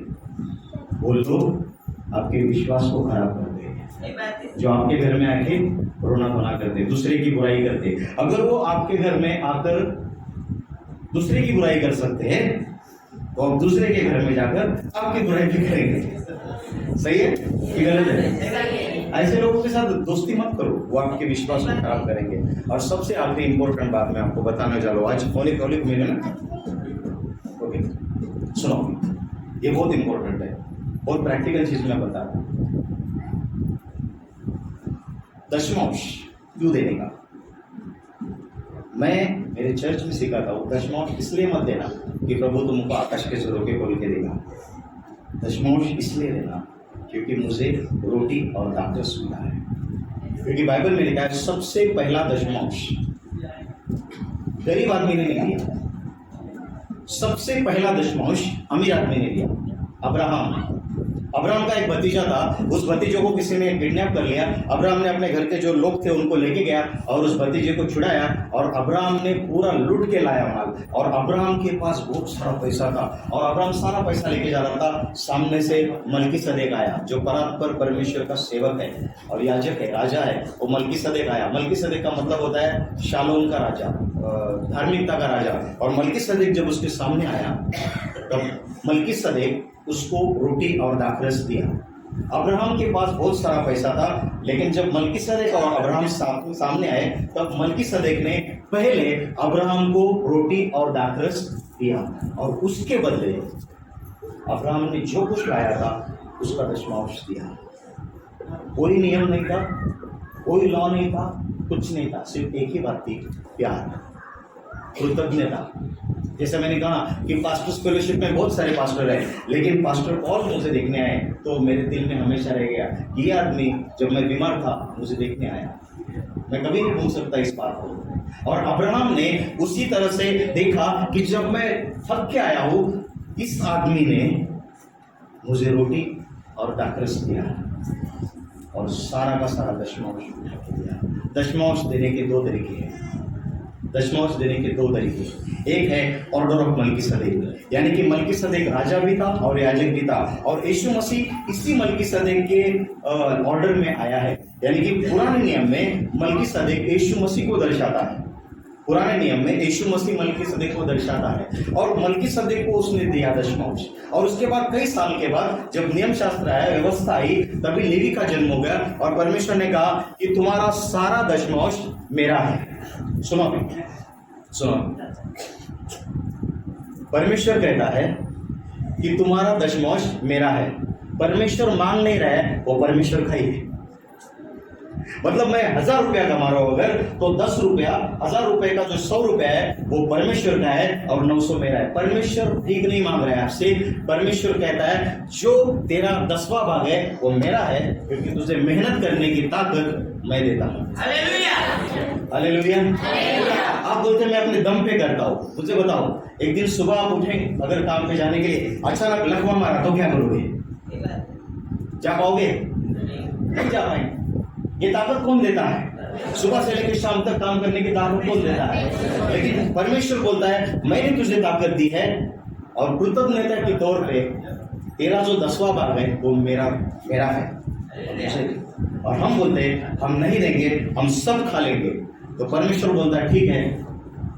वो लोग आपके विश्वास को खराब करते हैं, जो आपके घर में आके रोना धोना करते, दूसरे की बुराई करते। अगर वो आपके घर में आकर दूसरे की बुराई कर सकते हैं तो आप दूसरे के घर में जाकर आपकी बुराई भी करेंगे। सही है कि गलत है? ऐसे लोगों के साथ दोस्ती मत करो, वो आपके विश्वास को खराब करेंगे। और सबसे आखिरी इंपॉर्टेंट बात मैं आपको बताना चाहूँ, आज होली मिले ना, ओके सुनो, ये बहुत इंपॉर्टेंट है, बहुत प्रैक्टिकल चीज मैं बता रहा हूँ। दशमांश क्यों देने का? मैं मेरे चर्च में सिखाता हूँ, दशमांश इसलिए मत देना कि प्रभु तुमको आकाश के झरोखे खोल के देगा। दशमांश इसलिए देना क्योंकि मुझे रोटी और दाखरस मिला है। क्योंकि बाइबल में लिखा है सबसे पहला दशमांश गरीब आदमी ने नहीं लिया, सबसे पहला दशमांश अमीर आदमी ने लिया। अब्राहम का एक भतीजा था, उस भतीजे को किसी ने किडनैप कर लिया। अब्राहम ने अपने घर के जो लोग थे उनको लेके गया और उस भतीजे को छुड़ाया और अब्राहम ने पूरा लूट के लाया माल। और अब्राहम के पास बहुत सारा पैसा था और अब्राहम सारा पैसा लेके जा रहा था। सामने से मलकीसदेक आया, जो परात्पर परमेश्वर का सेवक है और याजक है, राजा है। वो मलकीसदेक आया। मलकीसदेक का मतलब होता है शालोम का राजा, धार्मिकता का राजा। और मलकीसदेक जब उसके सामने आया तब मलकीसदेक उसको रोटी और दाखरस दिया। अब्राहम के पास बहुत सारा पैसा था, लेकिन जब मलकीसदेक और अब्राहम सामने आए तब मलकीसदेक ने पहले अब्राहम को रोटी और दाखरस दिया और उसके बदले अब्राहम ने जो कुछ लाया था उसका दशमांश दिया। कोई नियम नहीं था, कोई लॉ नहीं था, कुछ नहीं था, सिर्फ एक ही बात थी, प्यार, कृतज्ञता। जैसे मैंने कहा कि पास्टर्स फेलोशिप में बहुत सारे पास्टर हैं, लेकिन पास्टर पॉल मुझे देखने आए तो मेरे दिल में हमेशा रह गया कि ये आदमी जब मैं बीमार था मुझे देखने आया। मैं कभी नहीं भूल सकता इस बात को। और अब्राहम ने उसी तरह से देखा कि जब मैं थक के आया हूँ, इस आदमी ने मुझे रोटी और दाखरस दिया और सारा का सारा दशमांश दिया। दशमांश देने के दो तरीके हैं। दशमांश देने के दो तरीके। एक है ऑर्डर ऑफ मल्कीसदेक, यानी कि मल्कीसदेक राजा भी था और याजक भी था, और यीशु मसीह इसी मल्कीसदेक के ऑर्डर में आया है। यानी कि पुराने नियम में मल्कीसदेक यीशु मसीह को दर्शाता है, पुराने नियम में यीशु मसीह मल्कीसदेक को दर्शाता है, और मल्कीसदेक को उसने दिया दशमांश। और उसके बाद कई साल के बाद जब नियम शास्त्र आया, व्यवस्था आई, तभी लेवी का जन्म हो गया और परमेश्वर ने कहा कि तुम्हारा सारा दशमांश मेरा है। सुनो सुनो, परमेश्वर कहता है कि तुम्हारा दशमांश मेरा है। परमेश्वर मांग नहीं रहा है, वो परमेश्वर का ही है। मतलब मैं 1000 रुपया कमा रहा हूं अगर, तो 10 रुपया, 1000 रुपए का जो 100 रुपया है वो परमेश्वर का है और 900 मेरा है। परमेश्वर ठीक नहीं मांग रहा है आपसे। परमेश्वर कहता है जो तेरा 10वां भाग है वो मेरा है, क्योंकि तुझे मेहनत करने की ताकत मैं देता हूं। हालेलुया। आप बोलते हैं मैं अपने दम पे करता हूं। मुझे बताओ, एक दिन सुबह आप उठे अगर काम पे जाने के लिए, अचानक लकवा मारा तो क्या करोगे? जा पाओगे? नहीं जा पाएंगे। ये ताकत कौन देता है? सुबह से लेकर शाम तक काम करने की ताकत कौन देता है? लेकिन परमेश्वर बोलता है मैंने तुझे ताकत दी है, और कृतज्ञता के तौर पे तेरा जो 10वां भाग है वो मेरा है। और हम बोलते हैं हम नहीं देंगे, हम सब खा लेंगे। तो परमेश्वर बोलता है ठीक है,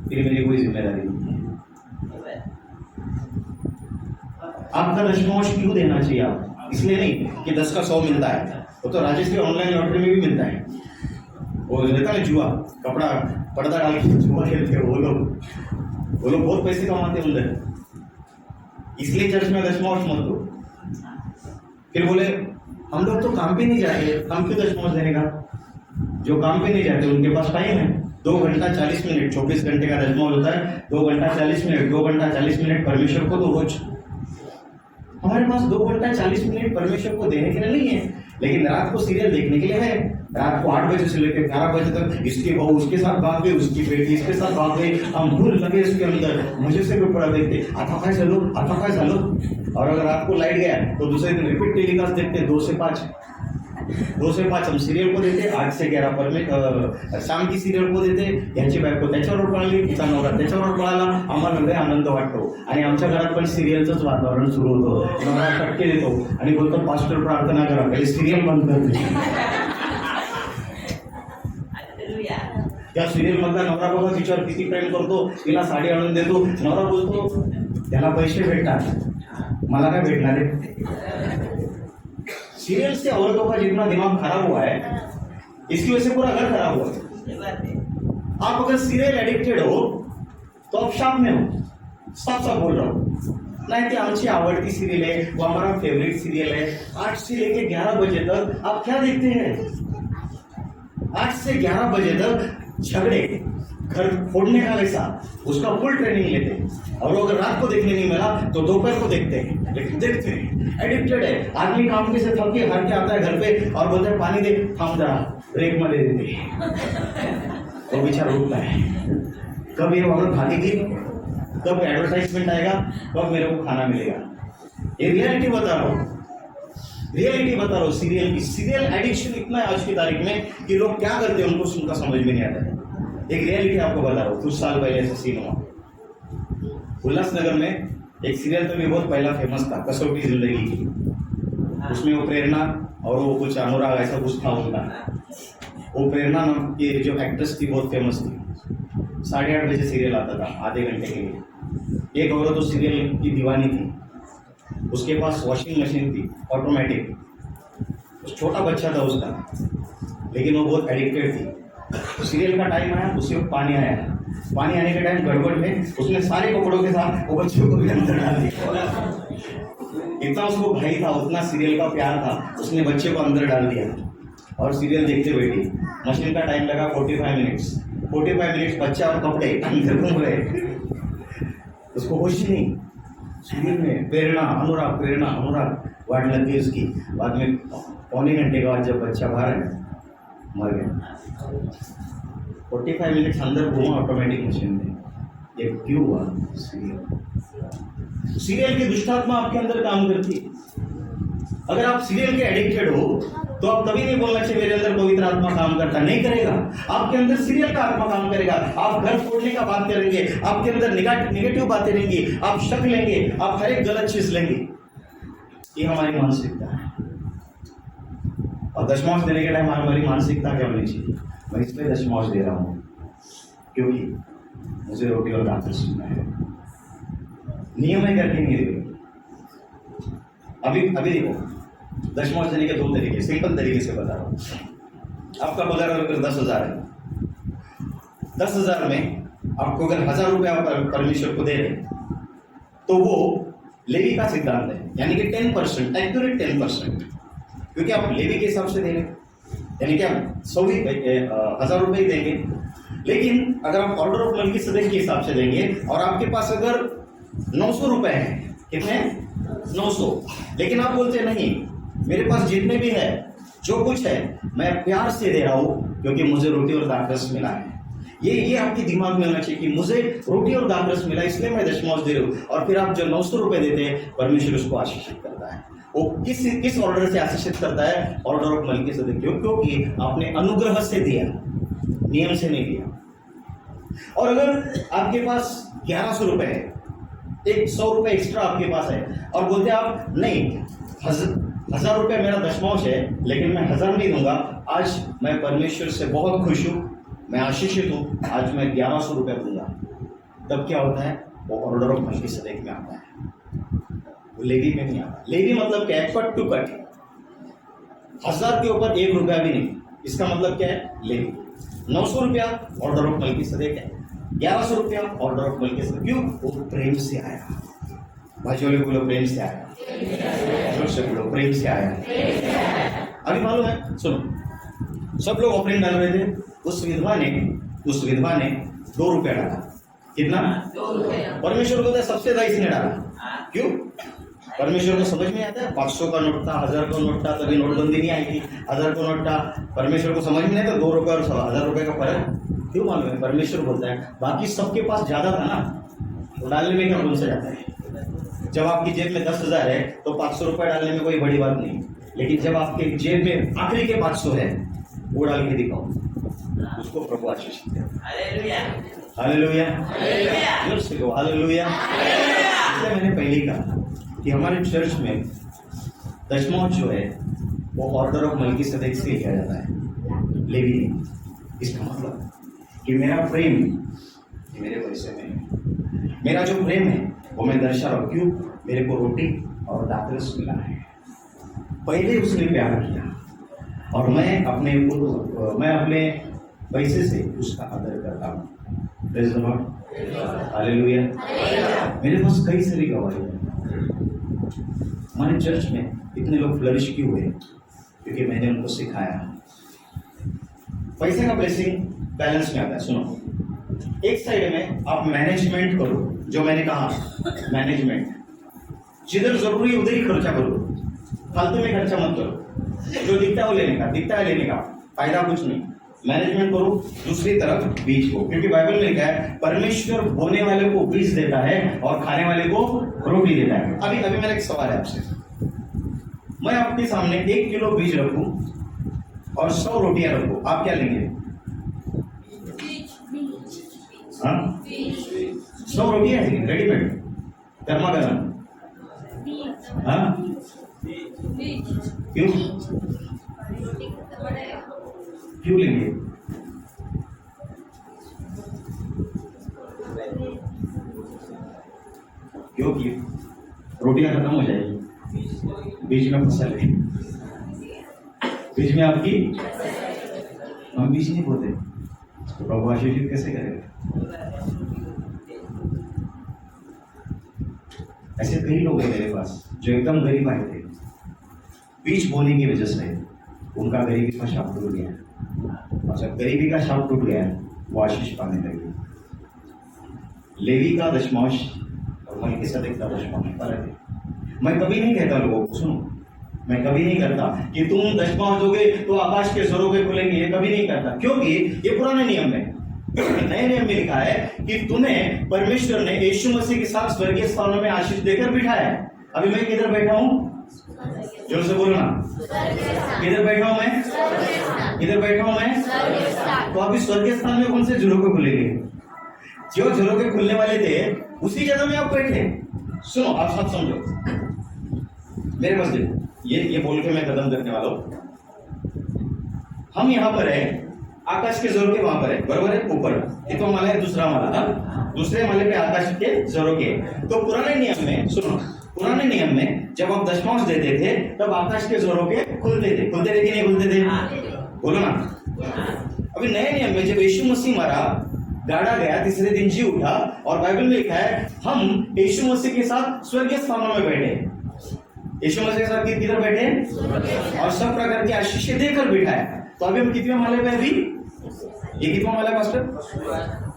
फिर मेरी कोई जिम्मेदारी नहीं है। आपका दशमांश क्यों देना चाहिए? आप इसलिए नहीं कि 10 का 100 मिलता है, वो तो राजेश के ऑनलाइन लॉटरी में भी मिलता है। वो रहता है जुआ, कपड़ा पर्दा डाल के जुआ खेलते हैं वो लोग बहुत पैसे कमाते हैं उधर। इसलिए चर्च में दशमांश मत दो। फिर बोले हम लोग तो काम पे नहीं जाते, काम क्यों दशमांश देने का? जो काम पे नहीं जाते उनके पास टाइम है। 2 घंटा 40 मिनट, 24 घंटे का दशमांश होता है। 2 घंटा 40 मिनट, 2 घंटा 40 मिनट परमेश्वर को दो रोज। हमारे पास 2 घंटा 40 मिनट परमेश्वर को देने के लिए नहीं है, लेकिन रात को सीरियल देखने के लिए है। रात को 8 बजे से लेकर 11 बजे तक इसकी बहू उसके साथ भाग गई, उसकी बेटी इसके साथ भाग गई, हम भूल लगे इसके अंदर, मुझे से कोई पड़ा देखते आता काय चलो। और अगर रात को लाइट गया तो दूसरे दिन रिपीट टेलीकास्ट देखते 2 से 5 हम सिरियल को देते 8 से 11 पर शाम की सिरियल को देते। यांची बायको त्याच्यावर पळाली, तिचा नवरा त्याच्यावर पळाला, आम्हाला लय आनंद वाटतो। आणि आमच्या घरात पण सिरियलचंच वातावरण सुरू होतं। नवरा टक्के देतो आणि बोलतो पास्टर प्रार्थना करा, पहिले सिरियल बंद करते। त्या सिरियल मधला नवरा बघा तिच्यावर किती प्रेम करतो, तिला साडी आणून देतो। नवरा बोलतो त्याला पैसे भेटतात, मला काय भेटणार आहे? सीरियल से औरतों का जितना दिमाग खराब हुआ है, इसकी वजह से पूरा घर खराब हुआ है। आप अगर सीरियल एडिक्टेड हो तो आप शाप में हो, साफ बोल रहा हूँ। नहीं कि आमची आवड़ती सीरियल है, वो हमारा फेवरेट सीरियल है। 8 से लेके 11 बजे तक आप क्या देखते हैं? 8 से 11 बजे तक झगड़े, घर फोड़ने का वैसा, उसका फुल ट्रेनिंग लेते हैं। और अगर रात को देखने नहीं मिला तो दोपहर को देखते हैं, लेकिन देखते हैं। एडिक्टेड है। आदमी काम के से थक के हार के आता है घर पे और बोलते हैं पानी दे, हम जरा ब्रेक में दे देते, वो बेचारा रुकता है। कब ये औरत भागेगी, कब एडवर्टाइजमेंट आएगा, कब मेरे को खाना मिलेगा? ये रियलिटी बता रहा हूँ, सीरियल की। सीरियल एडिक्शन इतना है आज की तारीख में कि लोग क्या करते हैं उनको उनका समझ में नहीं आता है। एक रियलिटी आपको बता रहा हूँ, कुछ साल पहले ऐसा सीन हुआ उल्लासनगर में। एक सीरियल तो भी बहुत पहला फेमस था, कसौटी जिंदगी की। उसमें वो प्रेरणा और वो कुछ अनुराग ऐसा कुछ था उनका। वो प्रेरणा नाम की जो एक्ट्रेस थी बहुत फेमस थी। 8:30 बजे सीरियल आता था, आधे घंटे के लिए। एक औरत उस सीरियल की दीवानी थी, उसके पास वॉशिंग मशीन थी ऑटोमेटिक। छोटा बच्चा था उसका, लेकिन वो बहुत एडिक्टेड थी। तो सीरियल का टाइम आया, उसी वक्त पानी आया। पानी आने के टाइम गड़बड़ में उसने सारे कपड़ों के साथ वो बच्चों को भी अंदर डाल दिया। इतना उसको भाई था, उतना सीरियल का प्यार था, उसने बच्चे को अंदर डाल दिया और सीरियल देखते बैठी। मशीन का टाइम लगा 45 मिनट्स, बच्चा और कपड़े अंदर घूम रहे, उसको होश ही नहीं। सीरियल में प्रेरणा अनुराग वाट लग गई उसकी। बाद में 1.25 घंटे के बाद जब बच्चा बाहर आया, मर गया। 45 मिनट्स अंदर घूमा ऑटोमेटिक मशीन में। ये क्यों हुआ? सीरियल की दुष्टात्मा आपके अंदर काम करती है। अगर आप सीरियल के एडिक्टेड हो तो आप कभी नहीं बोलना चाहिए मेरे अंदर पवित्र आत्मा काम करता, नहीं करेगा। आपके अंदर सीरियल का आत्मा काम करेगा। आप घर फोड़ने का बात करेंगे, आपके अंदर निगेटिव बातें रहेंगी, आप शक लेंगे, आप हर एक गलत चीज लेंगे। ये हमारी मानसिकता है। और दशमांश देने के टाइम हमारी मानसिकता क्या होनी चाहिए? मैं इसलिए दशमांश दे रहा हूं क्योंकि मुझे रोटी और दाल सीखना है। नियम है करके नहीं देगा। अभी देखो, दशमांश देने के 2 तरीके, सिंपल तरीके से बता रहा हूं। आपका पगार अगर 10,000 है, 10,000 में आपको अगर 1,000 रुपया परमेश्वर को दे रहे तो वो लेवी का सिद्धांत है, यानी कि 10%, एक्यूरेट 10%, क्योंकि आप लेवी के हिसाब से दे रहे, यानी कि आप 1,000 रुपये देंगे। लेकिन अगर आप ऑर्डर ऑफ मल्कीसदेक के हिसाब से देंगे और आपके पास अगर 900 रुपए है, कितने? 900, लेकिन आप बोलते नहीं, मेरे पास जितने भी है, जो कुछ है, मैं प्यार से दे रहा हूं क्योंकि मुझे रोटी और दाखरस मिला है। ये आपके दिमाग में होना चाहिए कि मुझे रोटी और दाखरस मिला, इसलिए मैं दशमांश दे रहा हूं। और फिर आप जो 900 रुपए देते हैं, परमेश्वर उसको आशीषित करता है। वो किस ऑर्डर से आशीषित करता है? ऑर्डर ऑफ मल्कीसदेक, क्योंकि आपने अनुग्रह से दिया, नियम से नहीं दिया। और अगर आपके पास 1100 रुपए है, 100 रुपए एक्स्ट्रा आपके पास है, और बोलते आप नहीं, 1,000 रुपए मेरा दशमांश है, लेकिन मैं 1,000 नहीं दूंगा, आज मैं परमेश्वर से बहुत खुश हूं, मैं आशीषित हूं, आज मैं 1100 रुपए दूंगा, तब क्या होता है? वो ऑर्डर ऑफ मल्कीसदेक में आता है, वो लेवी में नहीं आता। लेवी मतलब क्या है? कट टू कट, 1,000 के ऊपर 1 रुपया भी नहीं। इसका मतलब क्या है? लेवी। 900 रुपया ऑर्डर ऑफ मल्कीसदेक है, 1100 रुपया ऑर्डर ऑफ मल्कीसदेक। क्यों? वो प्रेम से आया। भाइयों बोलो, प्रेम से आया। जोर से बोलो, प्रेम से आया। अभी मालूम है, सुनो, सब लोग ऑफरिंग डाल रहे थे, उस विधवा ने 2 रुपया डाला। कितना? 2 रुपया। परमेश्वर को सबसे ज्यादा इसने डाला। क्यों? परमेश्वर को समझ में आता है, 500 का नोट था, 1,000 का नोट था, तभी नोटबंदी नहीं आई थी। 1,000 का नोट था, परमेश्वर को समझ में नहीं था 2 रुपये और 1,000 रुपये का फर्क। क्यों मालूम है? परमेश्वर बोलता है, बाकी सबके पास ज्यादा था ना, तो डालने में क्या कौन सा जाता है? जब आपकी जेब में 10,000 है तो 500 रुपये डालने में कोई बड़ी बात नहीं, लेकिन जब आपके जेब में आखिरी के 500 है, वो डाल के दिखाओ, उसको प्रभु आशीष दे। हालेलुया, हालेलुया, जोर से कहो हालेलुया। इसलिए मैंने पहले ही कहा कि हमारे चर्च में दशमांश जो है वो ऑर्डर ऑफ मल्कीसदेक से किया जाता है, लेवी नहीं। इसका मतलब कि मेरा प्रेम मेरे पैसे में, मेरा जो प्रेम है वो मैं दर्शा रहा हूं। क्यों? मेरे को रोटी और दाखरस मिला है, पहले उसने प्यार किया, और मैं अपने पैसे से उसका आदर करता हूँ। Praise the Lord, hallelujah. मेरे पास कई सारी गवाही है। हमारे चर्च में इतने लोग फ्लरिश क्यों हुए? क्योंकि मैंने उनको सिखाया। पैसे का ब्लेसिंग बैलेंस में आता है। सुनो, एक साइड में आप मैनेजमेंट करो, जो मैंने कहा मैनेजमेंट, जिधर जरूरी है उधर ही खर्चा करो, फालतू में खर्चा मत करो। जो दिखता है वो लेने का, फायदा कुछ नहीं। मैनेजमेंट करो। दूसरी तरफ बीज को, क्योंकि बाइबल में लिखा है परमेश्वर बोने वाले को बीज देता है और खाने वाले को रोटी देता है। अभी मेरा एक सवाल है आपसे, मैं आपके सामने 1 किलो बीज रखूं और 100 रोटियां रखूं, आप क्या लेंगे? 100 रोटियां रेडीमेड, गर्मा गर्म। हाँ, क्यों लेंगे? क्योंकि रोटियां खत्म हो जाएगी, बीच में फसल है, बीच में आपकी, हम बीच नहीं बोलते तो प्रभु आशीषित कैसे करेगा? ऐसे कई लोग हैं मेरे पास जो एकदम गरीब आए थे, बीज बोने की वजह से उनका गरीबी का शाप टूट गया, और जब गरीबी का शाप टूट गया वो आशीष पाने लगे। लेवी का दशमांश और मल्कीसदेक का दशमांश फर्क है। मैं कभी नहीं कहता लोगों को, सुनो, मैं कभी नहीं करता कि तुम दशमांश दोगे तो आकाश के स्वरों खुलेंगे, ये कभी नहीं करता, क्योंकि ये पुराने नियम में। नए नियम में लिखा है कि तुम्हें परमेश्वर ने यीशु मसीह के साथ स्वर्गीय स्थानों में आशीष देकर बिठाया है। अभी मैं किधर बैठा हूं? जोर से बोलो ना। किधर बैठा हूं मैं? किधर बैठा हूं मैं? तो अभी स्वर्गीय स्थान में कौन से झरोके खुलेंगे? जो झरोके खुलने वाले थे उसी जगह में आप बैठे। सुनो, आप सब समझो, मेरे पास देखो, ये बोल के मैं खत्म करने वाला हूं। हम यहाँ पर है, आकाश के झरोके वहां पर है, बरोबर है? ऊपर कितना माला है? दूसरा माला। दूसरे माले पे आकाश के झरोके। तो पुराने नियम में, सुनो, पुराने नियम में जब आप दशमांश देते थे तब आकाश के झरोके खुलते थे कि नहीं खुलते थे? बोलो ना। अभी नए नियम में जब यीशु मसीह मरा, गाड़ा गया, तीसरे दिन जी उठा, और बाइबल में लिखा है हम यीशु मसीह के साथ स्वर्गीय स्थानों में बैठे। यीशु मसीह के साथ किधर बैठे? और सब प्रकार की आशीष देकर बैठा है। तो अभी हम कितने माले पे? अभी ये कितना माला है पास्टर?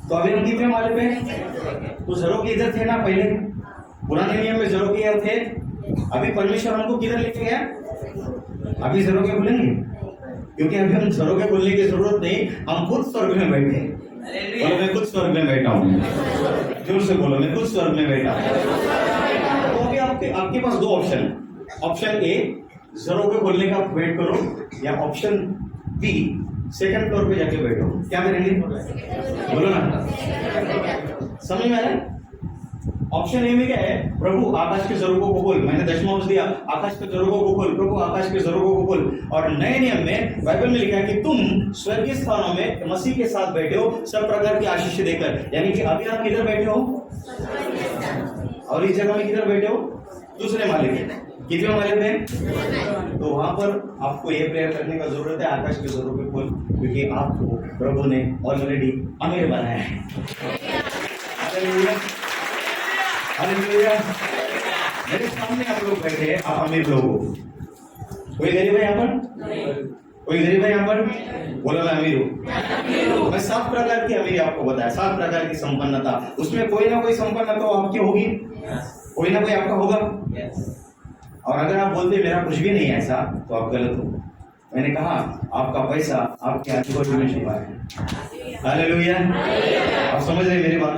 तो अभी हम कितने माले पे? तो झरोके इधर थे ना पहले, पुराने नियम में झरोके इधर थे। अभी परमेश्वर हमको किधर लेके गया? अभी झरोके खुलेंगे, क्योंकि अभी हम झरोके खुलने की जरूरत नहीं, हम खुद स्वर्ग में बैठे। बोलो, मैं खुद स्वर्ग में बैठा हूँ। जोर से बोलो, मैं खुद स्वर्ग में बैठा हूँ। तो अभी आपके पास दो ऑप्शन। ऑप्शन ए, झरोके खोलने का वेट करो, या ऑप्शन बी, सेकंड फ्लोर पे जाके बैठो। क्या करेंगे? बोलो ना, समझ में आ रहा है? ऑप्शन ए में क्या है? प्रभु आकाश के झरोकों को खोल। मैंने दशमांश दिया, आकाश के झरोकों को खोल, प्रभु आकाश के झरोकों को खोल। और नए नियम में बाइबल में लिखा है कि तुम स्वर्गीय स्थानों में मसीह के साथ बैठे हो, सब प्रकार की आशीष देकर। यानी कि अभी आप किधर बैठे हो? और इस जगह में किधर बैठे हो? दूसरे माले पे। कितने माले पे? तो वहां पर आपको ये प्रेयर करने का जरूरत है, आकाश के झरोके खोल, क्योंकि आपको प्रभु ने ऑलरेडी अमीर बनाया है। हालेलुया। मेरे सामने आप लोग बैठे हैं, आप अमीर लोग हो। कोई गरीब है यहाँ पर? कोई गरीब है यहाँ पर? बोला मैं अमीर हूँ। मैं 7 प्रकार की अमीरी आपको बताया, 7 प्रकार की संपन्नता। उसमें कोई ना कोई संपन्नता आपकी होगी, कोई ना कोई आपका होगा। और अगर आप बोलते मेरा कुछ भी नहीं है ऐसा, तो आप गलत हो। मैंने कहा आपका पैसा आपके आजू-बाजू में छुपा है। हालेलुया। आप समझ रहे मेरी बात?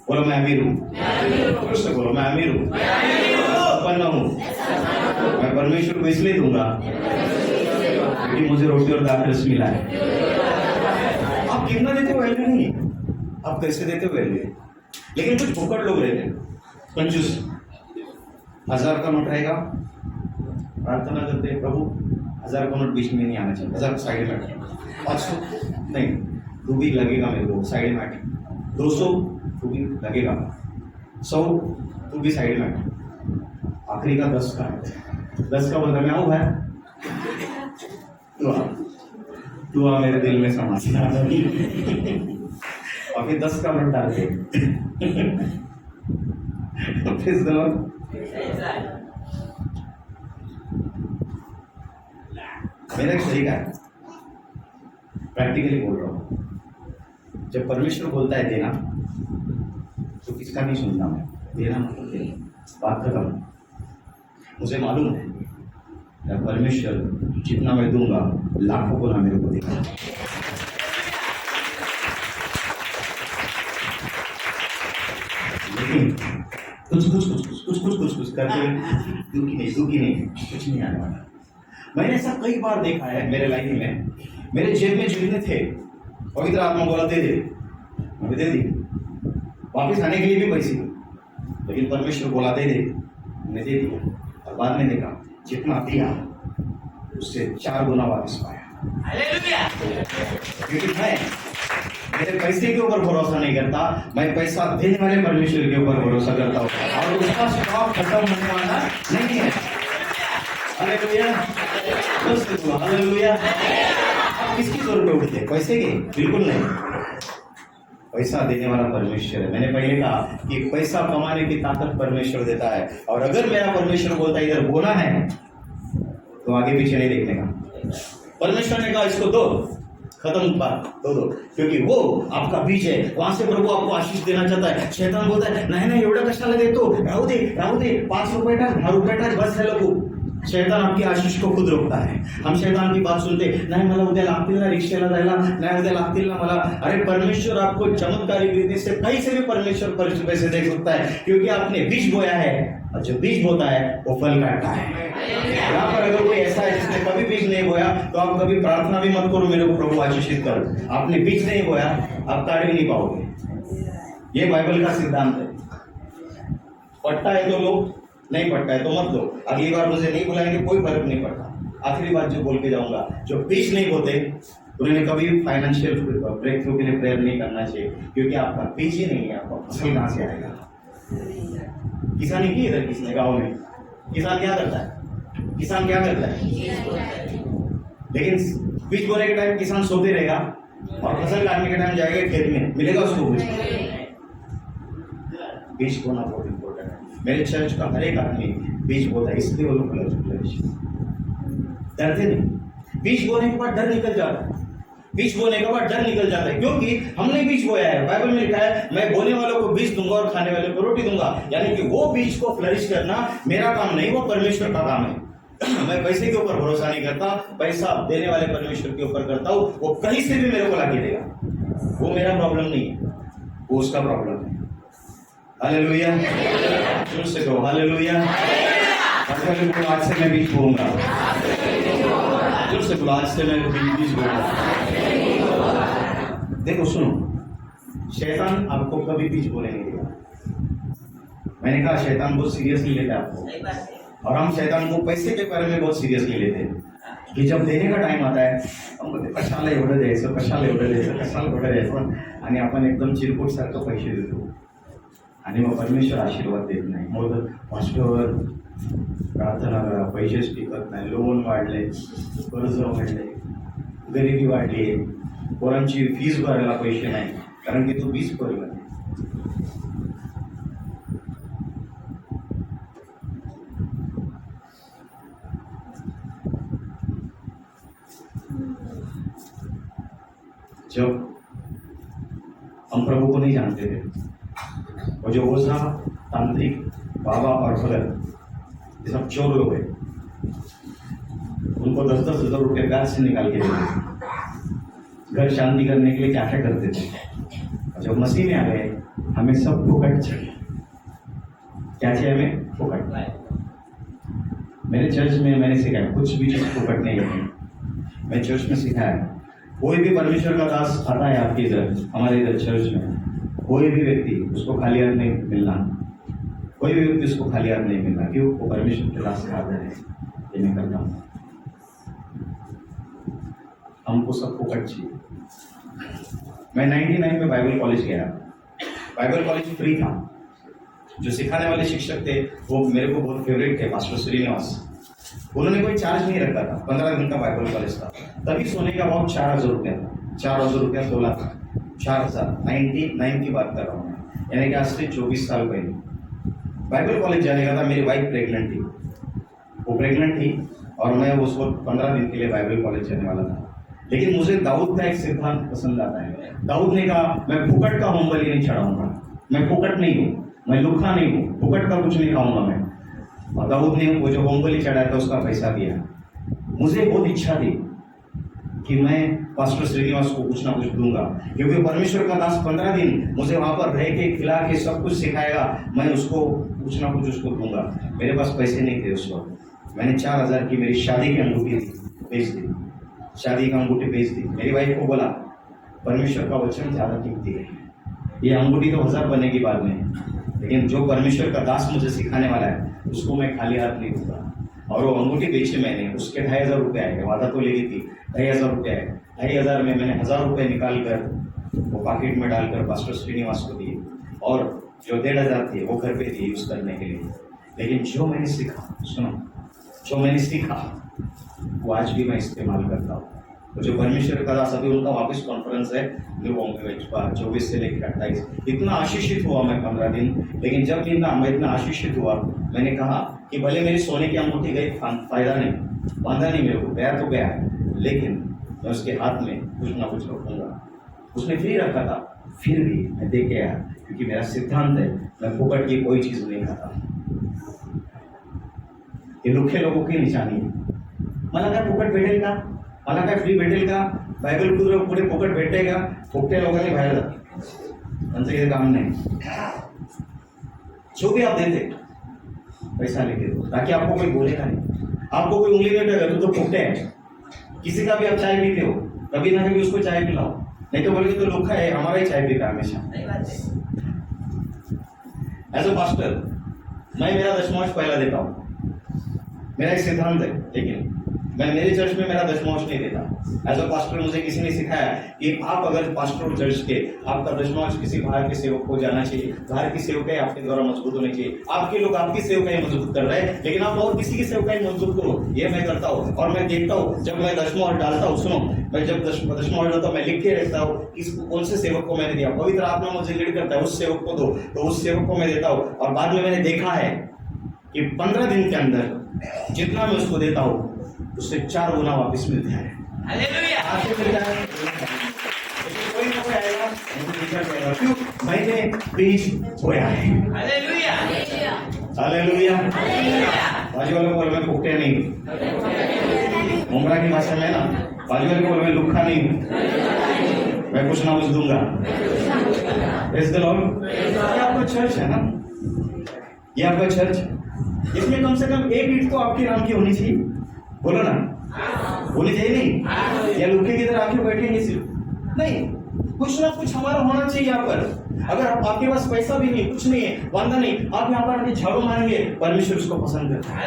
बोलो मैं अमीर हूँ। फिर से बोलो मैं अमीर हूँ, संपन्न हूँ। मैं परमेश्वर को इसलिए दूंगा क्योंकि मुझे रोटी और दाल रस मिला है। आप कितना देते हो वैल्यू नहीं, आप कैसे देते हो वैल्यू। लेकिन कुछ भुक्कड़ लोग रहते हैं, कंजूस। 1000 का नोट रहेगा, प्रार्थना करते हैं प्रभु 1000 का नोट बीच में नहीं आना चाहिए, 1000 साइड में रखें। 500 नहीं, रूबी लगेगा मेरे को, साइड में रखें। 200 रूबी लगेगा, 100 रूबी साइड में रखें। आखिरी का 10 का है, 10 का बदला में आऊँ है। दुआ मेरे दिल में समाना। और फिर 10 का नोट डाल के मेरा एक तरीका है, प्रैक्टिकली बोल रहा हूँ। जब परमेश्वर बोलता है देना, तो किसका नहीं सुनता मैं। देना मतलब देना, बात खत्म। मुझे मालूम है परमेश्वर जितना मैं दूंगा लाखों गुना मेरे को देगा। लेकिन कुछ करके दुखी नहीं, कुछ नहीं आने वाला। मैंने ऐसा कई बार देखा है मेरे लाइफ में। मेरे जेब में जितने थे पवित्र आत्मा बोला दे दे, मैंने दे दी। वापिस आने के लिए भी पैसे, लेकिन परमेश्वर बोला दे दे, मैंने दे दिया। और बाद में देखा जितना दिया उससे 4 गुना वापस पाया। क्योंकि मैं मेरे पैसे के ऊपर भरोसा नहीं करता, मैं पैसा देने वाले परमेश्वर के ऊपर भरोसा करता हूँ, और उसका स्टॉक खत्म होने वाला नहीं है। हालेलुया। हालेलुया। किसकी जोर पे उठते? पैसे के? बिल्कुल नहीं। पैसा देने वाला परमेश्वर है। मैंने पहले कहा कि पैसा कमाने की ताकत परमेश्वर देता है, और अगर मेरा परमेश्वर बोलता है इधर बोना है, तो आगे पीछे नहीं देखने का। परमेश्वर ने कहा इसको दो, खत्म बात, दो, क्योंकि वो आपका बीज है। वहां से प्रभु आपको आशीष देना चाहता है। शैतान बोलता है नहीं एवढा कशाला देतो, राहू दे 5 रुपये टाक, 10 रुपये टाक, बस है लोगों। शैतान आपकी आशीष को खुद रोकता है। हम शैतान की बात सुनते, नाही मला उद्या लागतील ना रिक्षाला जायला, नाही उद्या लागतील ना मला। अरे परमेश्वर आपको चमत्कारी रीति से कहीं से भी परमेश्वर पैसे दे सकता है, क्योंकि आपने बीज बोया है। और जो बीज बोता है वो फल काटता है। यहाँ पर अगर कोई ऐसा है जिसने कभी बीज नहीं बोया तो आप कभी प्रार्थना भी मत करो मेरे को प्रभु आशीषित करो। आपने बीज नहीं बोया, आप काट भी नहीं पाओगे। ये बाइबल का सिद्धांत है। पट्टा है तो लो, नहीं पट्टा है तो मत लो। अगली बार मुझे नहीं बुलाएंगे, कोई फर्क नहीं पड़ता। आखिरी बात जो बोल के जाऊंगा, जो बीज नहीं बोते उन्होंने कभी फाइनेंशियल ब्रेक थ्रू के लिए प्रेयर नहीं करना चाहिए, क्योंकि आपका बीज ही नहीं है, आपका फसल कहाँ से आएगा। किसानी की इधर किसने गाँव में? किसान क्या करता है? किसान क्या करता है? लेकिन बीज बोने के टाइम किसान सोते रहेगा और फसल काटने के टाइम जाएगा खेत में, मिलेगा उसको कुछ? बीज बोना बहुत इंपॉर्टेंट है। मेरे चर्च का हर एक आदमी बीज बोता है, इसलिए वो लोग डरते नहीं। बीज बोने के बाद डर निकल जाता है। बीज बोने के बाद डर निकल जाता है, क्योंकि हमने बीज बोया है। बाइबल में लिखा है, मैं बोने वालों को बीज दूंगा और खाने वालों को रोटी दूंगा। यानी कि वो बीज को फ्लरिश करना मेरा काम नहीं, वो परमेश्वर का काम है। मैं पैसे के ऊपर भरोसा नहीं करता, पैसा देने वाले परमेश्वर के ऊपर करता हूँ। वो कहीं से भी मेरे को लाके देगा, वो मेरा प्रॉब्लम नहीं है, वो उसका प्रॉब्लम है। हालेलुया, जोर से कहो हालेलुया। आज से मैं बीज बोऊंगा, जोर से बोलो आज से मैं बीज बोऊंगा। देखो सुनो, शैतान आपको कभी बीज बोले नहीं देगा। मैंने कहा शैतान बहुत सीरियसली लेता है आपको, और हम शैतान को पैसे के बारे में बहुत सीरियसली लेते हैं कि जब देने का टाइम आता है हम बोलते कशाला एवढं द्यायचं, कशाला एवढं द्यायचं, कशाला एवढं द्यायचं, आणि आपण एकदम चिरकुट सारखं पैसे देतो आणि मग परमेश्वर आशीर्वाद देत नाही। मग मास्टर प्रार्थना करा, पैसेच टिकत नाही, लोन वाढले, कर्ज वाढले, गरिबी वाढली, पोरांची फीस भरायला पैसे नाही, कारण की तो बीज पडला नाही। जब हम प्रभु को नहीं जानते थे, और जो ओझा, तांत्रिक, बाबा और भगत ये सब चोर लोग हैं, उनको 10-10 हजार रुपये ब्याज से निकाल के देते, घर शांति करने के लिए क्या क्या करते थे। और जब मसीह में आ गए हमें सब फुकट चाहिए। क्या चाहिए हमें? फुकट। मेरे चर्च में मैंने सिखाया कुछ भी चीज फुकट नहीं है। मैं चर्च में सिखाया कोई भी परमेश्वर का दास आता है आपके इधर, हमारे इधर चर्च में, कोई भी व्यक्ति उसको खाली हाथ नहीं मिलना, कोई भी व्यक्ति उसको खाली हाथ नहीं मिलना। क्यों? वो परमेश्वर के दास का आदर है, ये मैं करता हूँ। हमको सबको कट चाहिए। मैं 99 में बाइबल कॉलेज गया। बाइबल कॉलेज फ्री था। जो सिखाने वाले शिक्षक थे वो मेरे को बहुत फेवरेट थे, मास्टर श्रीनिवास। उन्होंने कोई चार्ज नहीं रखा था, 15 दिन का बाइबल कॉलेज था। तभी सोने का भाव 4000 रुपया था, 4000 रुपया तोला था, 4000। 99 की बात कर रहा हूँ मैं, यानी कि आज से 24 साल पहले बाइबल कॉलेज जाने का था। मेरी वाइफ प्रेग्नेंट थी, वो प्रेग्नेंट थी और मैं उस वक्त 15 दिन के लिए बाइबल कॉलेज जाने वाला था। लेकिन मुझे दाऊद का एक सिद्धांत पसंद आता है। दाऊद ने कहा मैं फुकट का होम बलि नहीं चढ़ाऊंगा, मैं फुकट नहीं हूँ, मैं लुखा नहीं हूँ, फुकट का कुछ नहीं खाऊंगा मैं। और दाऊद ने वो जो होम बलि चढ़ाया था उसका पैसा दिया। मुझे बहुत इच्छा थी कि मैं पास्टर श्रीनिवास को कुछ ना कुछ दूंगा, क्योंकि परमेश्वर का दास 15 दिन मुझे वहां पर रह के खिला के सब कुछ सिखाएगा, मैं उसको कुछ ना कुछ उसको दूंगा। मेरे पास पैसे नहीं थे उस वक्त। मैंने 4000 की मेरी शादी की अंगूठी बेच दी, शादी की अंगूठी बेच दी। मेरी वाइफ को बोला परमेश्वर का वचन ज्यादा कीमती है, ये अंगूठी तो 1000 बनेगी बाद में, लेकिन जो परमेश्वर का दास मुझे सिखाने वाला है उसको मैं खाली हाथ नहीं दूंगा। और वो अंगूठी बेची मैंने, उसके 2500 रुपये आए, वादा तो लेगी थी, 2500 रुपये आए। 2500 में मैंने 1000 रुपये निकाल कर वो पॉकेट में डालकर पास्टर श्रीनिवास को दिए, और जो 1500 थे वो घर पे दिए यूज करने के लिए। लेकिन जो मैंने सीखा, सुनो, जो मैंने सीखा वो आज भी मैं इस्तेमाल करता हूँ। तो जो परमेश्वर का दास, अभी उनका वापस कॉन्फ्रेंस है न्यू बॉम्बे में 24 से लेकर 28। इतना आशीषित हुआ मैं 15 दिन। लेकिन जब मैं इतना आशीषित हुआ, मैंने कहा कि भले मेरी सोने की अंगूठी गई, फायदा नहीं, बांधा नहीं मेरे को, गया तो गया, लेकिन मैं उसके हाथ में कुछ ना कुछ रखूंगा। उसने फ्री रखा था, फिर भी मैं दे के आया, क्योंकि मेरा सिद्धांत है मैं फुकट की कोई चीज नहीं खाता। ये लुखे लोगों की निशानी है। मला काय फुकट भेटेल का, मला काय फ्री भेटेल का, बायबल पुढे फुकट भेटते का? फुकट्या लोकांनी बाहेर जातात, त्यांचं हे काम नाही। जो भी आप देते पैसा लेके दो, ताकि आपको कोई बोलेगा नहीं, आपको कोई उंगली नहीं उठाएगा, तू तो फुकटे है। किसी का भी आप चाय पीते हो, कभी ना कभी उसको चाय पिलाओ, नहीं तो बोलेंगे तो लुखा है, हमारा ही चाय पीता हमेशा। एज अ पास्टर मैं मेरा दशमांश पहला देता हूँ, मेरा एक सिद्धांत है, लेकिन मैं मेरे चर्च में मेरा दशमांश नहीं देता। एज अ पास्टर मुझे किसी ने सिखाया कि आप अगर पास्टर हो चर्च के, आपका दशमांश किसी बाहर के सेवक को जाना चाहिए, बाहर की सेवकाई आपके द्वारा मजबूत होनी चाहिए। आपके लोग आपकी सेवकाई मजबूत कर रहे हैं, लेकिन आप और किसी की सेवकाई मजबूत करो। ये मैं करता हूँ और मैं देखता हूँ, जब मैं दशमांश डालता हूँ, सुनो, मैं जब दशमांश डालता हूँ मैं लिख के रखता हूँ किसको, कौन से सेवक को मैंने दिया। पवित्र आत्मा मुझे लीड करता है, उस सेवक को दो, तो उस सेवक को मैं देता हूँ। और बाद में मैंने देखा है कि 15 दिन के अंदर जितना मैं उसको देता हूँ उससे 4 गुना वापस मिलता है। आपसे मिलता है, कोई ना कोई आएगा, मुझे दिखा जाएगा, क्यों? मैंने बीज बोया है। हालेलुया। बाजू वाले बोल मैं फुकटे नहीं, मुमरा की भाषा में ना, बाजू वाले बोल मैं लुखा नहीं, मैं कुछ ना कुछ दूंगा। Praise the Lord. ये आपका चर्च है ना, ये आपका चर्च, इसमें कम से कम एक ईंट तो आपके नाम की होनी चाहिए, बोलो ना, होनी चाहिए नहीं? या लुके की तरह आके बैठेंगे सिर्फ नहीं, कुछ ना कुछ हमारा होना चाहिए यहाँ पर। अगर आपके पास पैसा भी नहीं, कुछ नहीं है, वादा नहीं, आप यहाँ पर आके झाड़ू मारेंगे, परमेश्वर उसको पसंद करता है।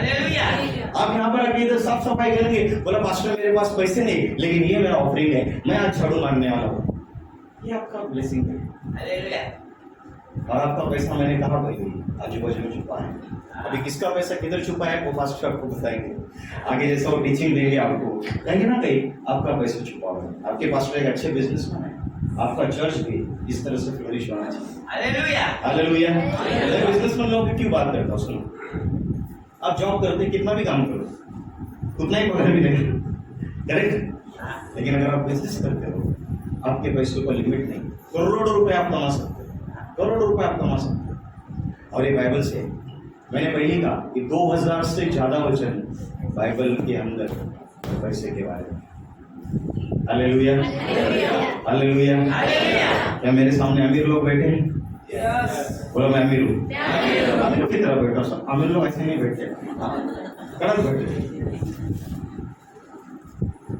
आप यहाँ पर आके इधर साफ सफाई करेंगे, बोला पास्टर मेरे पास पैसे नहीं, लेकिन ये मेरा ऑफरिंग है, मैं आज झाड़ू मारने वाला हूँ, ये आपका ब्लेसिंग है। और आपका पैसा मैंने कहा भाई आजू बाजू में छुपा है। अभी किसका पैसा किधर छुपा है वो पास्टर आपको बताएंगे, आगे जैसा वो टीचिंग देंगे आपको, कहीं ना कहीं आपका पैसा छुपा हुआ है। आपके पास्टर एक अच्छे बिजनेसमैन है, आपका चर्च भी इस तरह से फ्लोरिश होना चाहिए। हालेलुया। मैं बिजनेसमैन लोगों की क्यों बात करता हूँ, सुनो, आप जॉब करते कितना भी काम करो उतना ही पगार मिलेगा, करेक्ट? लेकिन अगर आप बिजनेस करते हो, आपके पैसों का लिमिट नहीं, करोड़ों रुपए आप कमा सकते हो, करोड़ों रुपए आप कमा सकते हो। और ये बाइबल से, मैंने पहले कहा कि 2000 से ज्यादा वचन बाइबल के अंदर पैसे के बारे में। Hallelujah, hallelujah. क्या मेरे सामने अमीर लोग बैठे हैं? बोलो मैं अमीर हूँ, अमीर की तरह बैठा हूँ। अमीर लोग ऐसे नहीं बैठते, गलत बैठे।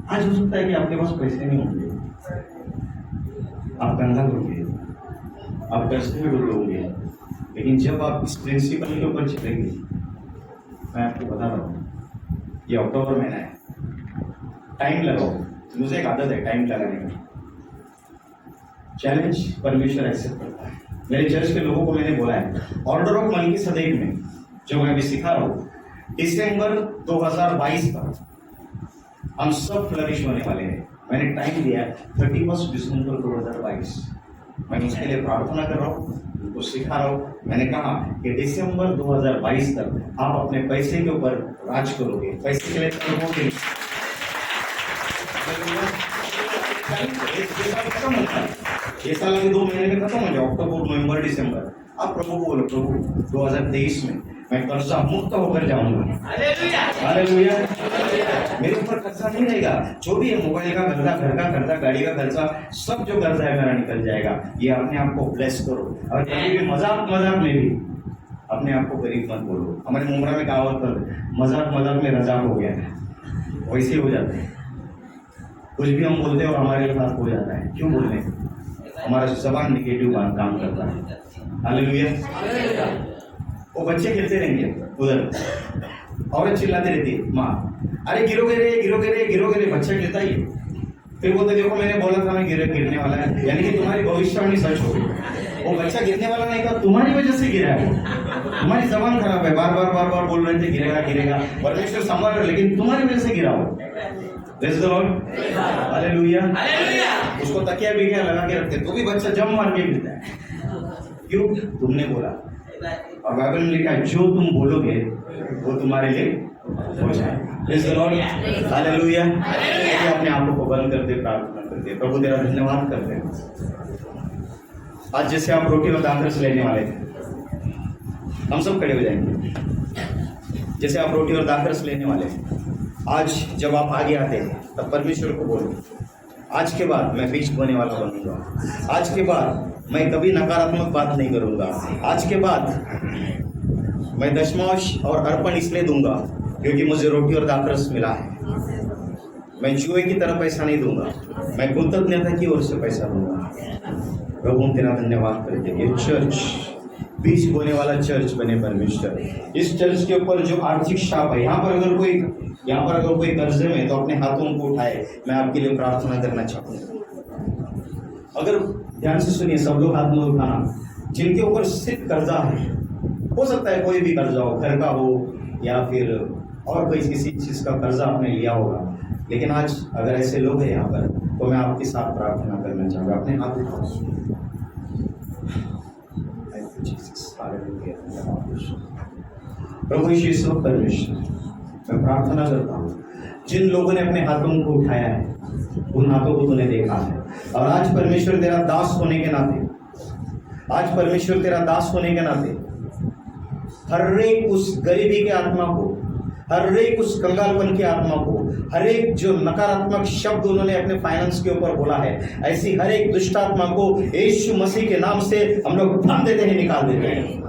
आज हो सकता है कि आपके पास पैसे नहीं होंगे, आप गंदा होंगे, आप कष्ट में डूबोगे, लेकिन जब आप इस प्रिंसिपल के ऊपर चलेंगे, मैं आपको बता रहा हूँ, ये अक्टूबर महीना है, टाइम लगाओ। मुझे एक आदत है टाइम लगाने की। चैलेंज परमेश्वर एक्सेप्ट करता है। मेरे चर्च के लोगों को मैंने बोला है, ऑर्डर ऑफ मलकीसेदेक में जो मैं अभी सिखा रहा हूँ, दिसंबर 2022 तक हम सब फ्लरिश होने वाले हैं। मैंने टाइम दिया है 31 दिसंबर 2022। मैं उसके लिए प्रार्थना कर रहा हूँ, उनको सिखा रहा हूँ। मैंने कहा कि दिसंबर 2022 तक आप अपने पैसे के ऊपर राज करोगे, पैसे के लिए करोगे। ये साल के 2 महीने में खत्म हो जाए, अक्टूबर नवंबर दिसंबर। आप प्रभु को बोलो, प्रभु 2023 में मैं कर्जा मुक्त होकर जाऊंगा। हालेलुया। मेरे ऊपर कर्जा नहीं रहेगा, जो भी है मोबाइल का कर्जा, घर का कर्जा, गाड़ी का कर्जा, सब जो कर्जा है मेरा निकल जाएगा। ये अपने आप को ब्लेस करो। और कभी भी मजाक मजाक में भी अपने आप को गरीब मत बोलो। हमारे मुमरा में कहावत पर मजाक मजाक में रजा हो गया है, वैसे हो जाते हैं। कुछ भी हम बोलते हैं और हमारे साथ हो जाता है। क्यों बोलने? हमारा जबान निगेटिव काम करता है। हालेलुया। वो बच्चे खेलते रहेंगे उधर, औरत चिल्लाती रहती है, माँ अरे गिरोगे रे गिरोगे रे गिरोगे रे, बच्चा गिरता ही है। फिर बोलते देखो मैंने बोला था मैं गिरने वाला है, यानी कि तुम्हारी भविष्यवाणी सच हो गई। वो बच्चा गिरने वाला नहीं था, तुम्हारी वजह से गिरा है। तुम्हारी जबान खराब है, बार बार बोल रहे थे गिरेगा गिरेगा, परमेश्वर संभाल रहा, लेकिन तुम्हारी वजह से गिरा हो। Praise the Lord. हालेलुया। उसको तकिया भी क्या लगा के रखते, तो भी बच्चा जम मार के गिरता है। क्यों? तुमने बोला। और बाइबल में लिखा है जो तुम बोलोगे वो तुम्हारे लिए हो जाएगा। Praise the Lord. हालेलुया। अपने आप को बंद कर दे, प्रार्थना करते, प्रभु तेरा धन्यवाद करते हैं। आज जैसे आप रोटी और दाखरस लेने वाले थे, हम सब खड़े हो जाएंगे। जैसे आप रोटी और दाखरस लेने वाले हैं, आज जब आप आगे आते हैं तब परमेश्वर को बोलो, आज के बाद मैं बीज बोने वाला बनूंगा। आज के बाद मैं कभी नकारात्मक बात नहीं करूंगा। आज के बाद मैं दशमांश और अर्पण इसलिए दूंगा क्योंकि मुझे रोटी और दाखरस मिला है। मैं जुए की तरह पैसा नहीं दूंगा, मैं कृतज्ञता की ओर से पैसा दूंगा। प्रभु तेरा धन्यवाद करते हैं। ये चर्च बीज बोने वाला चर्च बने परमेश्वर। इस चर्च के ऊपर जो आर्थिक शाप है, यहाँ पर अगर कोई कर्जे में, तो अपने हाथों को उठाए। मैं आपके लिए प्रार्थना करना चाहूँगा। अगर ध्यान से सुनिए, सब लोग हाथ में उठाना। जिनके ऊपर सिर्फ कर्जा है, हो सकता है कोई भी कर्जा हो, घर का हो या फिर और कोई किसी चीज़ का कर्जा आपने लिया होगा, लेकिन आज अगर ऐसे लोग हैं यहाँ पर, तो मैं आपके साथ प्रार्थना करना चाहूँगा। अपने हाथ उठाओ। प्रभु यीशु परमेश्वर, मैं प्रार्थना करता हूँ, जिन लोगों ने अपने हाथों को उठाया है, उन हाथों को तूने देखा है। और आज परमेश्वर तेरा दास होने के नाते, हर एक उस गरीबी के आत्मा को, हर एक उस कंगालपन की आत्मा को, हर एक जो नकारात्मक शब्द उन्होंने अपने फाइनेंस के ऊपर बोला है, ऐसी हर एक दुष्ट आत्मा को यीशु मसीह के नाम से हम लोग बांध देते हैं, निकाल देते हैं।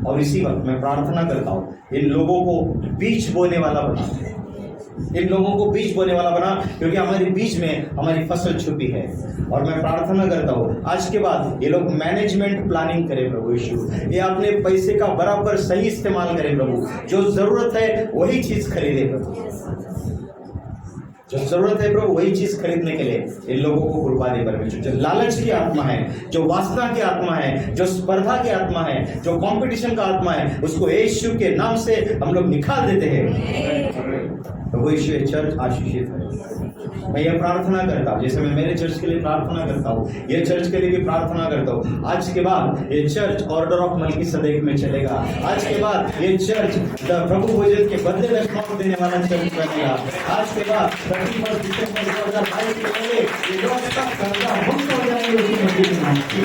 और इसी वक्त मैं प्रार्थना करता हूँ, इन लोगों को बीज बोने वाला बना, क्योंकि हमारे बीज में हमारी फसल छुपी है। और मैं प्रार्थना करता हूँ, आज के बाद ये लोग मैनेजमेंट प्लानिंग करें प्रभु यीशु, ये अपने पैसे का बराबर सही इस्तेमाल करें प्रभु। जो जरूरत है वही चीज खरीदे प्रभु, जो जरूरत है प्रभु वही चीज खरीदने के लिए इन लोगों को कृपा दे परमेश्वर। जो लालच की आत्मा है, जो वासना की आत्मा है, जो स्पर्धा की आत्मा है, जो कंपटीशन का आत्मा है, उसको यीशु के नाम से हम लोग निकाल देते हैं। प्रभु यीशु चर्च आशीषित है। मैं ये प्रार्थना करता हूँ, जैसे मैं मेरे चर्च के लिए प्रार्थना करता हूँ, ये चर्च के लिए भी प्रार्थना करता हूँ। आज के बाद ये चर्च ऑर्डर ऑफ मल्कीसदेक में चलेगा। आज के बाद ये चर्च प्रभु भोजन के बदले दशमांश देने वाला चर्च बनेगा। आज के बाद 31 दिसंबर 2022 के पहले ये लोग सब कर्जा मुक्त हो जाएंगे उसी मसीह के नाम से।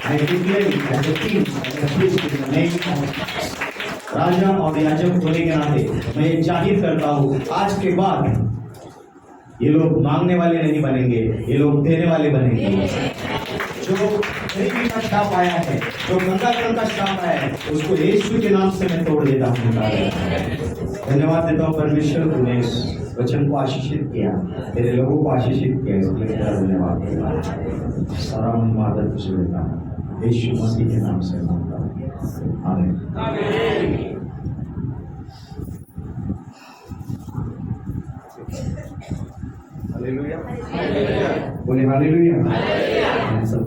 I declare it as a king, as a priest in the name of राजा और याजक होने के नाते मैं ये जाहिर करता हूँ, आज के बाद ये लोग मांगने वाले नहीं बनेंगे, ये लोग देने वाले बनेंगे। जो गरीबी का श्राप आया है, जो कंगालपन का श्राप आया है, उसको यीशु के नाम से मैं तोड़ देता हूँ। धन्यवाद देता हूँ परमेश्वर, तूने इस वचन को आशीषित किया, तेरे लोगों को आशीषित किया, इसके लिए तेरा धन्यवाद। सारा महिमा तुझे देता हूँ, यीशु मसीह के नाम से मांगता हूँ, आमीन। हालेलुया, बोले हालेलुया। हम सब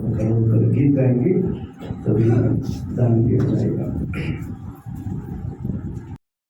गीत गाएंगे, तभी दान किया जाएगा।